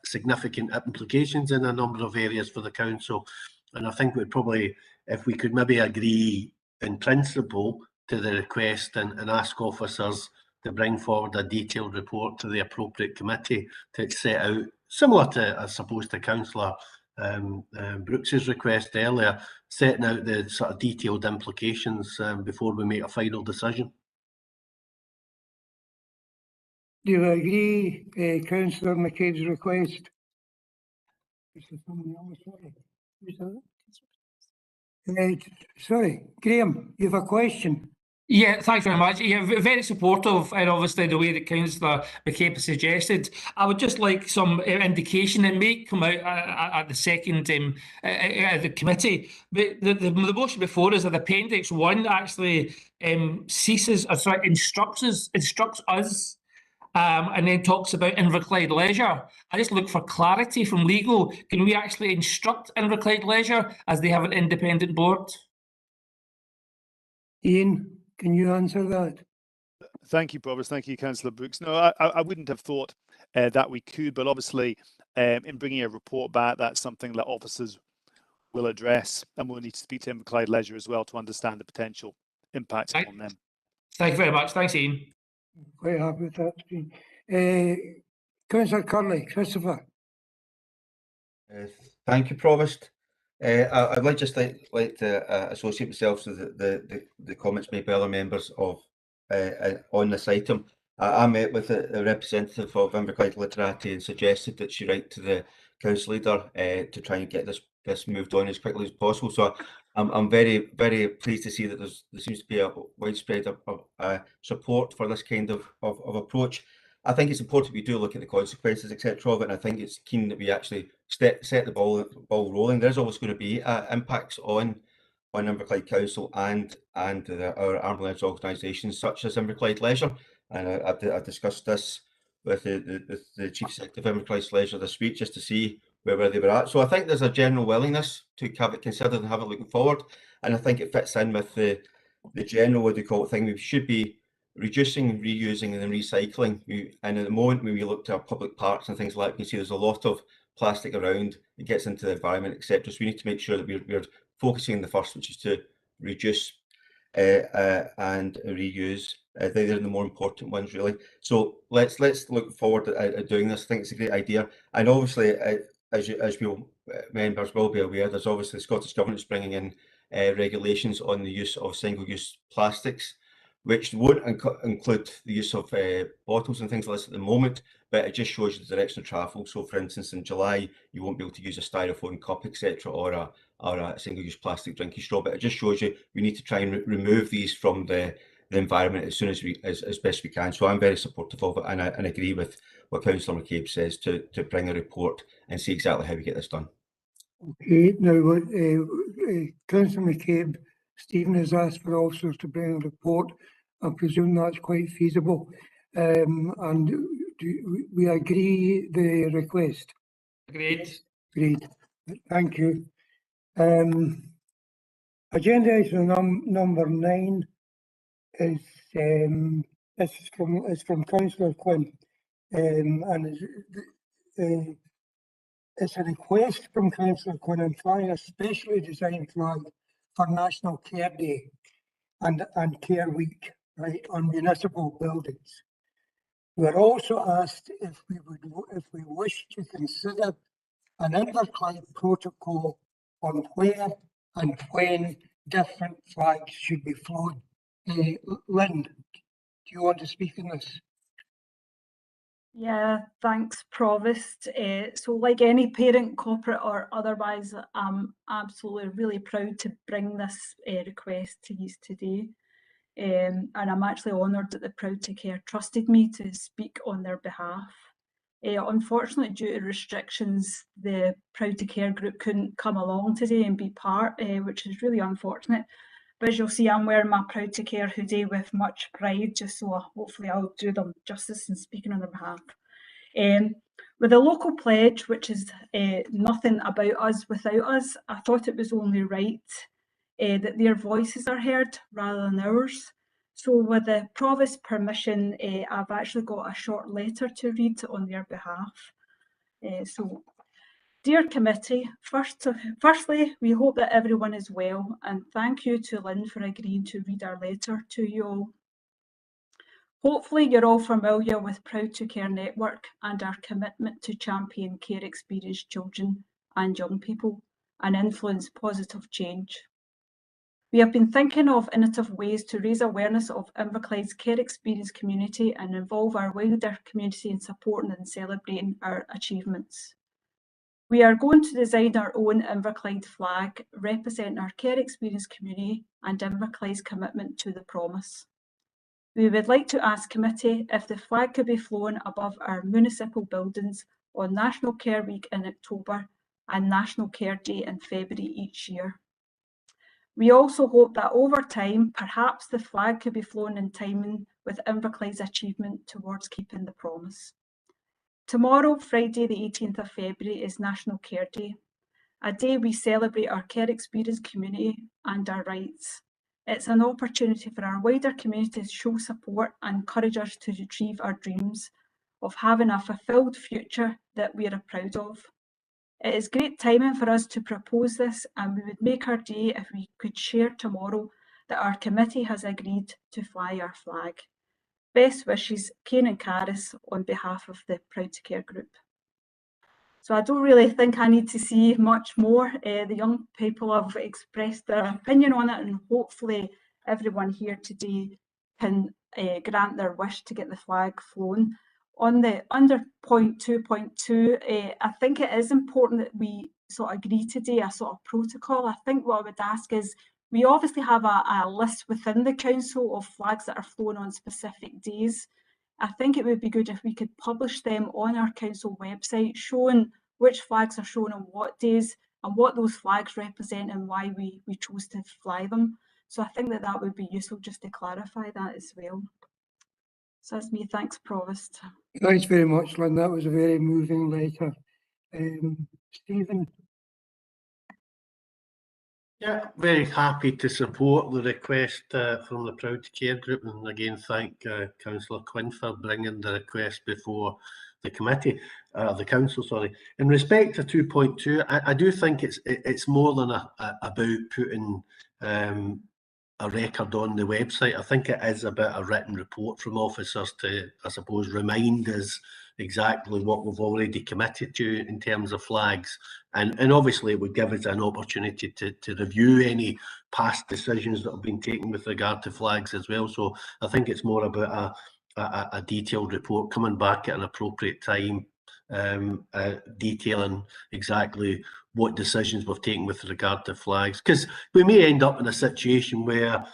S11: significant implications in a number of areas for the council, and I think we'd probably, if we could maybe agree in principle to the request and ask officers to bring forward a detailed report to the appropriate committee to set out, similar to, I suppose, to Councillor Brooks's request earlier, setting out the sort of detailed implications before we make a final decision.
S1: Do you agree, Councillor McCabe's request? Sorry, Graham, you have a question?
S9: Yeah, thanks very much. Yeah, very supportive, and obviously the way that Councillor McCabe suggested. I would just like some indication. It may come out at the second at the committee. But the motion before us, that Appendix 1 actually instructs us, and then talks about Inverclyde Leisure. I just look for clarity from legal. Can we actually instruct Inverclyde Leisure as they have an independent board?
S1: Ian, can you answer that?
S2: Thank you, Provost. Thank you, Councillor Brooks. No, I wouldn't have thought that we could, but obviously in bringing a report back, that's something that officers will address, and we'll need to speak to Inverclyde Leisure as well to understand the potential impacts on them.
S9: Thank you very much. Thanks, Ian.
S1: Quite happy with that. Councillor Curley, Christopher.
S8: Thank you, Provost. I'd like to associate myself with the comments made by other members of on this item. I met with a representative of Inverclyde Literati and suggested that she write to the council leader to try and get this moved on as quickly as possible. So I'm very pleased to see that there seems to be a widespread support for this kind of approach. I think it's important we do look at the consequences, etc. of it, and I think it's keen that we actually set the ball rolling. There's always going to be impacts on Inverclyde Council and our arm's length organisations such as Inverclyde Leisure, and I discussed this with the Chief Executive of Inverclyde Leisure this week just to see where they were at. So I think there's a general willingness to have it considered and have it looking forward, and I think it fits in with the general, what do you call it, thing. We should be reducing, reusing and then recycling. And at the moment when we look to our public parks and things like that, you can see there's a lot of plastic around, it gets into the environment, etc. So we need to make sure that we're focusing on the first, which is to reduce and reuse. They're the more important ones, really. So let's look forward at doing this. I think it's a great idea. And obviously, as members will be aware, there's obviously the Scottish Government is bringing in regulations on the use of single-use plastics, which won't include the use of bottles and things like this at the moment, but it just shows you the direction of travel. So, for instance, in July, you won't be able to use a styrofoam cup, etc., or a single-use plastic drinking straw. But it just shows you we need to try and remove these from the environment as soon as best we can. So I'm very supportive of it, and I agree with what Councillor McCabe says to bring a report and see exactly how we get this done.
S1: Okay, now Councillor McCabe, Stephen has asked for officers to bring a report. I presume that's quite feasible. And do we agree the request?
S9: Agreed.
S1: Agreed. Thank you. Agenda item number 9 is from Councillor Quinn, and it's a request from Councillor Quinn on flying a specially designed flag for National Care Day and Care Week, right, on municipal buildings. We're also asked if we wish to consider an Inverclyde protocol on where and when different flags should be flown. Lynn, do you want to speak on this?
S19: Yeah, thanks, Provost. So like any parent, corporate or otherwise, I'm absolutely really proud to bring this request to you today. And I'm actually honoured that the Proud to Care trusted me to speak on their behalf. Unfortunately, due to restrictions, the Proud to Care group couldn't come along today and be part, which is really unfortunate. But as you'll see, I'm wearing my Proud to Care hoodie with much pride, just so hopefully I'll do them justice in speaking on their behalf. With the local pledge, which is nothing about us without us, I thought it was only right that their voices are heard rather than ours. So with the Provost's permission, I've actually got a short letter to read on their behalf. So, dear committee, firstly, we hope that everyone is well, and thank you to Lynn for agreeing to read our letter to you all. Hopefully you're all familiar with Proud to Care Network and our commitment to champion care experienced children and young people and influence positive change. We have been thinking of innovative ways to raise awareness of Inverclyde's care experience community and involve our wider community in supporting and celebrating our achievements. We are going to design our own Inverclyde flag representing our care experience community and Inverclyde's commitment to the promise. We would like to ask committee if the flag could be flown above our municipal buildings on National Care Week in October and National Care Day in February each year. We also hope that over time, perhaps the flag could be flown in timing with Inverclyde's achievement towards keeping the promise. Tomorrow, Friday the 18th of February, is National Care Day, a day we celebrate our care experience community and our rights. It's an opportunity for our wider community to show support and encourage us to achieve our dreams of having a fulfilled future that we are proud of. It is great timing for us to propose this, and we would make our day if we could share tomorrow that our committee has agreed to fly our flag. Best wishes, Kane and Caris, on behalf of the Proud to Care group. So I don't really think I need to see much more. The young people have expressed their opinion on it, and hopefully everyone here today can grant their wish to get the flag flown. On the under point 2.2, I think it is important that we sort of agree today a sort of protocol. I think what I would ask is, we obviously have a list within the council of flags that are flown on specific days. I think it would be good if we could publish them on our council website, showing which flags are shown on what days and what those flags represent and why we chose to fly them. So I think that would be useful just to clarify that as well. So that's me. Thanks, Provost.
S1: Thanks very much, Lynn. That was a very moving letter. Stephen?
S11: Yeah, very happy to support the request from the Proud to Care group, and again thank Councillor Quinn for bringing the request before the committee, the council. Sorry. In respect to 2.2, I do think it's more than about putting a record on the website. I think it is about a written report from officers to, I suppose, remind us exactly what we've already committed to in terms of flags. And obviously it would give us an opportunity to review any past decisions that have been taken with regard to flags as well. So I think it's more about a detailed report coming back at an appropriate time, detailing exactly what decisions we've taken with regard to flags, because we may end up in a situation where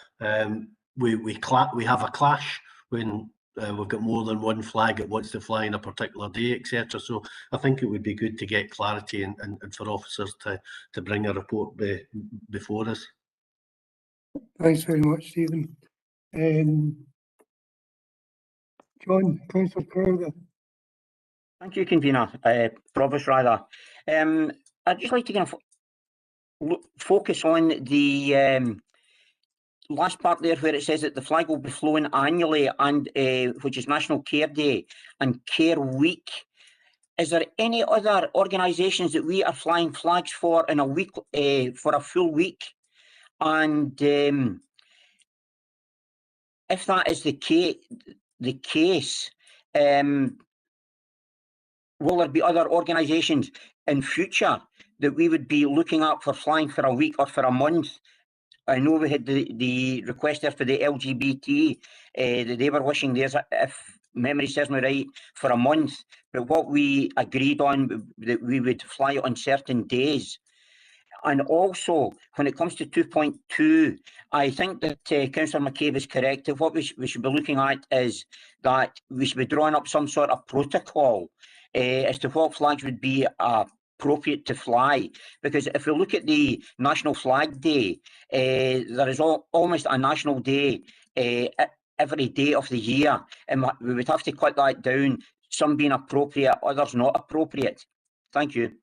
S11: we have a clash when we've got more than one flag that wants to fly on a particular day, etc. So I think it would be good to get clarity and for officers to bring a report before us.
S1: Thanks very much, Stephen. John, Councillor Crowther.
S15: Thank you, Convener. Provost, rather. I'd just like to kind of focus on the last part there where it says that the flag will be flown annually, and which is National Care Day and Care Week. Is there any other organisations that we are flying flags for in a week, for a full week? And if that is the case, will there be other organisations in future that we would be looking at for flying for a week or for a month? I know we had the request there for the LGBT, that they were wishing theirs, if memory serves me right, for a month. But what we agreed on, that we would fly on certain days. And also, when it comes to 2.2, I think that Councillor McCabe is correct. What we should be looking at is that we should be drawing up some sort of protocol as to what flags would be appropriate to fly. Because if we look at the National Flag Day, there is almost a national day every day of the year, and we would have to cut that down, some being appropriate, others not appropriate. Thank you.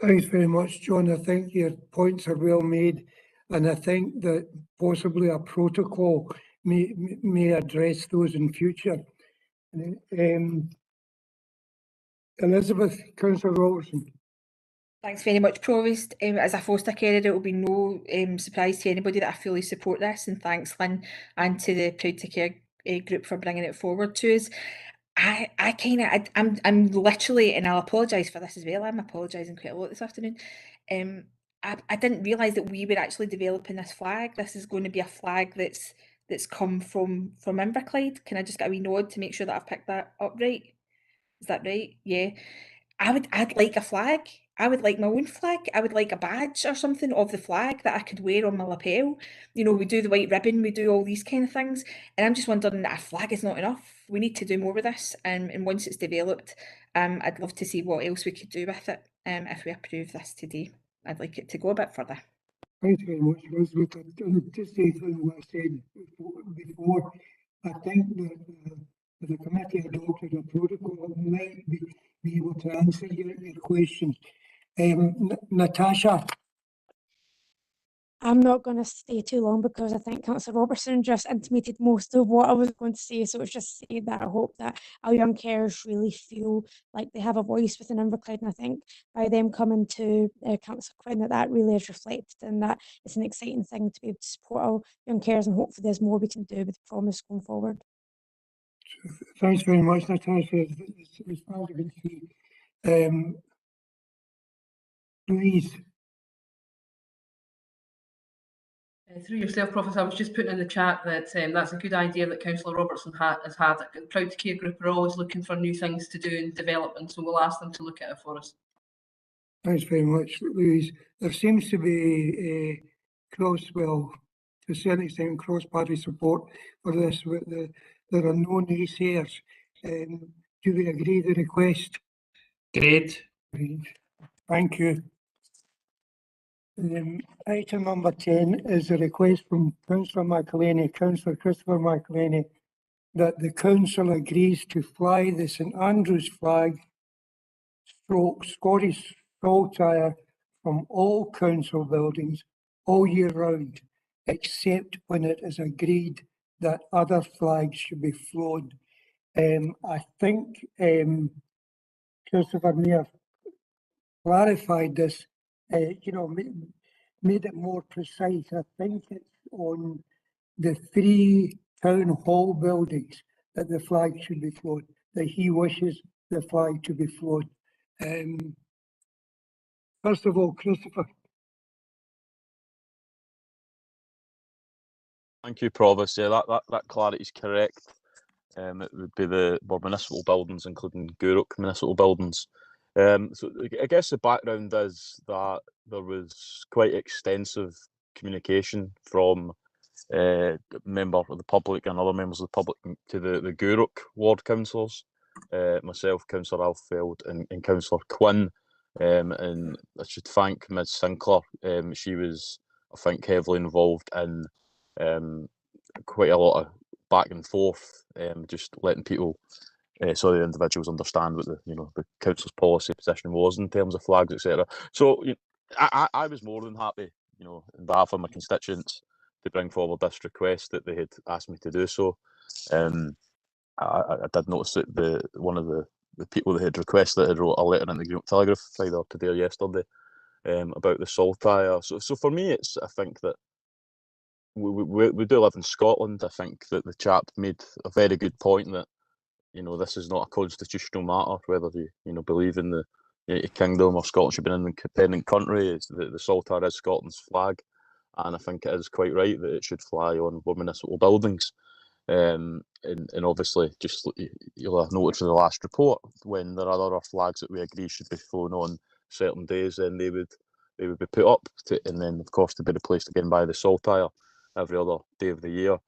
S1: Thanks very much, John. I think your points are well made, and I think that possibly a protocol may address those in future. Elizabeth, Councillor Robertson.
S5: Thanks very much, Provost. As a foster carer, it will be no surprise to anybody that I fully support this, and thanks, Lynn, and to the Proud to Care group for bringing it forward to us. I'm literally, and I'll apologise for this as well, I'm apologising quite a lot this afternoon. I didn't realise that we were actually developing this flag. This is going to be a flag that's come from Inverclyde. Can I just get a wee nod to make sure that I've picked that up right? Is that right? Yeah. I'd like a flag. I would like my own flag. I would like a badge or something of the flag that I could wear on my lapel. You know, we do the white ribbon, we do all these kind of things. And I'm just wondering that a flag is not enough. We need to do more with this. And once it's developed, I'd love to see what else we could do with it if we approve this today. I'd like it to go a bit further.
S1: Thanks very much, Elizabeth. Just to say what I said before, I think that the committee adopted a protocol that might be able to answer your question. Natasha.
S22: I'm not going to stay too long because I think Councillor Robertson just intimated most of what I was going to say. So it's just say that I hope that our young carers really feel like they have a voice within Inverclyde, and I think by them coming to Councillor Quinn that really is reflected, and that it's an exciting thing to be able to support our young carers, and hopefully there's more we can do with the promise going forward.
S1: Thanks very much, Natasha. As far as I can see, Louise.
S3: Through yourself, Professor, I was just putting in the chat that that's a good idea that Councillor Robertson has had. Proud to Care Group are always looking for new things to do and develop, and so we'll ask them to look at it for us.
S1: Thanks very much, Louise. There seems to be to a certain extent, cross-party support for this. There are no naysayers. Do we agree the request?
S9: Great.
S1: Thank you. Item number 10 is a request from Councillor McElhaney, Councillor Christopher McElhaney, that the council agrees to fly the St Andrews flag / Scottish saltire from all council buildings all year round, except when it is agreed that other flags should be flown. I think Christopher may have clarified this, made it more precise. I think it's on the 3 town hall buildings that the flag should be flown, that he wishes the flag to be flown. First of all, Christopher.
S12: Thank you, Provost. Yeah, that clarity is correct. It would be the municipal buildings, including Gourock municipal buildings. So I guess the background is that there was quite extensive communication from member of the public and other members of the public to the Gourock ward councillors, myself, Councillor Alfeld and Councillor Quinn, and I should thank Ms Sinclair. She was, I think, heavily involved in quite a lot of back and forth, just letting people, so the individuals understand what the council's policy position was in terms of flags, etc. So I was more than happy, on behalf of my constituents, to bring forward this request that they had asked me to do so. I did notice that one of the people that had requested it had wrote a letter in the Greenock Telegraph either today or yesterday about the saltire. So for me, I think that we do live in Scotland. I think that the chap made a very good point that this is not a constitutional matter, whether you believe in the United Kingdom or Scotland should be an independent country. It's the saltire is Scotland's flag, and I think it is quite right that it should fly on municipal buildings. And obviously, just you'll have noted from the last report, when there are other flags that we agree should be flown on certain days, then they would be put up and then of course to be replaced again by the saltire every other day of the year.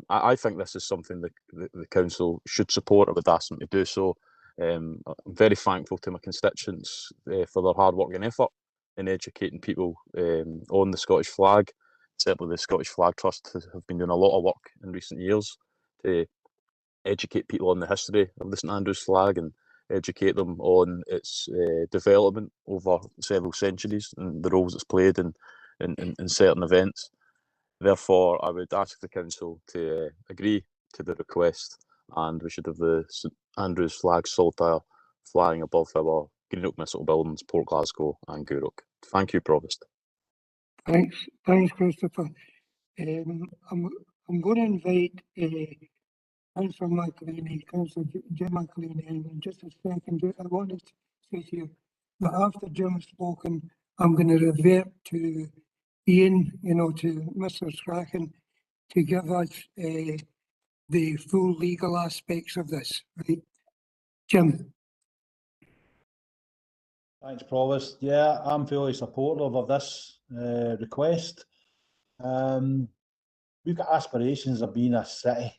S12: I think this is something that the council should support. I would ask them to do so. I'm very thankful to my constituents for their hard work and effort in educating people on the Scottish flag. Certainly the Scottish Flag Trust have been doing a lot of work in recent years to educate people on the history of the St Andrews flag and educate them on its development over several centuries and the roles it's played in certain events. Therefore, I would ask the council to agree to the request, and we should have the St Andrews flag saltire flying above our Greenock municipal buildings, Port Glasgow and Gourock. Thank you, Provost.
S1: Thanks, Christopher. I'm going to invite Councillor McElhaney, Councillor Jim McElhaney, in just a second. I wanted to say to you that after Jim has spoken, I'm going to revert to Ian, to Mr. Strachan, to give us the full legal aspects of this, right? Jim.
S21: Thanks, Provost. Yeah, I'm fully supportive of this request. We've got aspirations of being a city.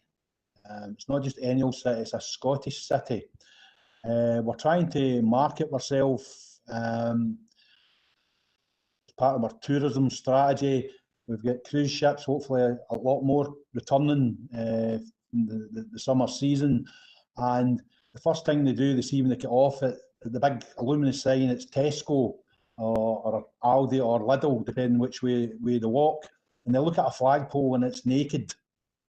S21: It's not just any old city, it's a Scottish city. We're trying to market ourselves as part of our tourism strategy. We've got cruise ships, hopefully a lot more returning in the summer season. And the first thing they do this evening, they get off at the big luminous sign, it's Tesco or Aldi or Lidl, depending which way they walk. And they look at a flagpole and it's naked.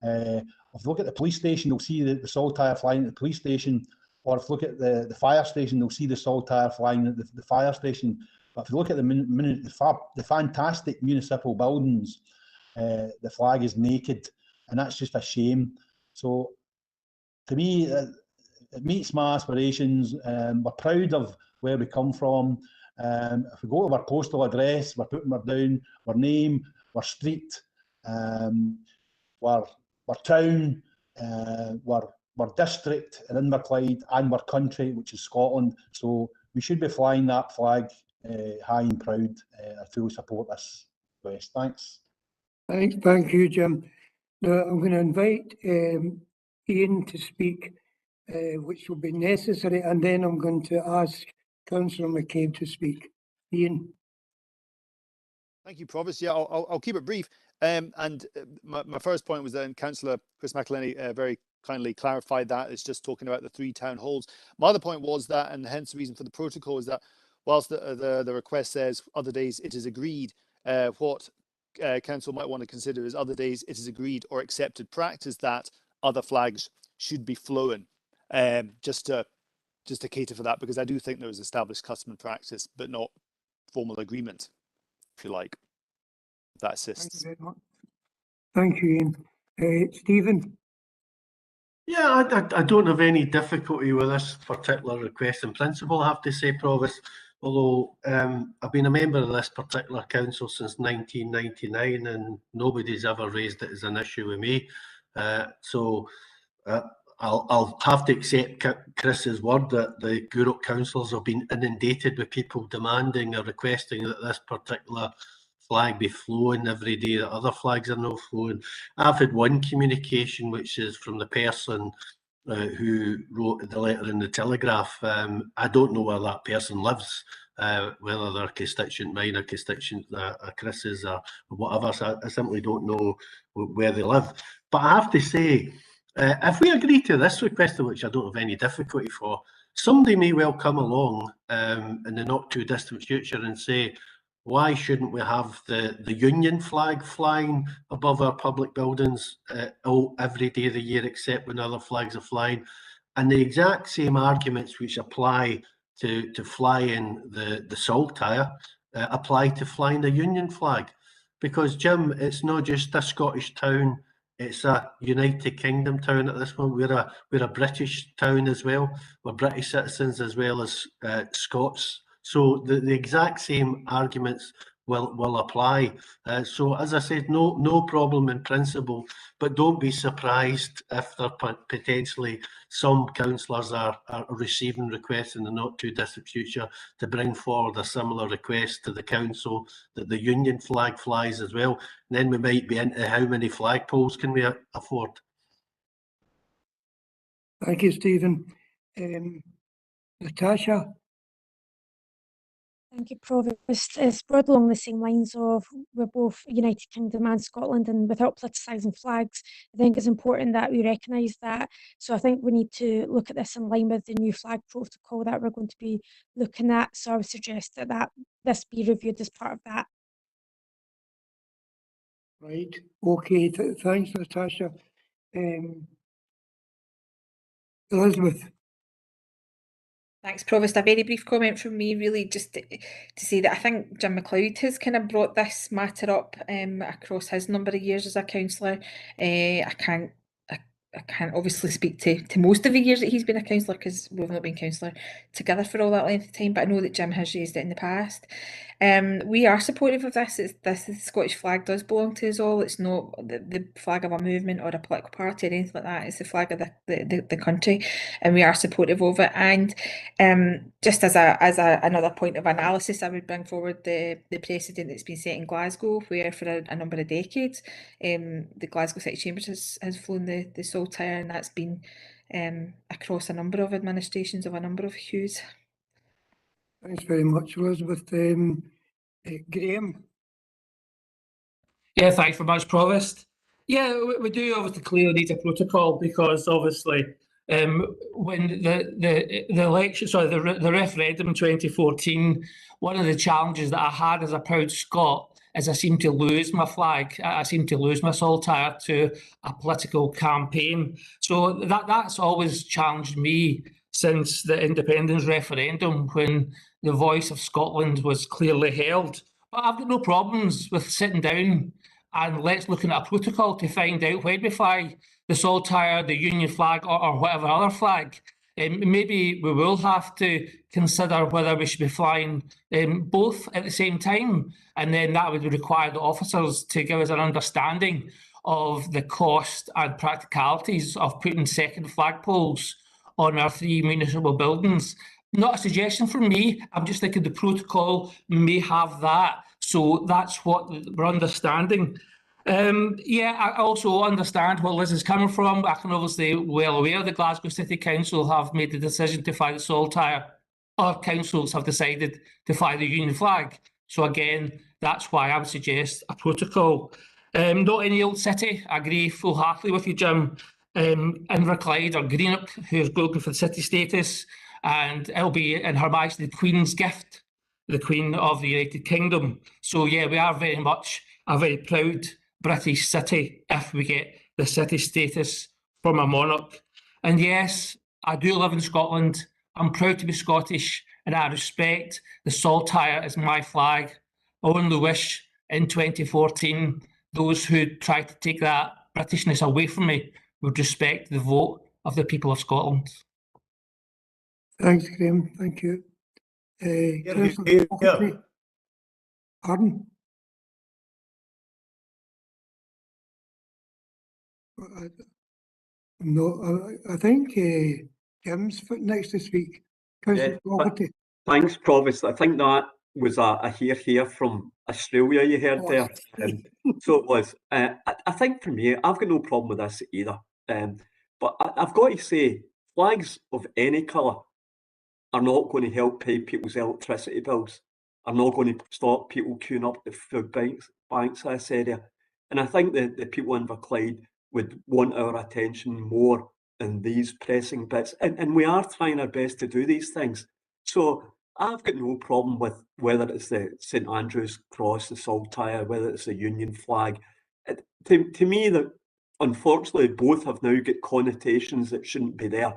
S21: If you look at the police station, you'll see the saltire flying at the police station. Or if you look at the fire station, you'll see the saltire flying at the fire station. But if you look at the fantastic municipal buildings, the flag is naked, and that's just a shame. So, to me, it meets my aspirations. We're proud of where we come from. If we go to our postal address, we're putting down our name, our street, We're town, we're district in Inverclyde, and we're country, which is Scotland. So we should be flying that flag high and proud. I fully support this request. Thanks.
S1: Thank you, Jim. Now I'm going to invite Ian to speak, which will be necessary, and then I'm going to ask Councillor McCabe to speak. Ian.
S2: Thank you, Provost. Yeah, I'll keep it brief. My first point was that Councillor Chris McElhenney very kindly clarified that it's just talking about the 3 town halls. My other point was that, and hence the reason for the protocol, is that whilst the request says other days it is agreed, what council might want to consider is other days it is agreed or accepted practice that other flags should be flown, just to cater for that, because I do think there is established custom and practice, but not formal agreement, if you like. That assists.
S1: Thank you very much. Thank you, Ian. Stephen.
S11: Yeah, I don't have any difficulty with this particular request in principle, I have to say, Provost, although I've been a member of this particular council since 1999 and nobody's ever raised it as an issue with me. So I'll have to accept Chris's word that the Gourock councillors have been inundated with people demanding or requesting that this particular flag be flown every day that other flags are not flown. I've had one communication, which is from the person who wrote the letter in the Telegraph. I don't know where that person lives, whether they're a constituent mine or constituent Chris's or whatever. So I simply don't know where they live. But I have to say, if we agree to this request, which I don't have any difficulty for, somebody may well come along in the not too distant future and say, why shouldn't we have the Union flag flying above our public buildings every day of the year except when other flags are flying? And the exact same arguments which apply to flying the Saltire apply to flying the Union flag. Because, Jim, it's not just a Scottish town, it's a United Kingdom town at this point. We're a British town as well. We're British citizens as well as Scots. So the exact same arguments will apply. So as I said, no problem in principle, but don't be surprised if there potentially some councillors are receiving requests in the not too distant future to bring forward a similar request to the council that the Union flag flies as well. And then we might be into how many flagpoles can we afford.
S1: Thank you, Stephen. Natasha.
S22: Thank you, Provost. It's broadly along the same lines of we're both United Kingdom and Scotland, and without politicising flags, I think it's important that we recognise that. So I think we need to look at this in line with the new flag protocol that we're going to be looking at. So I would suggest that this be reviewed as part of that.
S1: Right. Okay. Thanks, Natasha. Elizabeth.
S5: Thanks, Provost. A very brief comment from me, really, just to say that I think Jim McLeod has kind of brought this matter up across his number of years as a councillor. I can't obviously speak to most of the years that he's been a councillor because we've not been councillor together for all that length of time, but I know that Jim has raised it in the past. We are supportive of this. The Scottish flag does belong to us all. It's not the flag of a movement or a political party or anything like that. It's the flag of the country, and we are supportive of it. And just as another point of analysis, I would bring forward the precedent that's been set in Glasgow, where for a number of decades, the Glasgow City Chambers has flown the Saltire, and that's been across a number of administrations of a number of hues.
S1: Thanks very much, Elizabeth. Graham.
S9: Yeah, thanks very much, Provost. Yeah, we do obviously clearly need a protocol because obviously when the election, sorry, the referendum in 2014, one of the challenges that I had as a proud Scot is I seemed to lose my flag. I seemed to lose my Saltire to a political campaign. So that's always challenged me since the independence referendum, when the voice of Scotland was clearly held. But I've got no problems with sitting down and let's look at a protocol to find out when we fly the Saltire, the Union flag, or whatever other flag. maybe we will have to consider whether we should be flying both at the same time, and then that would require the officers to give us an understanding of the cost and practicalities of putting second flagpoles on our 3 municipal buildings. Not a suggestion from me, I'm just thinking the protocol may have that, so that's what we're understanding. Yeah, I also understand where Liz is coming from. I can obviously well aware the Glasgow City Council have made the decision to fly the Saltire. Our councils have decided to fly the Union flag. So again, that's why I would suggest a protocol. Not any old city, I agree full-heartedly with you, Jim. Inverclyde or Greenock, who's looking for the city status, and it'll be in Her Majesty the Queen's gift, the Queen of the United Kingdom. So yeah, we are very much a very proud British city if we get the city status from a monarch. And yes, I do live in Scotland. I'm proud to be Scottish, and I respect the Saltire as my flag. I only wish in 2014 those who try to take that Britishness away from me would respect the vote of the people of Scotland.
S1: Thanks, Graham. Thank you. Councillor Fogarty. Pardon? No, I think Jim's next to speak. Councillor Fogarty.
S7: Thanks, Provost. I think that was a hear from Australia you heard there. So it was. I think for me, I've got no problem with this either. But I've got to say, flags of any colour are not going to help pay people's electricity bills, are not going to stop people queuing up at food banks in this area. And I think that the people in Inverclyde would want our attention more in these pressing bits. And we are trying our best to do these things. So I've got no problem with whether it's the St Andrew's Cross, the Saltire, whether it's the Union flag. To me, that unfortunately both have now got connotations that shouldn't be there,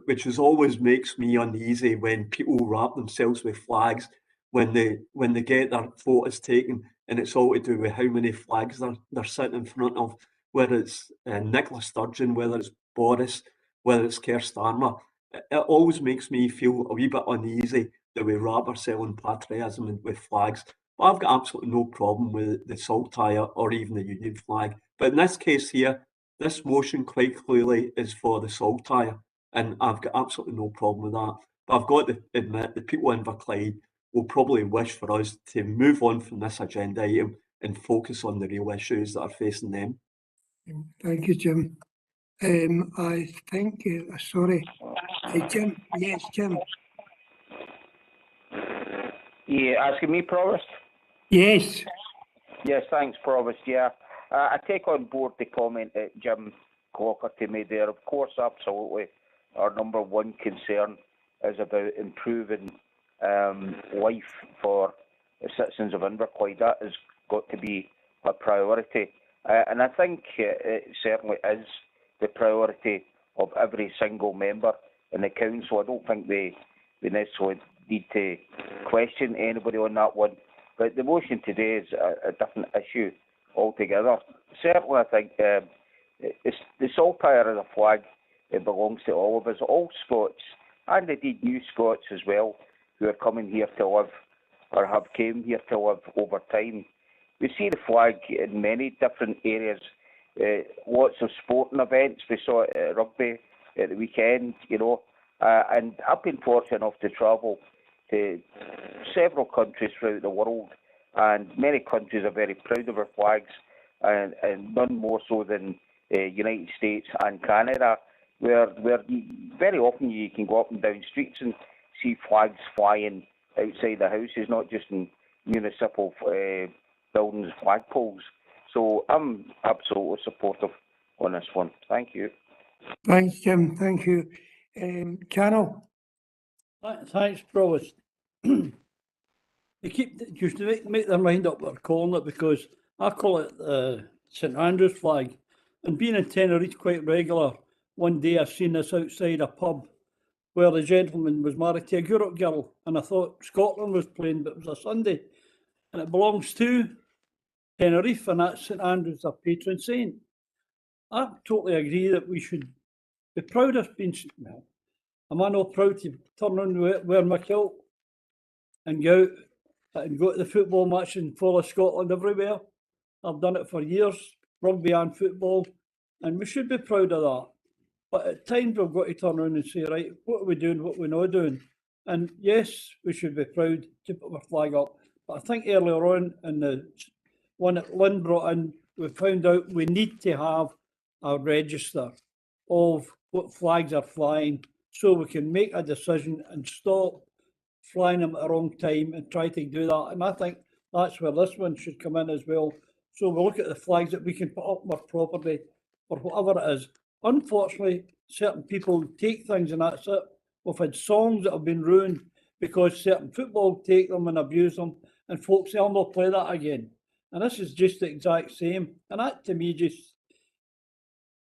S7: which always makes me uneasy when people wrap themselves with flags when they get their photos taken, and it's all to do with how many flags they're sitting in front of, whether it's Nicola Sturgeon, whether it's Boris, whether it's Keir Starmer. It always makes me feel a wee bit uneasy that we wrap ourselves in patriotism with flags. But I've got absolutely no problem with the Saltire or even the Union flag. But in this case here, this motion quite clearly is for the Saltire, and I've got absolutely no problem with that. But I've got to admit, the people in Inverclyde will probably wish for us to move on from this agenda item and focus on the real issues that are facing them.
S1: Thank you, Jim. I think, sorry, Jim, yes, Jim.
S14: Yeah, asking me, Provost?
S1: Yes.
S14: Yes, thanks, Provost, yeah. I take on board the comment that Jim Clockerty made there. Of course, absolutely, our number one concern is about improving life for the citizens of Inverclyde. That has got to be a priority. And I think it certainly is the priority of every single member in the council. I don't think we necessarily need to question anybody on that one. But the motion today is a different issue altogether. Certainly, I think the Saltire as a flag, it belongs to all of us, all Scots, and indeed new Scots as well, who are coming here to live or have came here to live over time. We see the flag in many different areas. Lots of sporting events. We saw it at rugby at the weekend, you know. And I've been fortunate enough to travel to several countries throughout the world, and many countries are very proud of our flags, and none more so than United States and Canada, where very often you can go up and down streets and see flags flying outside the houses, not just in municipal buildings, flagpoles. So I'm absolutely supportive on this one. Thank you.
S1: Thanks, Jim. Thank you. Channel.
S17: Thanks, Provost. They keep just to make their mind up what they're calling it, because I call it the St Andrew's flag. And being in Tenerife quite regular, one day I seen this outside a pub where the gentleman was married to a Europe girl, and I thought Scotland was playing, but it was a Sunday, and it belongs to Tenerife, and that's St Andrew's, their patron saint. I totally agree that we should be proud of being, well, am I not proud to turn around and wear my kilt and go out and go to the football match and follow Scotland everywhere? I've done it for years, rugby and football, and we should be proud of that. But at times we've got to turn around and say, right, what are we doing, what are we not doing? And yes, we should be proud to put our flag up. But I think earlier on in the one that Lynn brought in, we found out we need to have a register of what flags are flying so we can make a decision and stop flying them at the wrong time and try to do that. And I think that's where this one should come in as well. So we look at the flags that we can put up on our property or whatever it is. Unfortunately, certain people take things and that's it. We've had songs that have been ruined because certain football take them and abuse them, and folks say, I'll not play that again. And this is just the exact same. And that to me just,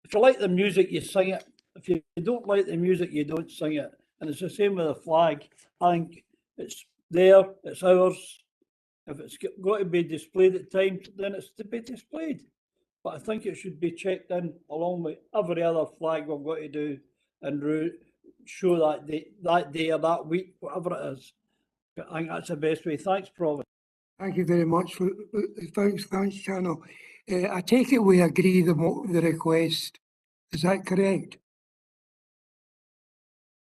S17: if you like the music, you sing it. If you don't like the music, you don't sing it. And it's the same with the flag. I think it's there, it's ours. If it's got to be displayed at times, then it's to be displayed. But I think it should be checked in along with every other flag we've got to do and show that day or that week, whatever it is. But I think that's the best way. Thanks, Providence.
S1: Thank you very much. Thanks, Channel. I take it we agree the request. Is that correct?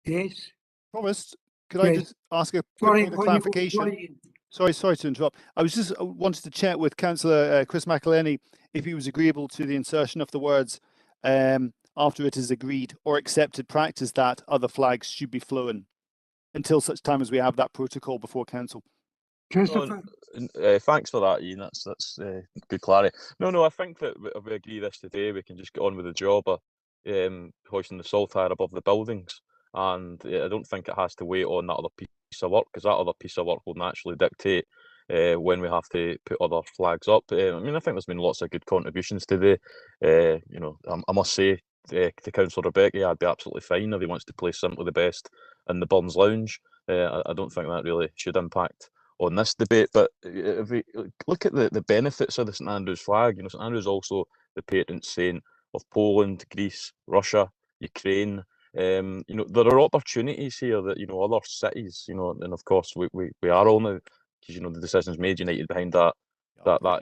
S1: Yes.
S2: Promised. Could I just ask a quick point of clarification? Sorry to interrupt. I was just wanted to chat with Councillor Chris McElhenney if he was agreeable to the insertion of the words after it is agreed or accepted practice that other flags should be flown until such time as we have that protocol before council.
S12: Thanks for that, Ian. That's good clarity. No, I think that if we agree this today, we can just get on with the job of hoisting the saltire above the buildings. And I don't think it has to wait on that other piece of work, because that other piece of work will naturally dictate when we have to put other flags up. I mean, I think there's been lots of good contributions today. I must say to Councillor Rebecca, I'd be absolutely fine if he wants to play Simply the Best in the Burns Lounge. I don't think that really should impact on this debate. But if we look at the benefits of the St Andrews flag, St Andrews is also the patron saint of Poland, Greece, Russia, Ukraine. There are opportunities here that other cities, and of course we are all now, because the decision's made, united behind that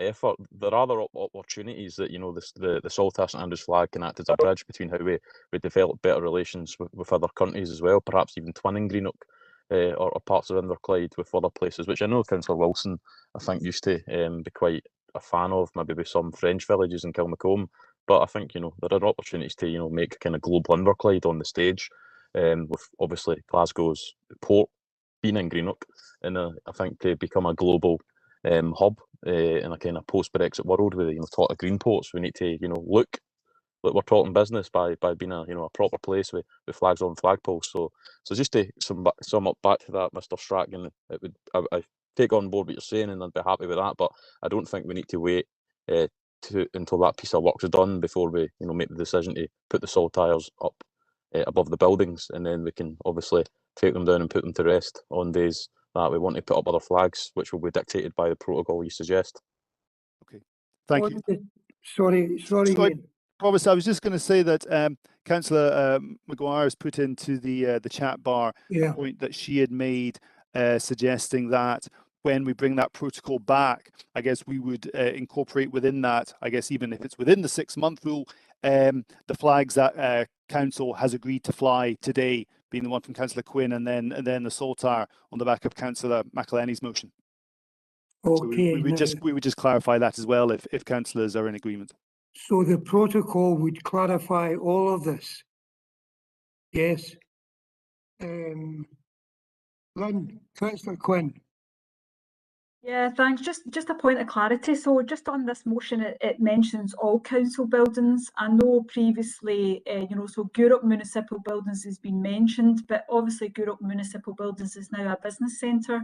S12: effort. There are other opportunities that the Saltire St Andrews flag can act as a bridge between how we develop better relations with other countries as well, perhaps even twinning Greenock or parts of Inverclyde with other places, which I know Councillor Wilson I think used to be quite a fan of, maybe with some French villages in Kilmacombe. But I think, there are opportunities to, make kind of global Inverclyde on the stage, with obviously Glasgow's port being in Greenock, and I think to become a global hub in a kind of post-Brexit world with, talk of green ports, we need to, look we're talking business by being a proper place with flags on flagpoles. So just to sum up back to that, Mr. Strachan, I take on board what you're saying, and I'd be happy with that. But I don't think we need to wait until that piece of work is done before we make the decision to put the saltires up above the buildings, and then we can obviously take them down and put them to rest on days that we want to put up other flags, which will be dictated by the protocol you suggest.
S2: Okay, thank you.
S1: Sorry.
S2: Promise, I was just going to say that Councillor Maguire has put into the chat bar a point that she had made, suggesting that when we bring that protocol back, I guess we would incorporate within that, I guess even if it's within the 6-month rule, the flags that Council has agreed to fly today, being the one from Councillor Quinn, and then the saltire on the back of Councillor McElhenney's motion.
S1: Okay.
S2: So we would just clarify that as well if councillors are in agreement.
S1: So the protocol would clarify all of this. Yes. Lynn, Councillor Quinn.
S19: Yeah, thanks. Just a point of clarity. So just on this motion, it mentions all council buildings. I know previously, so Gourock Municipal Buildings has been mentioned, but obviously Gourock Municipal Buildings is now a business centre.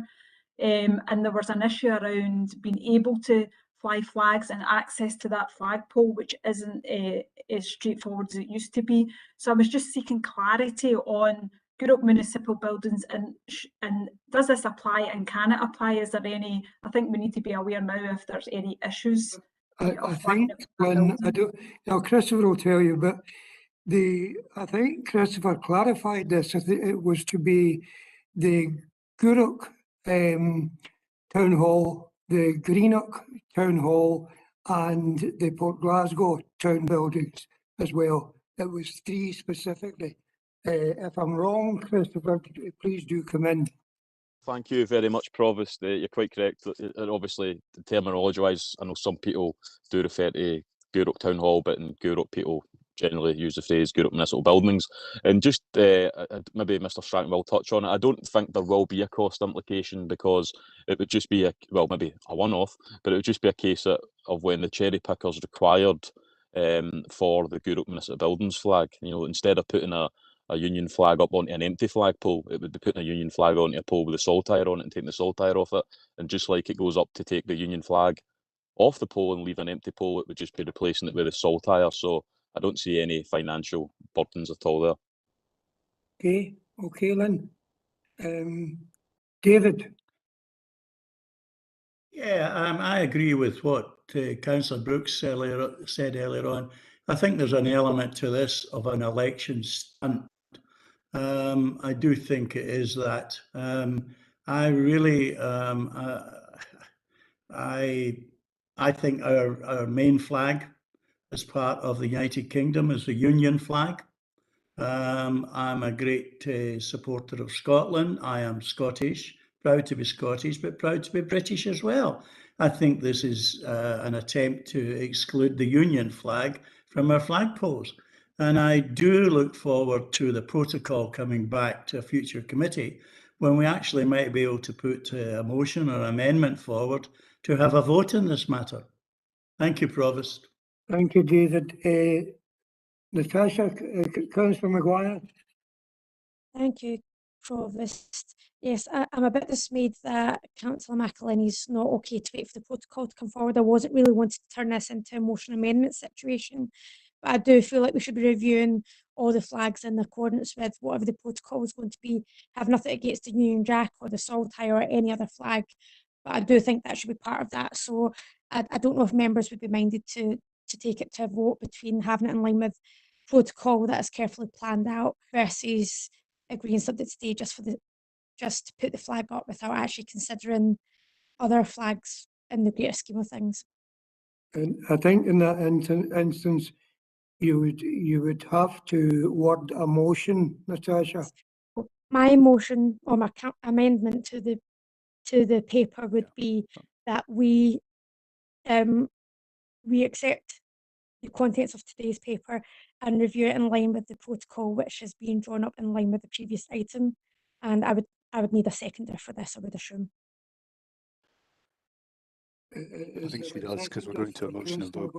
S19: And there was an issue around being able to fly flags and access to that flagpole, which isn't as straightforward as it used to be. So I was just seeking clarity on Gourock Municipal Buildings, and does this apply and can it apply? Is there any? I think we need to be aware now if there's any issues.
S1: I think when I don't. Now Christopher will tell you, but I think Christopher clarified this. I think it was to be the Gourock Town Hall, the Greenock Town Hall, and the Port Glasgow Town buildings as well. It was 3 specifically. If I'm wrong, Christopher, please do come in.
S12: Thank you very much, Provost. You're quite correct. Obviously, terminology-wise, I know some people do refer to Gourock Town Hall, but in Gourock people generally use the phrase Gourock Municipal Buildings. And just maybe Mr. Stratton will touch on it. I don't think there will be a cost implication because it would just be maybe a one-off, but it would just be a case of when the cherry pickers required for the Gourock Municipal Buildings flag. Instead of putting a Union flag up onto an empty flagpole, it would be putting a Union flag onto a pole with a saltire on it and taking the saltire off it. And just like it goes up to take the Union flag off the pole and leave an empty pole, it would just be replacing it with a saltire. So I don't see any financial burdens at all there.
S1: Okay, Lynn. David?
S6: Yeah, I agree with what Councillor Brooks said earlier on. I think there's an element to this of an election stunt. I do think it is that. I really, I think our main flag as part of the United Kingdom is the Union flag. I'm a great supporter of Scotland. I am Scottish, proud to be Scottish, but proud to be British as well. I think this is an attempt to exclude the Union flag from our flagpoles. And I do look forward to the protocol coming back to a future committee when we actually might be able to put a motion or amendment forward to have a vote in this matter. Thank you, Provost.
S1: Thank you, David. Natasha, Councillor Maguire.
S22: Thank you, Provost. Yes, I'm a bit dismayed that Councillor McElhinney's not okay to wait for the protocol to come forward. I wasn't really wanting to turn this into a motion amendment situation, but I do feel like we should be reviewing all the flags in accordance with whatever the protocol is going to be. I have nothing against the Union Jack or the Saltire or any other flag, but I do think that should be part of that. So I don't know if members would be minded to take it to a vote between having it in line with protocol that is carefully planned out versus agreeing something today just to put the flag up without actually considering other flags in the greater scheme of things.
S1: And I think in that instance, you would have to word a motion, Natasha.
S22: My motion or my amendment to the paper would be that we accept the contents of today's paper and review it in line with the protocol which is being drawn up in line with the previous item. And I would need a seconder for this, I would assume.
S2: I think she does, because we're going to a motion and vote.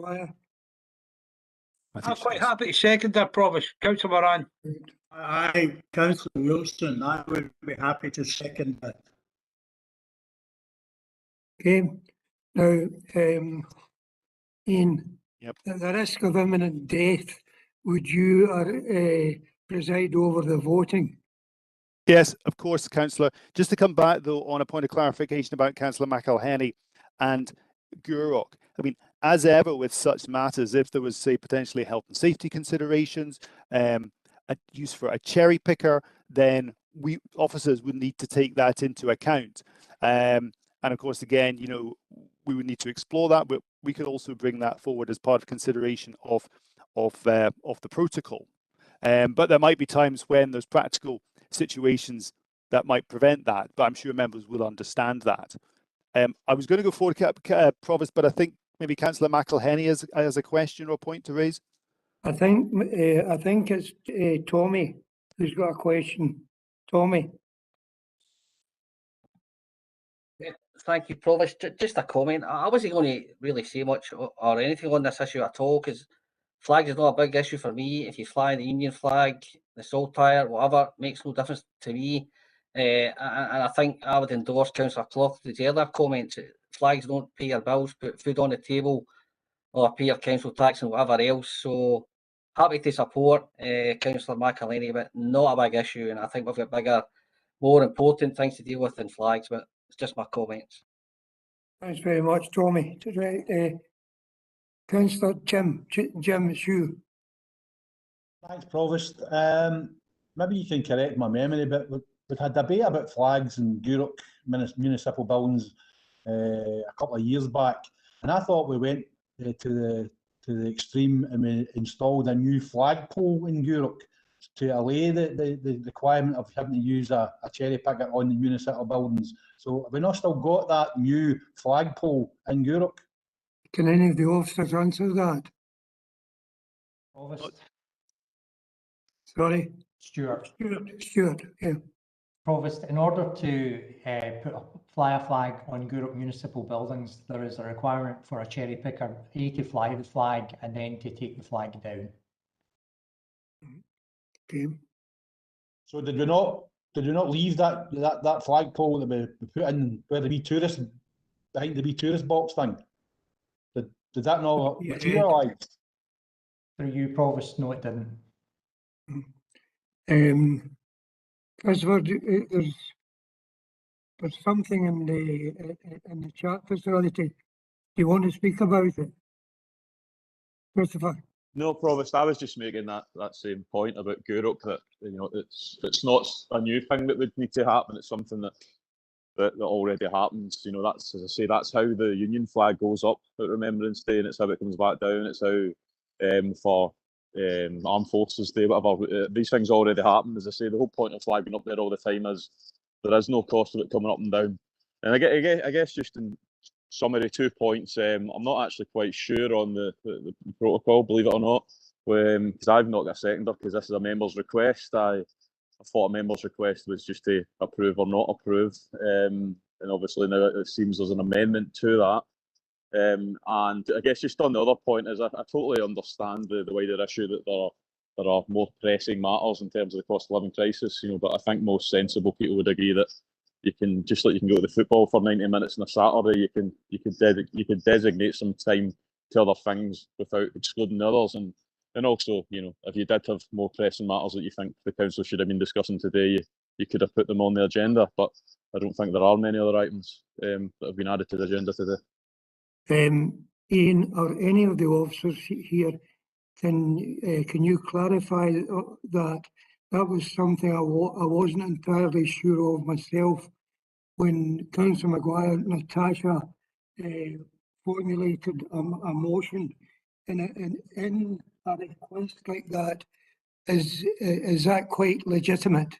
S13: I'm quite happy to second that, Provost. Councillor Moran.
S6: Councillor Wilson, I would be happy to second that.
S1: Okay. Now, Ian,
S2: yep.
S1: At the risk of imminent death, would you preside over the voting?
S2: Yes, of course, Councillor. Just to come back, though, on a point of clarification about Councillor McElhinney and Gourock. I mean, as ever with such matters, if there was, say, potentially health and safety considerations, a use for a cherry picker, then we officers would need to take that into account. And of course, again, we would need to explore that, but we could also bring that forward as part of consideration of the protocol. But there might be times when there's practical situations that might prevent that, but I'm sure members will understand that. I was going to go forward, Provost, but I think maybe Councillor McElhinney has a question or a point to raise.
S1: I think it's Tommy who's got a question. Tommy.
S18: Thank you, Provost. Just a comment. I wasn't going to really say much or anything on this issue at all because flags is not a big issue for me. If you fly the Union flag, the saltire, whatever, makes no difference to me. And I think I would endorse Councillor Clough's earlier comments. Flags don't pay your bills, put food on the table, or pay your council tax and whatever else. So happy to support Councillor McElhinney, but not a big issue. And I think we've got bigger, more important things to deal with than flags. But it's just my comments.
S1: Thanks very much, Tommy. Councillor Jim, it's you.
S21: Thanks, Provost. Maybe you can correct my memory, but we had a debate about flags in Gourock municipal buildings a couple of years back, and I thought we went to the extreme and we installed a new flagpole in Gourock to allay the requirement of having to use a cherry picker on the municipal buildings. So have we not still got that new flagpole in Gourock?
S1: Can any of the officers answer that?
S10: Provost.
S1: Sorry?
S10: Stuart.
S1: Stuart, yeah.
S10: Provost, in order to fly a flag on Gourock municipal buildings, there is a requirement for a cherry picker to fly the flag and then to take the flag down.
S1: Okay.
S21: So did we not leave that flagpole that we put in where the wee tourist, behind the wee tourist box thing? Did that not materialise?
S10: Through you, Provost, no, it didn't.
S1: Christopher, there's something in the chat facility. Do you want to speak about it, Christopher?
S12: No, Provost, I was just making that same point about Gourock, that it's not a new thing that would need to happen. It's something that already happens. That's, as I say, that's how the Union flag goes up at Remembrance Day, and it's how it comes back down. It's how for Armed Forces Day, whatever. These things already happen. As I say, the whole point of flagging up there all the time is there is no cost of it coming up and down. And I guess just in summary, 2 points. I'm not actually quite sure on the protocol, believe it or not, because I've not got a seconder, because this is a member's request. I thought a member's request was just to approve or not approve, and obviously now it seems there's an amendment to that. And I guess just on the other point is I totally understand the wider issue that there are more pressing matters in terms of the cost of living crisis, but I think most sensible people would agree that you can, just like you can go to the football for 90 minutes on a Saturday, you could designate some time to other things without excluding the others. And also, if you did have more pressing matters that you think the council should have been discussing today, you could have put them on the agenda. But I don't think there are many other items that have been added to the agenda today.
S1: Ian, or any of the officers here, can you clarify that? That was something I wasn't entirely sure of myself when Councillor Maguire and Natasha formulated a motion in a request like that. Is that quite legitimate?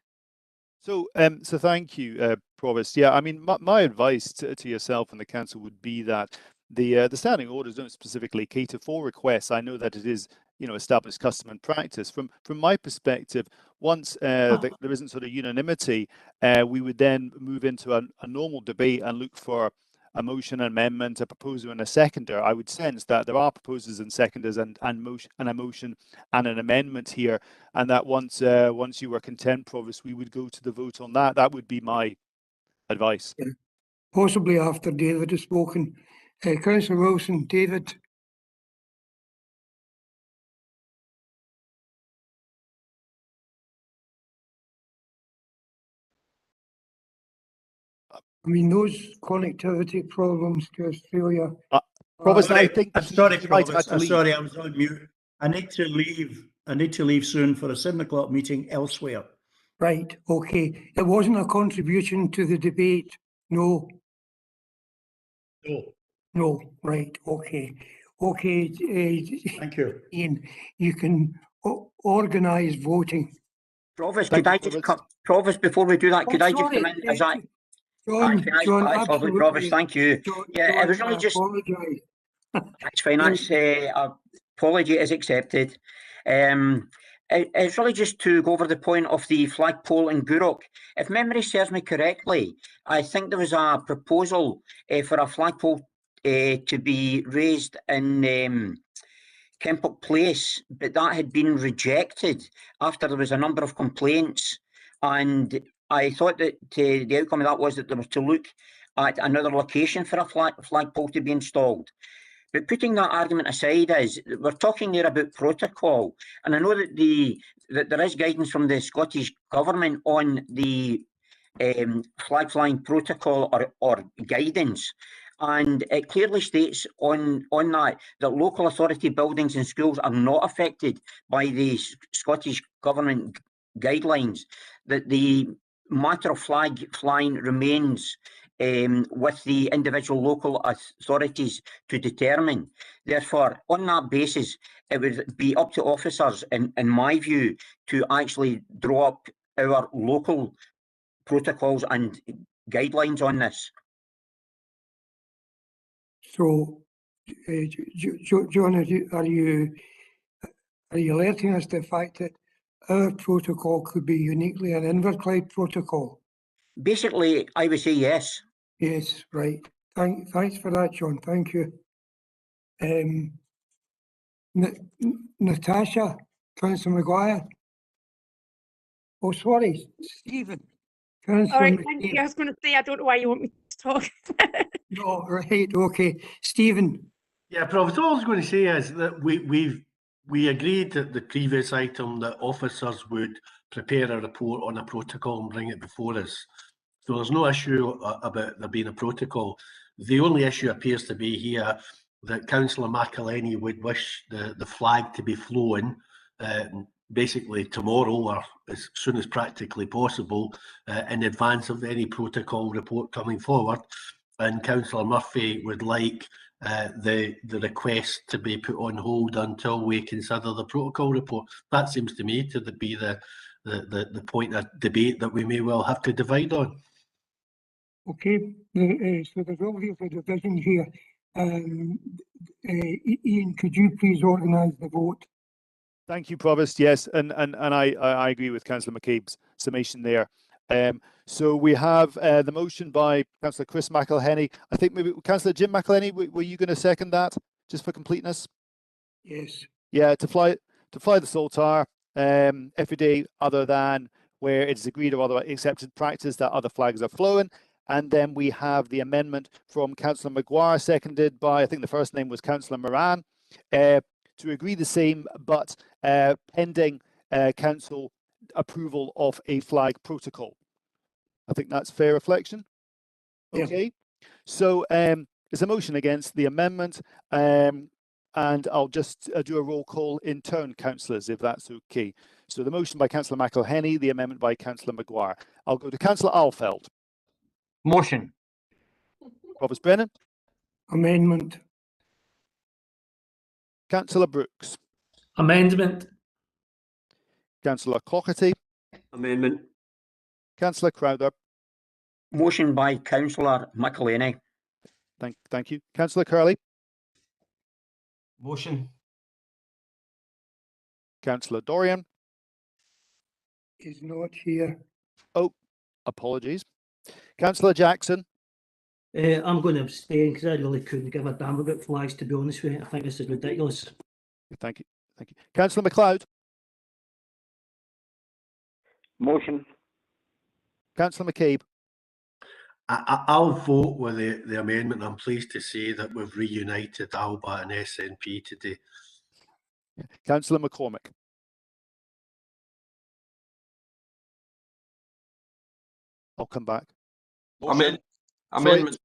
S2: So thank you, Provost. Yeah, I mean, my advice to yourself and the council would be that the standing orders don't specifically cater for requests. I know that it is, established custom and practice. From my perspective, once there isn't sort of unanimity, we would then move into a normal debate and look for a motion, an amendment, a proposer, and a seconder. I would sense that there are proposers and seconders and a motion and an amendment here, and that once you were content, Provost, we would go to the vote on that. That would be my advice.
S1: Yeah. Possibly after David has spoken. Councillor Wilson, David. I mean, those connectivity problems to Australia.
S2: Provost, I think
S21: I'm sorry, Provost. I'm sorry, I was on mute. I need to leave. I need to leave soon for a 7 o'clock meeting elsewhere.
S1: Right. Okay. It wasn't a contribution to the debate. No.
S21: No.
S1: No. Right. Okay. Okay.
S21: Thank you.
S1: Ian, you can organise voting.
S15: Provost, could I just come? Provost, before we do that, could I just come in as I?
S1: John, absolutely.
S15: Provost, thank you.
S1: John,
S15: it was really just.
S1: Apologise.
S15: That's fine. That's apology is accepted. It's really just to go over the point of the flagpole in Gourock. If memory serves me correctly, I think there was a proposal for a flagpole to be raised in Kempock Place, but that had been rejected after there was a number of complaints. And I thought that the outcome of that was that there was to look at another location for a flagpole to be installed. But putting that argument aside, we're talking there about protocol, and I know that there is guidance from the Scottish Government on the flag flying protocol or guidance. And it clearly states on that local authority buildings and schools are not affected by the Scottish Government guidelines, that the matter of flag flying remains with the individual local authorities to determine. Therefore, on that basis, it would be up to officers, in my view, to actually draw up our local protocols and guidelines on this.
S1: So, John, are you alerting us to the fact that our protocol could be uniquely an Inverclyde protocol?
S15: Basically, I would say yes.
S1: Yes, right. Thanks for that, John. Thank you. Natasha, Councillor Maguire. Oh, sorry, Stephen.
S16: All right, thank you. I was going to say, I don't know why you want me to talk.
S1: No, right, okay. Stephen.
S11: Yeah, Prof, all I was going to say is that we agreed at the previous item that officers would prepare a report on a protocol and bring it before us. So there's no issue about there being a protocol. The only issue appears to be here that Councillor McElhenney would wish the flag to be flown basically tomorrow or as soon as practically possible in advance of any protocol report coming forward. And Councillor Murphy would like the request to be put on hold until we consider the protocol report. That seems to me to be the point of debate that we may well have to divide on.
S1: Okay, so there's obviously a division here. Ian, could you please organise the vote?
S2: Thank you, Provost. Yes, and I agree with Councillor McCabe's summation there. So we have the motion by Councillor Chris McElhenney. I think maybe Councillor Jim McElhenney, were you going to second that, just for completeness?
S1: Yes.
S2: Yeah, to fly the Saltire every day other than where it's agreed or otherwise accepted practice that other flags are flown. And then we have the amendment from Councillor Maguire, seconded by, I think the first name was Councillor Moran, to agree the same, but pending council approval of a flag protocol. I think that's fair reflection. Okay, so there's a motion against the amendment, and I'll just do a roll call in turn, councillors, if that's okay. So the motion by Councillor McElhenney, the amendment by Councillor Maguire. I'll go to Councillor Alfeld.
S13: Motion.
S2: Provost Brennan.
S1: Amendment.
S2: Councillor Brooks.
S9: Amendment.
S2: Councillor Clougherty.
S7: Amendment.
S2: Councillor Crowther.
S15: Motion by Councillor McElhenney.
S2: Thank you. Councillor Curley.
S13: Motion.
S2: Councillor Dorian.
S1: Is not here.
S2: Oh, apologies. Councillor Jackson.
S20: I'm going to abstain because I really couldn't give a damn about flags, to be honest with you. I think this is ridiculous.
S2: Thank you. Thank you. Councillor MacLeod.
S14: Motion.
S2: Councillor McCabe.
S11: I'll vote with the amendment. I'm pleased to say that we've reunited Alba and SNP today.
S2: Councillor McCormick. I'll come back.
S23: Amendment.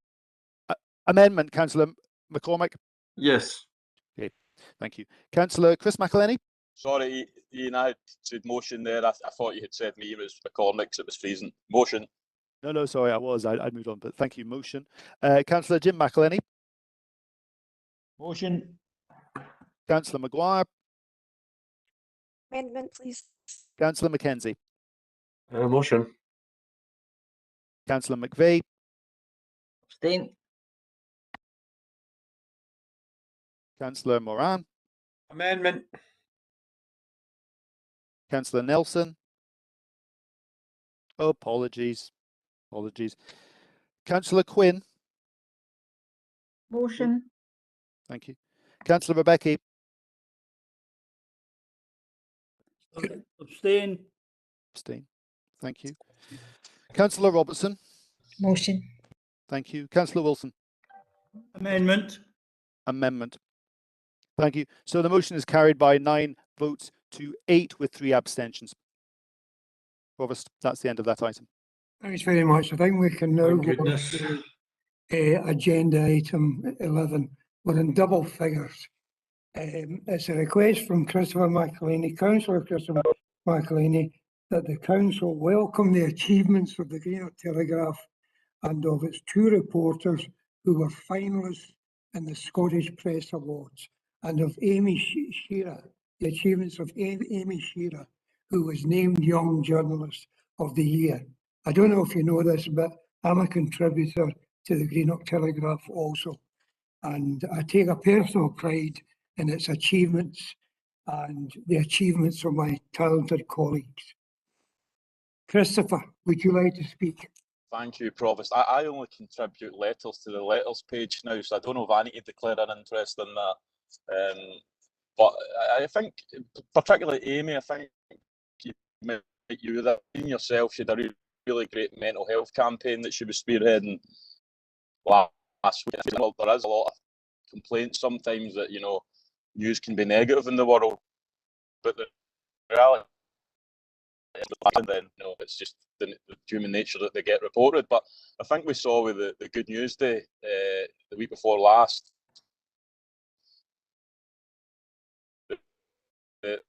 S2: Amendment, Councillor McCormick.
S23: Yes.
S2: Okay, thank you. Councillor Chris McElhenney.
S12: Sorry, Ian, I said motion there. I thought you had said me. It was McCormick, so it was freezing. Motion.
S2: No, sorry, I moved on, but thank you. Motion. Councillor Jim McElhenney.
S13: Motion.
S2: Councillor Maguire.
S22: Amendment, please.
S2: Councillor Mackenzie.
S23: Motion.
S2: Councillor McVeigh.
S18: Abstain.
S2: Councillor Moran.
S23: Amendment.
S2: Councillor Nelson. Oh, apologies. Councillor Quinn.
S19: Motion.
S2: Thank you. Councillor Rebecca.
S17: Abstain.
S2: Thank you. Councillor Robertson.
S5: Motion.
S2: Thank you. Councillor Wilson.
S6: Amendment.
S2: Thank you. So the motion is carried by 9 votes to 8 with 3 abstentions. Provost, that's the end of that item.
S1: Thanks very much. I think we can now go on to agenda item 11. We're in double figures. It's a request from Christopher McElhaney, Councillor Christopher McElhaney, that the Council welcome the achievements of the Greenock Telegraph and of its two reporters who were finalists in the Scottish Press Awards, and of Amy Shearer, the achievements of Amy Shearer, who was named Young Journalist of the Year. I don't know if you know this, but I'm a contributor to the Greenock Telegraph also, and I take a personal pride in its achievements and the achievements of my talented colleagues. Christopher, would you like to speak?
S12: Thank you, Provost. I only contribute letters to the letters page now, so I don't know if I need to declare an interest in that. But I think, particularly Amy, I think you yourself, she had a really great mental health campaign that she was spearheading last week. There is a lot of complaints sometimes that, you know, news can be negative in the world, but the reality is then, you know, it's just the human nature that they get reported. But I think we saw with the Good News Day the week before last, the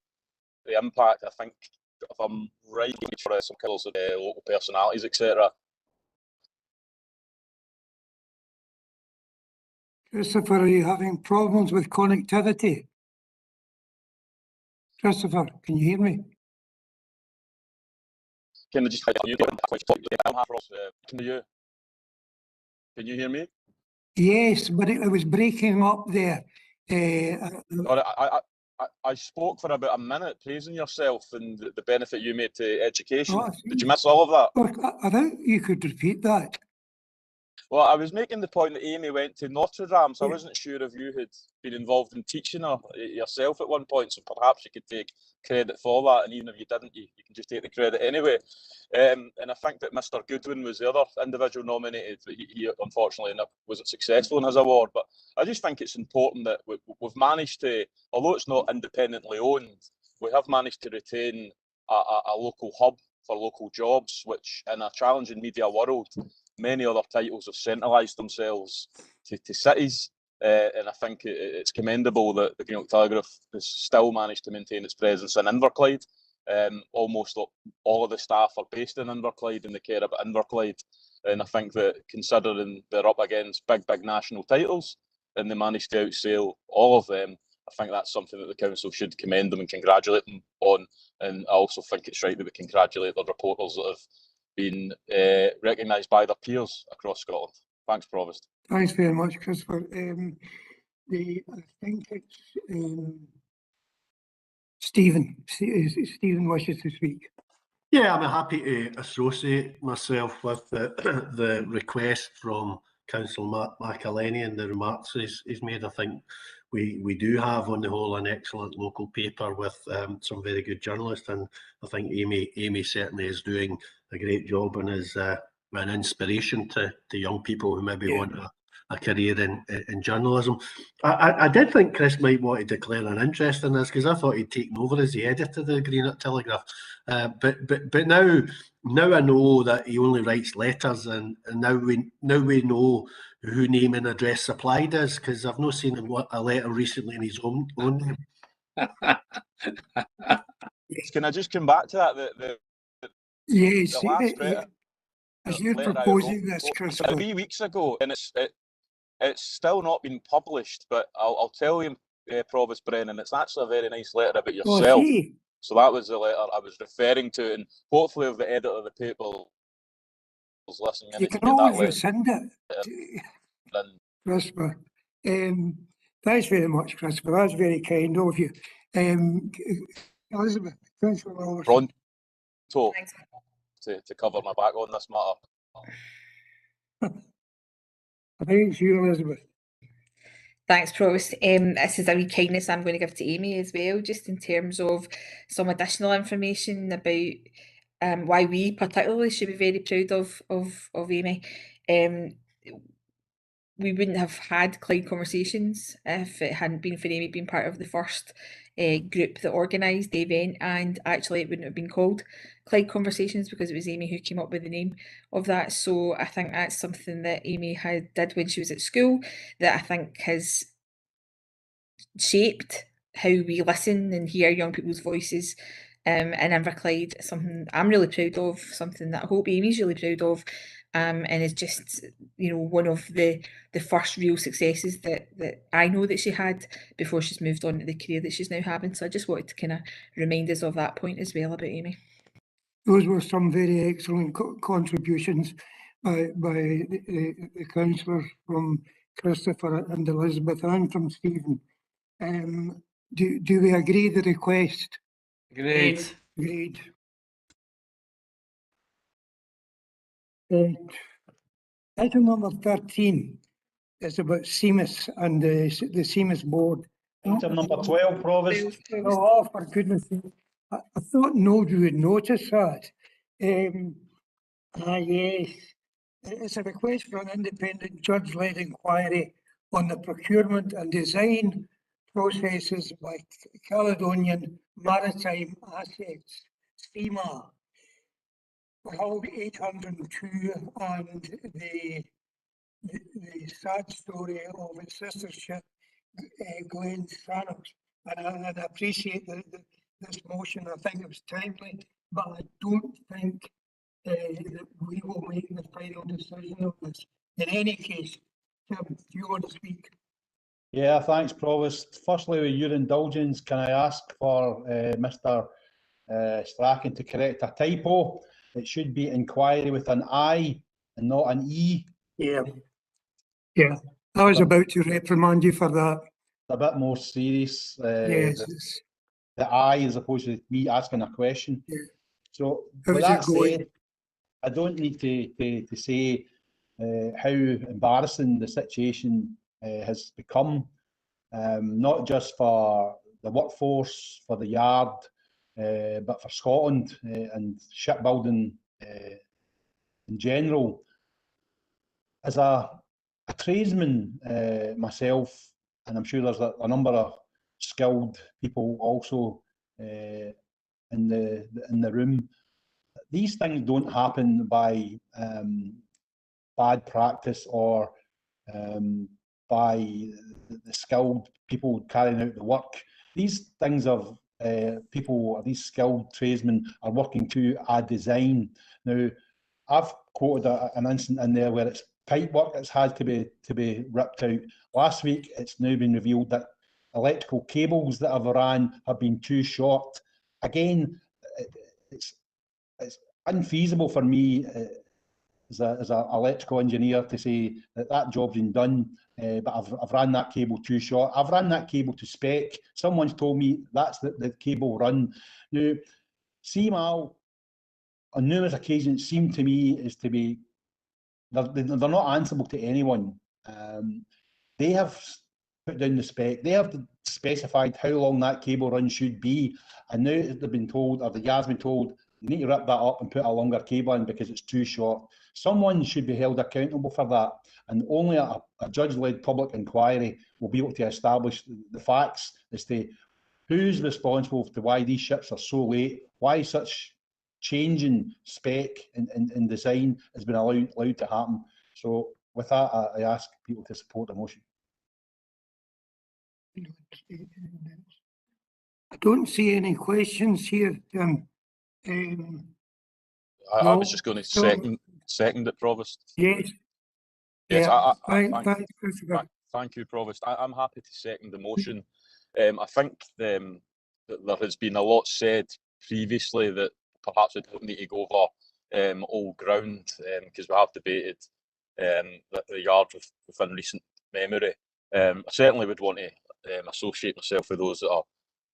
S12: impact, I think, if I'm right, for some colours of local personalities, etc.
S1: Christopher, are you having problems with connectivity? Christopher, can you hear me?
S12: Can I just can you hear me?
S1: Yes, but it was breaking up there.
S12: I spoke for about a minute praising yourself and the benefit you made to education.
S1: Oh,
S12: Did you miss all of that?
S1: Look, I think you could repeat that.
S12: Well, I was making the point that Amy went to Notre Dame, so I wasn't sure if you had been involved in teaching her yourself at one point, so perhaps you could take credit for that, and even if you didn't, you can just take the credit anyway. And I think that Mr. Goodwin was the other individual nominated, but he unfortunately wasn't successful in his award. But I just think it's important that we've managed to, although it's not independently owned, we have managed to retain a local hub for local jobs, which in a challenging media world, many other titles have centralised themselves to cities, and I think it's commendable that the Greenock Telegraph has still managed to maintain its presence in Inverclyde. Almost all of the staff are based in Inverclyde and they care about Inverclyde, and I think that considering they're up against big national titles and they managed to outsail all of them, I think that's something that the council should commend them and congratulate them on. And I also think it's right that we congratulate the reporters that have been recognised by their peers across Scotland. Thanks, Provost.
S1: Thanks very much, Christopher. I think it's Stephen. Stephen wishes to speak.
S11: Yeah, I'm happy to associate myself with the request from Councillor McElhaney and the remarks he's made. I think we do have, on the whole, an excellent local paper with some very good journalists, and I think Amy certainly is doing a great job and is an inspiration to young people who maybe want a career in journalism. I did think Chris might want to declare an interest in this, because I thought he'd taken over as the editor of the Greenock Telegraph. But now I know that he only writes letters, and now we know who name and address supplied is, because I've not seen a letter recently in his own name.
S12: Can I just come back to that?
S1: Yes,
S12: the last letter,
S1: as you're
S12: letter
S1: proposing
S12: I wrote,
S1: this, Christopher.
S12: 3 weeks ago, and it's still not been published, but I'll tell you, Provost Brennan, it's actually a very nice letter about yourself. So that was the letter I was referring to, and hopefully if the editor of the paper was listening in,
S1: You can always rescind it, Christopher. Thanks very much, Christopher. That's very kind of you. Elizabeth, thanks for all
S12: to cover my back on this matter.
S1: I think it's you, Elizabeth.
S5: Thanks, Provost. This is a wee kindness I'm going to give to Amy as well, just in terms of some additional information about why we particularly should be very proud of Amy. We wouldn't have had Clyde Conversations if it hadn't been for Amy being part of the first group that organised the event, and actually it wouldn't have been called Clyde Conversations because it was Amy who came up with the name of that. So I think that's something that Amy did when she was at school that I think has shaped how we listen and hear young people's voices in Inverclyde. Something I'm really proud of, something that I hope Amy's really proud of, and is just, you know, one of the first real successes that I know that she had before she's moved on to the career that she's now having. So I just wanted to kind of remind us of that point as well about Amy.
S1: Those were some very excellent contributions by the councillors, from Christopher and Elizabeth, and from Stephen. Do we agree the request?
S23: Agreed.
S1: Agreed. Item number 13 is about CMIS and the CMIS board.
S6: Item number 12, Provost.
S1: Oh, for goodness sake. I thought nobody would notice that. Yes. It's a request for an independent judge-led inquiry on the procurement and design processes by Caledonian Maritime Assets, SEMA, for Hull 802, and the sad story of its sister ship, Glen Sannox. And I appreciate this motion. I think it was timely, but I don't think that we will make the final decision of this. In any case, Tim, do you want to speak?
S21: Yeah, thanks, Provost. Firstly, with your indulgence, can I ask for Mr. Strachan to correct a typo? It should be inquiry with an I and not an E.
S1: Yeah. Yeah, I was about to reprimand you for that.
S21: A bit more serious.
S1: Yes.
S21: The I, as opposed to me asking a question.
S1: Yeah.
S21: So,
S1: How's
S21: with
S1: it
S21: that
S1: going?
S21: said, I don't need to say how embarrassing the situation has become, not just for the workforce, for the yard, but for Scotland and shipbuilding in general. As a tradesman myself, and I'm sure there's a number of skilled people also in the room, these things don't happen by bad practice or by the skilled people carrying out the work. These things of people, these skilled tradesmen are working to a design. Now, I've quoted an incident in there where it's pipe work that's had to be ripped out. Last week, it's now been revealed that electrical cables that have ran have been too short. Again, it's unfeasible for me as an electrical engineer to say that job's been done, but I've ran that cable too short. I've ran that cable to spec. Someone's told me that's the cable run. Now, CMAL on numerous occasions seem to me is to be, they're not answerable to anyone. They have put down the spec. They have specified how long that cable run should be, and now they've been told, or the yard's been told, you need to rip that up and put a longer cable in because it's too short. Someone should be held accountable for that, and only a judge-led public inquiry will be able to establish the facts as to who's responsible for why these ships are so late, why such changing spec and design has been allowed to happen. So with that, I ask people to support the motion.
S1: I don't see any questions here, Tim.
S12: I was just going to second it, Provost.
S1: Yes.
S12: Yes,
S1: Yeah.
S12: Thank you, Provost. I'm happy to second the motion. I think that there has been a lot said previously that perhaps we don't need to go over old ground, because we have debated the yard within recent memory. I certainly would want to associate myself with those that are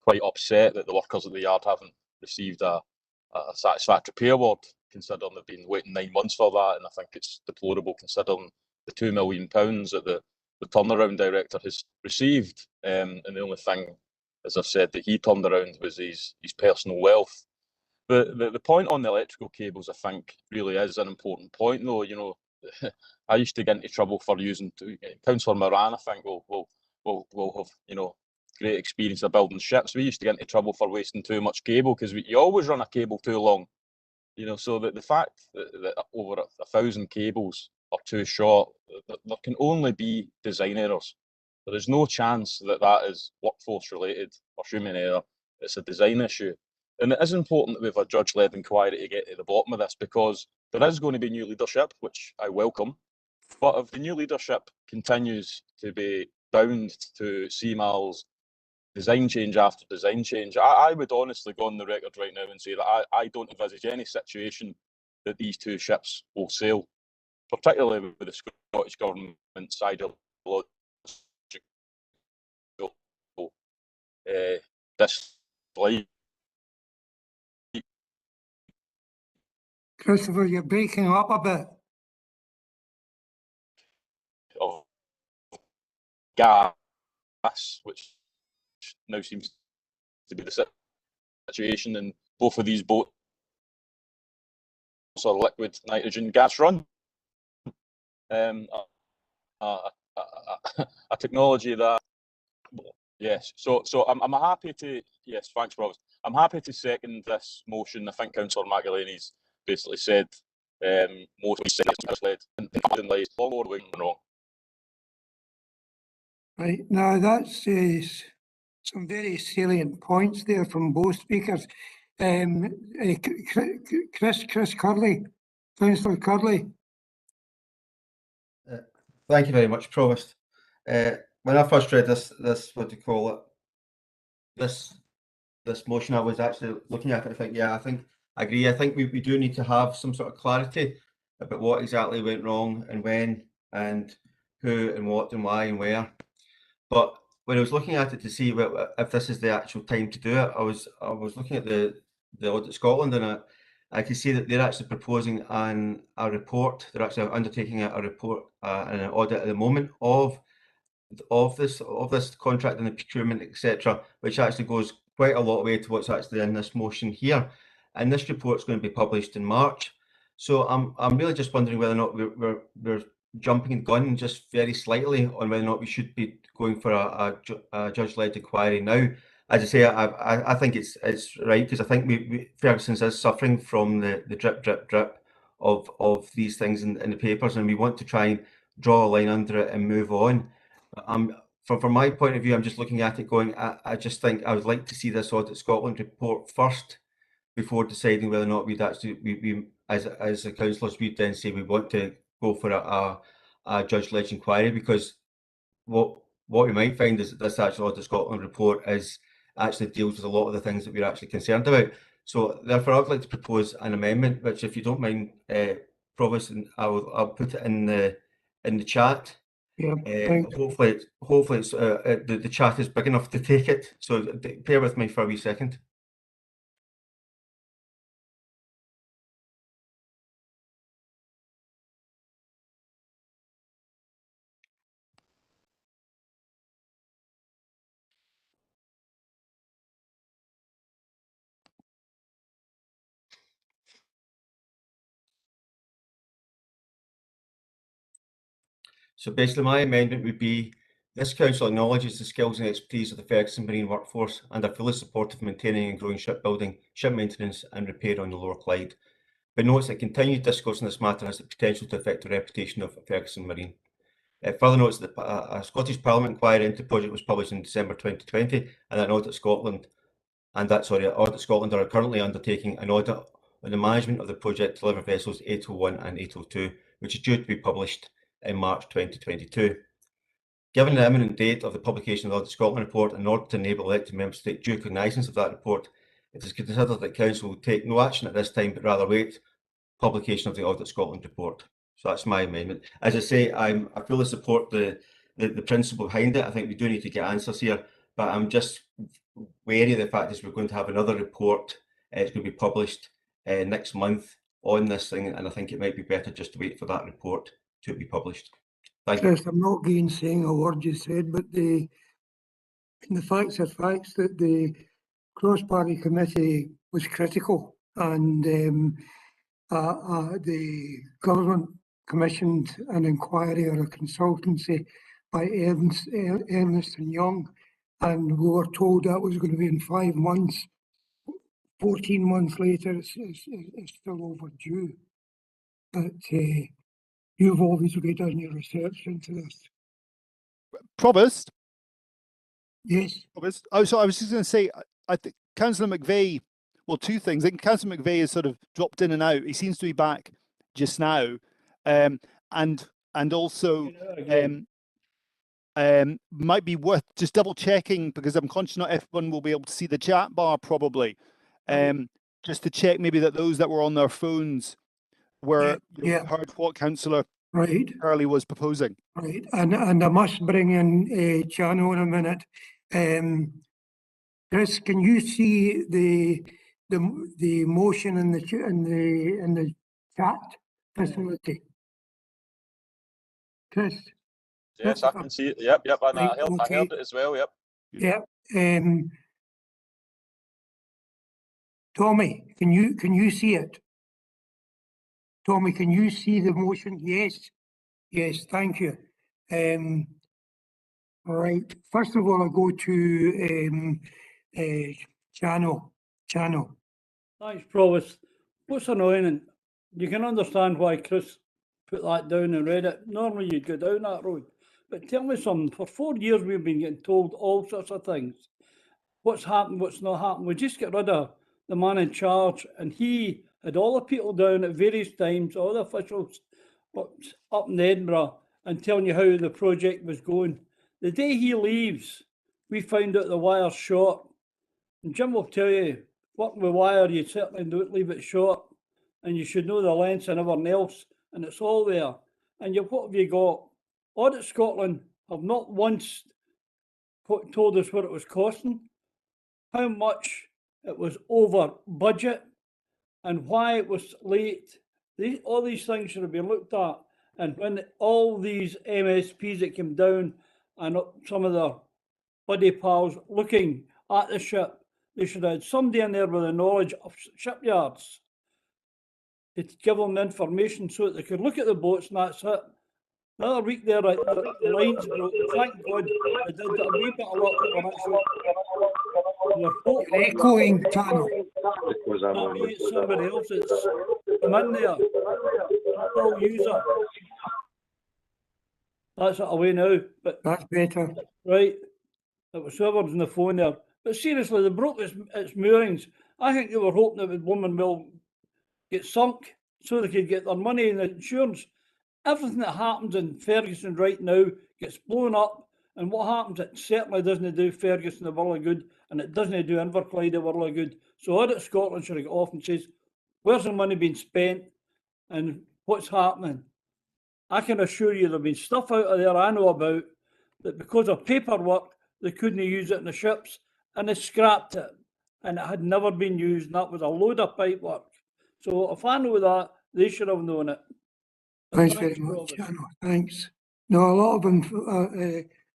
S12: quite upset that the workers at the yard haven't received a satisfactory pay award, considering they've been waiting 9 months for that, and I think it's deplorable considering the £2 million that the turnaround director has received, and the only thing, as I've said, that he turned around was his personal wealth. But the point on the electrical cables, I think, really is an important point, though. You know, I used to get into trouble for using Councillor Moran, I think, will have, you know, great experience of building ships. We used to get into trouble for wasting too much cable because you always run a cable too long. You know, so the fact that over 1,000 cables are too short, there can only be design errors. There is no chance that that is workforce related or human error. It's a design issue. And it is important that we have a judge-led inquiry to get to the bottom of this, because there is going to be new leadership, which I welcome. But if the new leadership continues to be bound to CMAL's design change after design change, I would honestly go on the record right now and say that I don't envisage any situation that these two ships will sail, particularly with the Scottish Government's ideological dislike.
S1: Christopher, you're breaking up a bit.
S12: Of gas, which now seems to be the situation, and both of these boats are liquid nitrogen gas run. A technology that, yes. So I'm happy to, yes, thanks, Provost. I'm happy to second this motion. I think Councillor McElhaney's basically said most of the misled and long or wrong.
S1: Right, now that's some very salient points there from both speakers. Chris Curley, Councillor Curley.
S3: Thank you very much, Provost. When I first read this, what do you call it, this motion, I was actually looking at it. I agree. I think we do need to have some sort of clarity about what exactly went wrong and when and who and what and why and where. But when I was looking at it to see if this is the actual time to do it, I was looking at the Audit Scotland, and I can see that they're actually proposing a report. They're actually undertaking a report and an audit at the moment of this contract and the procurement, etc., which actually goes quite a lot of way to what's actually in this motion here. And this report's going to be published in March. So I'm really just wondering whether or not we're jumping the gun just very slightly on whether or not we should be going for a judge-led inquiry now. As I say, I think it's right, because I think Ferguson's is suffering from the drip of these things in the papers, and we want to try and draw a line under it and move on. From my point of view, I'm just looking at it going, I just think I would like to see this Audit Scotland report first before deciding whether or not we'd actually, we as the councillors, we'd then say we want to go for a judge-led inquiry, because what we might find is that this actual Audit Scotland report actually deals with a lot of the things that we're actually concerned about. So therefore, I'd like to propose an amendment, which, if you don't mind, Provost, I'll put it in the chat.
S1: Yeah,
S3: hopefully it's, the chat is big enough to take it. So bear with me for a wee second. So basically, my amendment would be: this council acknowledges the skills and expertise of the Ferguson Marine workforce and are fully supportive of maintaining and growing shipbuilding, ship maintenance and repair on the Lower Clyde, but notes that continued discourse on this matter has the potential to affect the reputation of Ferguson Marine. It further notes that a Scottish Parliament inquiry into the project was published in December 2020, and that Audit Scotland are currently undertaking an audit on the management of the project to deliver vessels 801 and 802, which is due to be published in March 2022. Given the imminent date of the publication of the Audit Scotland report, in order to enable elected members to take due cognizance of that report, it is considered that Council will take no action at this time, but rather wait publication of the Audit Scotland report. So that's my amendment. As I say, I fully support the principle behind it. I think we do need to get answers here, but I'm just wary of the fact that we're going to have another report. It's going to be published next month on this thing, and I think it might be better just to wait for that report to be published. Thank you.
S1: Chris, I'm not gainsaying a word you said, but the facts are facts that the cross-party committee was critical, and the government commissioned an inquiry or a consultancy by Ernst & Young, and we were told that was going to be in 5 months. 14 months later, it's still overdue. But you've obviously done your research into this.
S2: Provost?
S1: Yes.
S2: Provost? Oh, so I was just going to say, I think Councillor McVeigh, well, two things. I think Councillor McVeigh has sort of dropped in and out. He seems to be back just now. And also might be worth just double checking, because I'm conscious not everyone will be able to see the chat bar probably. Just to check maybe that those that were on their phones were heard what Councillor Hurley was proposing.
S1: Right, and I must bring in Chano in a minute. Chris, can you see the motion in the chat facility? Chris?
S12: Yes, I can see it. Yep, and
S1: Right,
S12: I heard it as well. Yep.
S1: Yep. Tommy, can you see it? Tommy, can you see the motion? Yes. Yes, thank you. Right. First of all, I'll go to Chano.
S17: Thanks, Provost. What's annoying, and you can understand why Chris put that down and read it. Normally you'd go down that road. But tell me something, for 4 years we've been getting told all sorts of things. What's happened, what's not happened. We just get rid of the man in charge, and he had all the people down at various times, all the officials up in Edinburgh, and telling you how the project was going. The day he leaves, we found out the wire's short. And Jim will tell you, working with wire, you certainly don't leave it short. And you should know the lengths and everything else. And it's all there. And what have you got? Audit Scotland have not once told us what it was costing, how much it was over budget, and why it was late. All these things should have been looked at. And when all these MSPs that came down and some of their buddy pals looking at the ship, they should have had somebody in there with the knowledge of shipyards to give them the information so that they could look at the boats, and that's it. The other week there, the lines broke. Thank God they did a wee bit of work on it.
S1: You're echoing, Chano.
S17: It's somebody else that's come in there. Full user. That's it away now. But
S1: that's better.
S17: Right. It was whoever's on the phone there. But seriously, they broke its moorings. I think they were hoping that the woman will get sunk so they could get their money and the insurance. Everything that happens in Ferguson right now gets blown up, and what happens, it certainly doesn't do Ferguson a world of good, and it doesn't do Inverclyde a world of good. So Audit Scotland should have got off and says, where's the money being spent and what's happening? I can assure you there'll be stuff out of there I know about that because of paperwork, they couldn't use it in the ships, and they scrapped it, and it had never been used, and that was a load of pipework. So if I know that, they should have known it.
S1: Thanks very much, Chano. Thanks. No, a lot of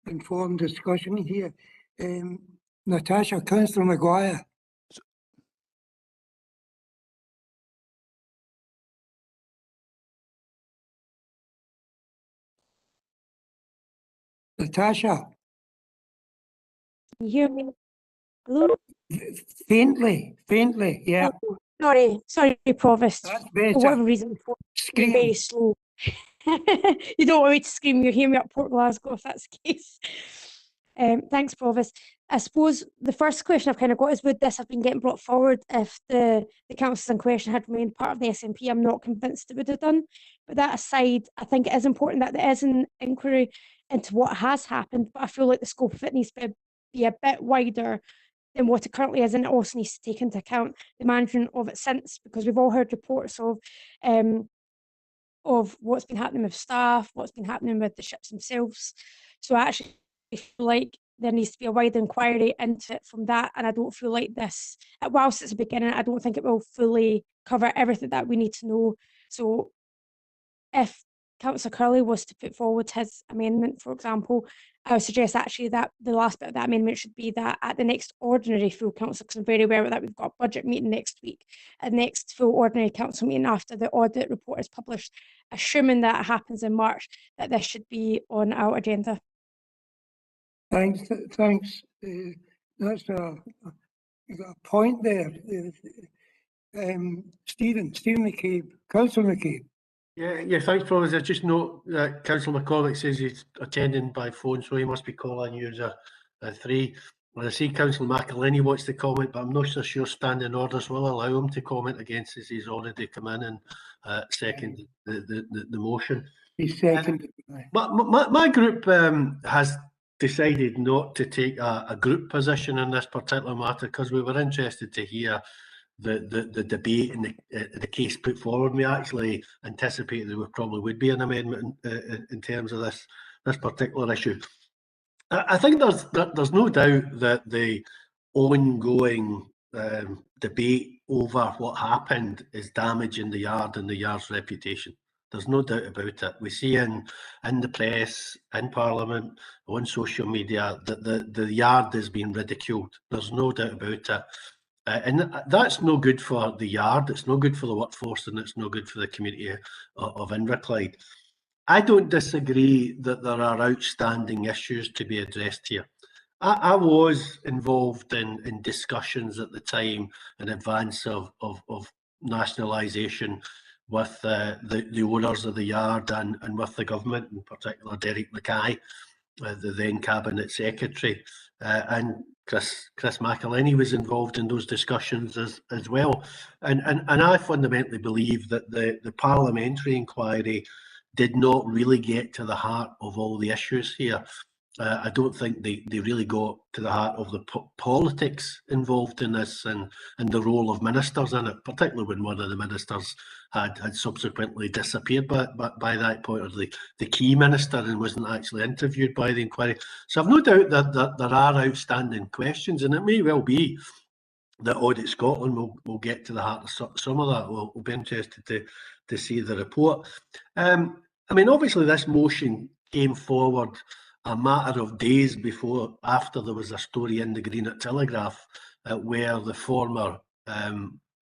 S1: informed discussion here. Natasha, Councillor Maguire. Natasha.
S22: Can you hear me? Hello?
S1: Faintly, yeah.
S22: Oh, sorry, Provost.
S1: That's better.
S22: For whatever reason, being very slow. You don't want me to scream, you hear me up Port Glasgow if that's the case. Thanks, Provost. I suppose the first question I've kind of got is, would this have been getting brought forward if the councils in question had remained part of the SNP? I'm not convinced it would have done. But that aside, I think it is important that there is an inquiry into what has happened, but I feel like the scope of it needs to be a bit wider than what it currently is, and it also needs to take into account the management of it since, because we've all heard reports of what's been happening with staff, what's been happening with the ships themselves. So I actually feel like there needs to be a wider inquiry into it from that, and I don't feel like this, whilst it's a beginning, I don't think it will fully cover everything that we need to know. So if Councillor Curley was to put forward his amendment, for example, I would suggest actually that the last bit of that amendment should be that at the next ordinary full council, because I'm very aware that we've got a budget meeting next week, at the next full ordinary council meeting after the audit report is published, assuming that it happens in March, that this should be on our agenda.
S1: Thanks. That's you got a point there. Stephen McCabe, Councillor McCabe.
S11: Yeah, thanks, Provost. I just note that Councillor McCormick says he's attending by phone, so he must be calling user 3. Well, I see Councillor McElhenney wants to comment, but I'm not so sure standing orders will allow him to comment against, as he's already come in and seconded the motion.
S1: He's seconded.
S11: My group has decided not to take a group position in this particular matter because we were interested to hear the debate and the case put forward. We actually anticipated there probably would be an amendment in terms of this particular issue. I think there's no doubt that the ongoing debate over what happened is damaging the Yard and the Yard's reputation. There's no doubt about it. We see in the press, in Parliament, on social media that the Yard is being ridiculed. There's no doubt about it. And that's no good for the Yard, it's no good for the workforce, and it's no good for the community of Inverclyde. I don't disagree that there are outstanding issues to be addressed here. I was involved in discussions at the time in advance of nationalisation with the owners of the Yard and with the government, in particular Derek Mackay, the then Cabinet Secretary, and Chris McElhenney was involved in those discussions as well. And I fundamentally believe that the parliamentary inquiry did not really get to the heart of all the issues here. I don't think they really got to the heart of the politics involved in this and the role of ministers in it, particularly when one of the ministers had subsequently disappeared by that point, or the key minister, and wasn't actually interviewed by the inquiry. So I've no doubt that there are outstanding questions, and it may well be that Audit Scotland will get to the heart of some of that. We'll be interested to see the report. I mean, obviously this motion came forward a matter of days after there was a story in the Greenock Telegraph where the former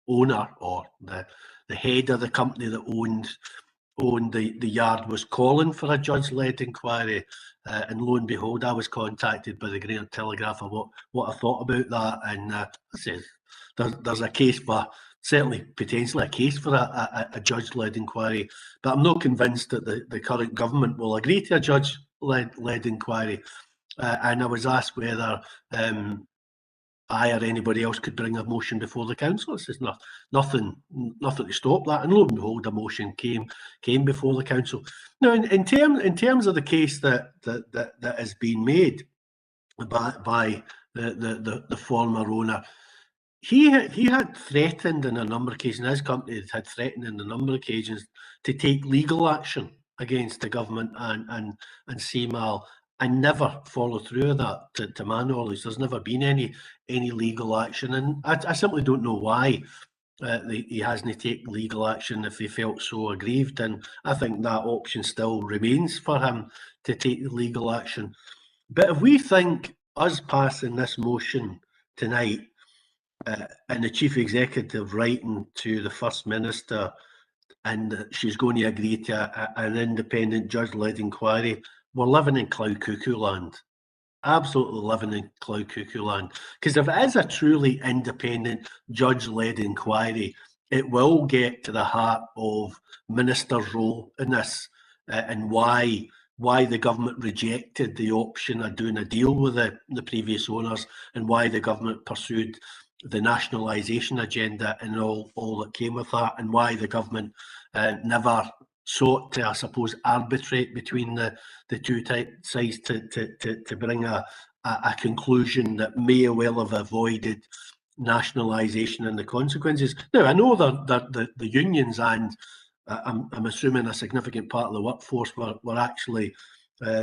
S11: owner, or the head of the company that owned the Yard, was calling for a judge-led inquiry, and lo and behold, I was contacted by the Greenock Telegraph about what I thought about that, and I said there's a case for, certainly potentially a case for a judge-led inquiry, but I'm not convinced that the current government will agree to a judge-led inquiry. And I was asked whether I or anybody else could bring a motion before the council. There's nothing to stop that, and lo and behold, a motion came before the council. Now, in terms of the case that has been made by the former owner, he had threatened on a number of occasions, his company had threatened on a number of occasions to take legal action against the government and CMAL, and never follow through with that. To my knowledge, there's never been any legal action, and I simply don't know why he hasn't taken legal action if he felt so aggrieved, and I think that option still remains for him to take legal action. But if we think us passing this motion tonight, and the Chief Executive writing to the First Minister, and she's going to agree to an independent judge-led inquiry, we're living in cloud cuckoo land. Absolutely living in cloud cuckoo land. Because if it is a truly independent judge-led inquiry, it will get to the heart of Minister's role in this, and why the government rejected the option of doing a deal with the previous owners, and why the government pursued the nationalisation agenda and all that came with that, and why the government never sought to, I suppose, arbitrate between the two sides to bring a conclusion that may well have avoided nationalisation and the consequences. Now, I know that the unions and I'm assuming a significant part of the workforce were actually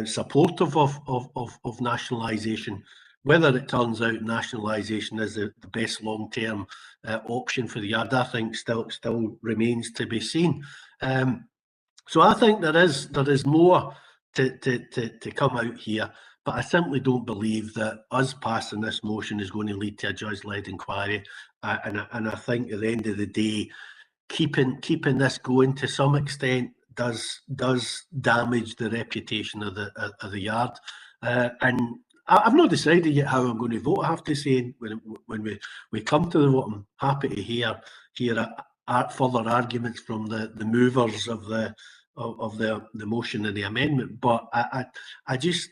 S11: supportive of nationalisation. Whether it turns out nationalisation is the best long-term option for the Yard, I think still remains to be seen. So I think there is more to come out here, but I simply don't believe that us passing this motion is going to lead to a judge-led inquiry. And I think at the end of the day, keeping this going to some extent does damage the reputation of the Yard. And I've not decided yet how I'm going to vote. I have to say, when we come to the vote, I'm happy to hear further arguments from the movers of the motion and the amendment. But I just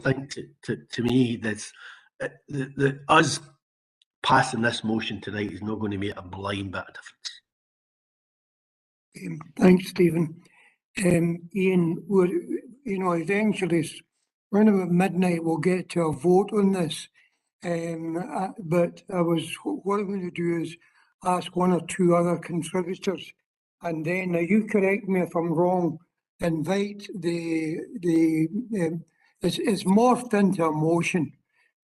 S11: think to me that us passing this motion tonight is not going to make a blind bit of difference.
S1: Thanks, Stephen. Ian, eventually, around about midnight, we'll get to a vote on this. But what I'm going to do is ask one or two other contributors, and then, now you correct me if I'm wrong, invite it's morphed into a motion,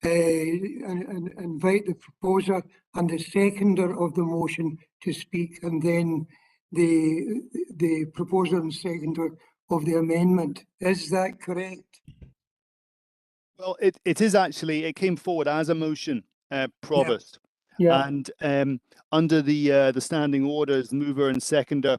S1: and invite the proposer and the seconder of the motion to speak, and then the proposer and seconder of the amendment. Is that correct?
S2: Well, it is actually, it came forward as a motion, Provost.
S1: Yeah.
S2: And under the standing orders, mover and seconder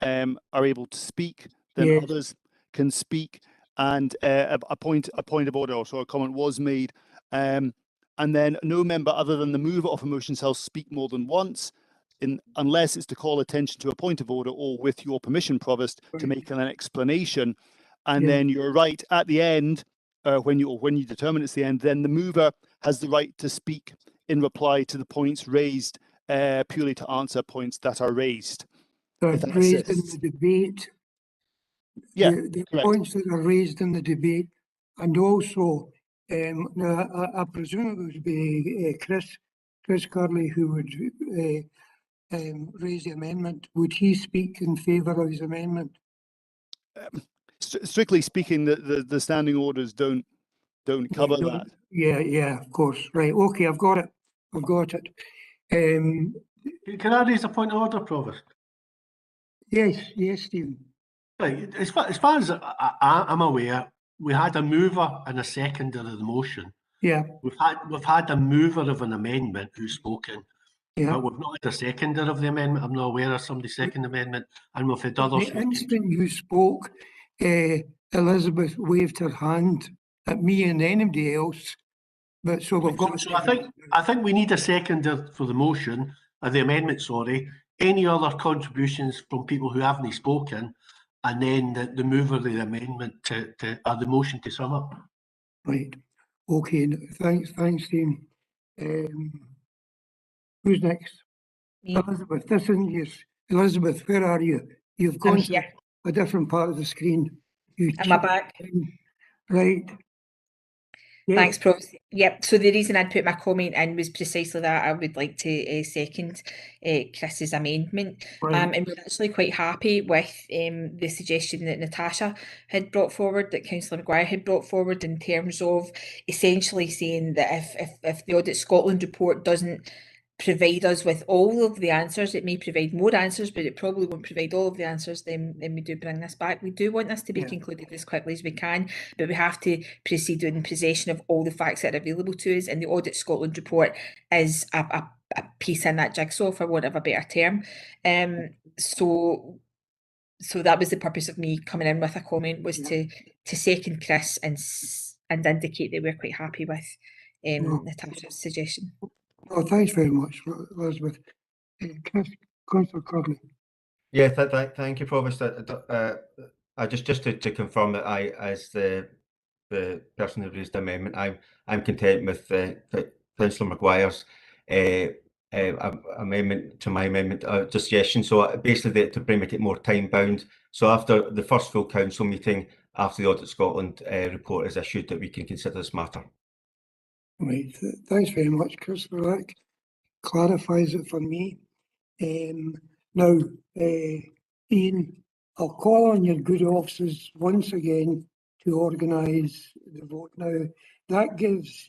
S2: are able to speak, then
S1: Yes.
S2: others can speak, and a point of order, or so a comment was made. And then no member other than the mover of a motion shall speak more than once, unless it's to call attention to a point of order or, with your permission, Provost, to make an explanation. And
S1: Yeah.
S2: then you're right, at the end, when you determine it's the end, then the mover has the right to speak in reply to the points raised, purely to answer points that are raised.
S1: That are raised in the debate.
S2: Yeah,
S1: the
S2: correct.
S1: points that are raised in the debate, and also, now I presume it would be Chris Curley who would raise the amendment. Would he speak in favour of his amendment?
S2: Strictly speaking, the standing orders don't cover that.
S1: Yeah, of course. Right. Okay, I've got it.
S11: Can I raise a point of order, Provost?
S1: Yes, Stephen.
S11: Right. As far as I'm aware, we had a mover and a seconder of the motion.
S1: Yeah.
S11: We've had a mover of an amendment who's spoken.
S1: Yeah.
S11: But we've not had a seconder of the amendment. I'm not aware of somebody's second amendment, and we've had others.
S1: The instant you spoke, Elizabeth waved her hand at me and anybody else. But so we've got.
S11: So I think we need a seconder for the motion, the amendment. Sorry. Any other contributions from people who haven't spoken, and then the mover of the amendment or the motion to sum up.
S1: Right. Okay. Thanks, Stephen. Who's next?
S5: Me.
S1: Elizabeth, this isn't yours. Elizabeth, where are you? You've gone to a different part of the screen.
S5: Am I back?
S1: Right. Yes.
S5: Thanks, Provost. Yep. So the reason I'd put my comment in was precisely that I would like to second Chris's amendment.
S1: Right.
S5: And we're actually quite happy with the suggestion that Natasha had brought forward, that Councillor Maguire had brought forward, in terms of essentially saying that if the Audit Scotland report doesn't provide us with all of the answers, it may provide more answers, but it probably won't provide all of the answers, then we do bring this back. We do want this to be concluded as quickly as we can, but we have to proceed in possession of all the facts that are available to us, and the Audit Scotland report is a piece in that jigsaw, for want of a better term. So that was the purpose of me coming in with a comment, was to second Chris and indicate that we're quite happy with Natasha's suggestion.
S1: Oh, thanks very much, Elizabeth. Councillor Curley.
S3: Yeah, thank you, Provost. Just to confirm that I, as the person who raised the amendment, I'm content with Councillor Maguire's amendment to my amendment suggestion. So basically, to bring it more time bound. So after the first full council meeting, after the Audit Scotland report is issued, that we can consider this matter.
S1: Right, thanks very much, Chris, for that. Clarifies it for me. Now, Ian, I'll call on your good offices once again to organise the vote. Now, that gives,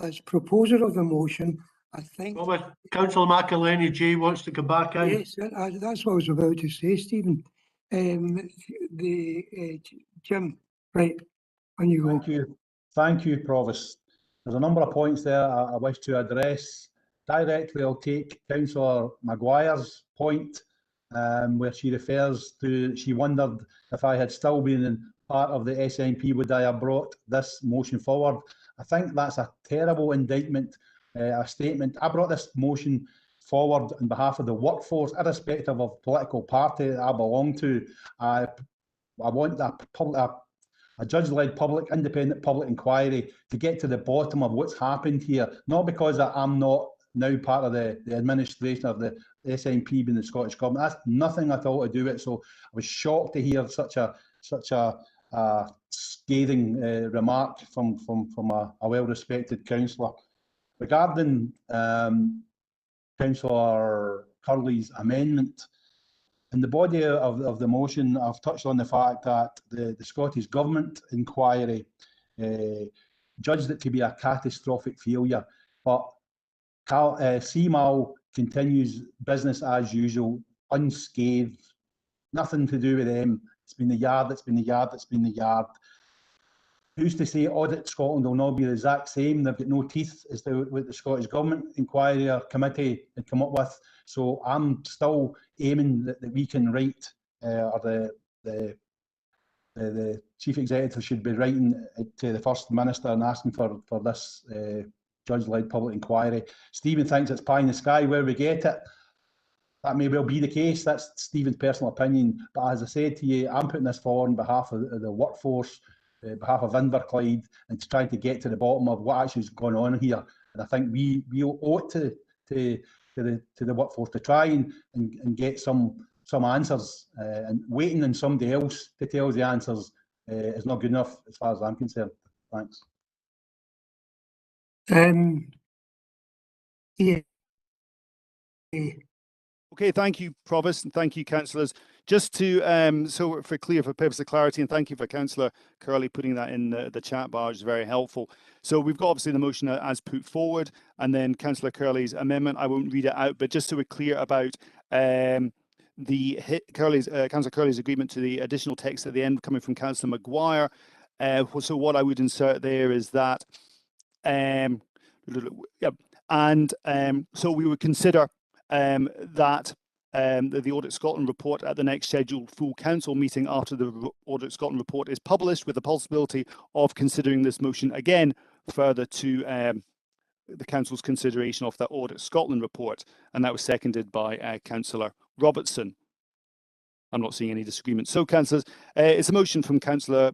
S1: as proposer of the motion, I think...
S11: Councillor McElhenney J wants to come back in.
S1: Yes, that's what I was about to say, Stephen. Jim, right, on you go.
S21: Thank you, Provost. There's a number of points there I wish to address. Directly, I'll take Councillor Maguire's point, where she refers to, she wondered if I had still been in part of the SNP, would I have brought this motion forward? I think that's a terrible indictment, a statement. I brought this motion forward on behalf of the workforce, irrespective of political party that I belong to. I want a judge-led independent public inquiry to get to the bottom of what's happened here, not because I'm not now part of the administration of the SNP being the Scottish Government. That's nothing at all to do with it. So I was shocked to hear such a scathing remark from a well-respected councillor. Regarding Councillor Curley's amendment, in the body of the motion, I've touched on the fact that the Scottish Government inquiry judged it to be a catastrophic failure, but CMAL continues business as usual, unscathed, nothing to do with them. It's been the yard, it's been the yard, it's been the yard. Who's to say Audit Scotland will not be the exact same? They've got no teeth as to what the Scottish Government inquiry or committee had come up with. So I'm still aiming that we can write, or the Chief Executive should be writing to the First Minister and asking for this judge-led public inquiry. Stephen thinks it's pie in the sky where we get it. That may well be the case. That's Stephen's personal opinion. But as I said to you, I'm putting this forward on behalf of the workforce, on behalf of Inverclyde, and to try to get to the bottom of what actually is going on here. And I think we owe it to the workforce to try and get some answers. And waiting on somebody else to tell us the answers is not good enough as far as I'm concerned. Thanks.
S1: Yeah.
S2: Okay, thank you, Provost, and thank you, councillors. Just to, so for purpose of clarity, and thank you for Councillor Curley putting that in the chat bar, which is very helpful. So we've got obviously the motion as put forward, and then Councillor Curley's amendment. I won't read it out, but just so we're clear about Councillor Curley's agreement to the additional text at the end coming from Councillor Maguire. So what I would insert there is that, so we would consider that the Audit Scotland report at the next scheduled full council meeting after the Audit Scotland report is published, with the possibility of considering this motion again further to the council's consideration of the Audit Scotland report, and that was seconded by Councillor Robertson. I'm not seeing any disagreement. So, councillors, it's a motion from Councillor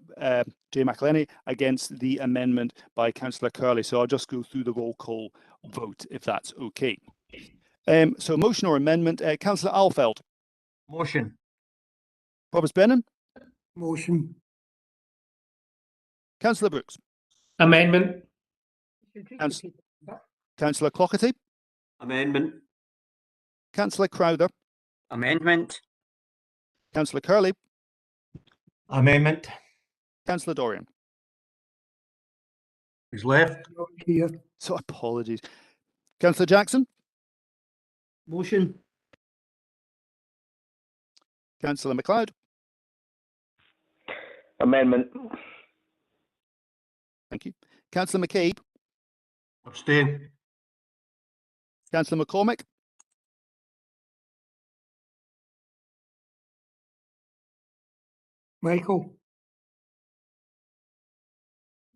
S2: J. McElhenney against the amendment by Councillor Curley. So I'll just go through the roll call vote, if that's okay. So motion or amendment, Councillor Alfeld.
S13: Motion.
S2: Provost Brennan.
S1: Motion.
S2: Councillor Brooks.
S9: Amendment.
S2: Councillor Clougherty.
S7: Amendment.
S2: Councillor Crowther.
S15: Amendment.
S2: Councillor Curley.
S3: Amendment.
S2: Councillor Dorian.
S11: He's left.
S1: Here.
S2: So apologies. Councillor Jackson.
S20: Motion.
S2: Councillor MacLeod.
S14: Amendment.
S2: Thank you. Councillor McCabe.
S11: Abstain.
S2: Councillor McCormick.
S1: Michael.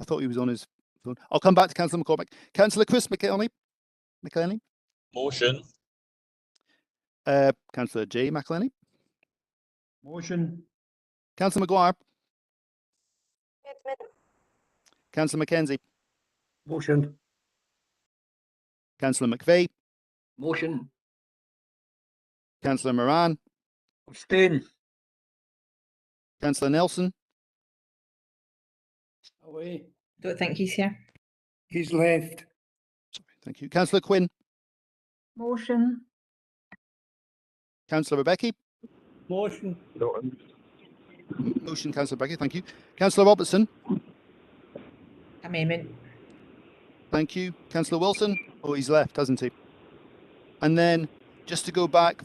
S2: I thought he was on his phone. I'll come back to Councillor McCormick. Councillor Chris McElhenney.
S12: Motion.
S2: Councillor J. McElhenney.
S21: Motion.
S2: Councillor Maguire. Councillor Mackenzie.
S11: Motion.
S2: Councillor McVeigh.
S18: Motion.
S2: Councillor Moran.
S15: Abstain.
S2: Councillor Nelson.
S17: Away.
S5: Don't think he's here.
S1: He's left.
S2: Sorry, thank you. Councillor Quinn.
S19: Motion.
S2: Councillor Rebecki.
S17: Motion.
S2: Motion, Councillor Rebecki, thank you. Councillor Robertson.
S5: Amendment.
S2: Thank you. Councillor Wilson. Oh, he's left, hasn't he? And then just to go back,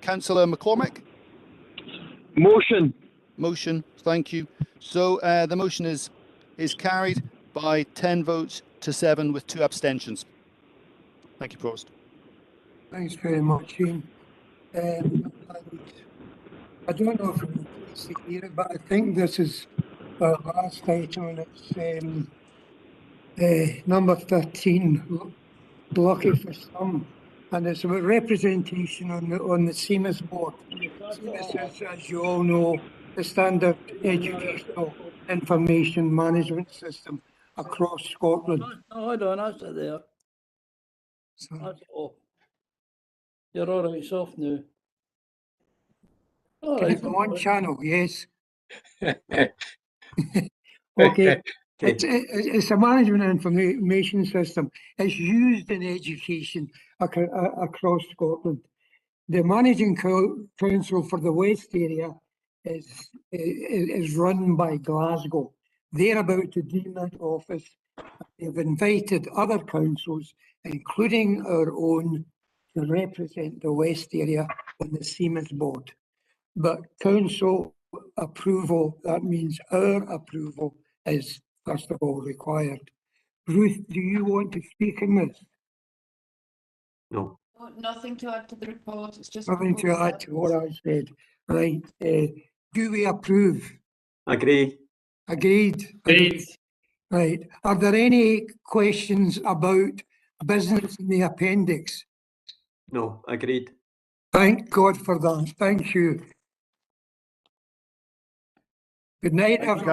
S2: Councillor McCormick.
S14: Motion.
S2: Motion, thank you. So the motion is carried by 10 votes to 7 with 2 abstentions. Thank you, Provost.
S1: Thanks very much, Shane. And I don't know if we need to hear it, but I think this is our last item, and it's Number 13, blocky for some, and it's about representation on the CMIS board. CMIS is, as you all know, the standard educational information management system across Scotland.
S17: No, hold on, that's it there. That's off. You're all right, it's off now. All right.
S1: It's on one channel, yes. Okay. It's a management information system. It's used in education across Scotland. The managing council for the West area is run by Glasgow. They're about to demat office. They've invited other councils, including our own, to represent the West area on the CMIS board. But council approval, that means our approval, is first of all required. Ruth, do you want to speak in this?
S7: No.
S4: Nothing to add to the report. It's just
S1: nothing to add to what I said. Right. Do we approve?
S7: Agree.
S1: Agreed. Agreed. Right. Are there any questions about business in the appendix?
S7: No. Agreed.
S1: Thank God for that. Thank you. Good night, everyone.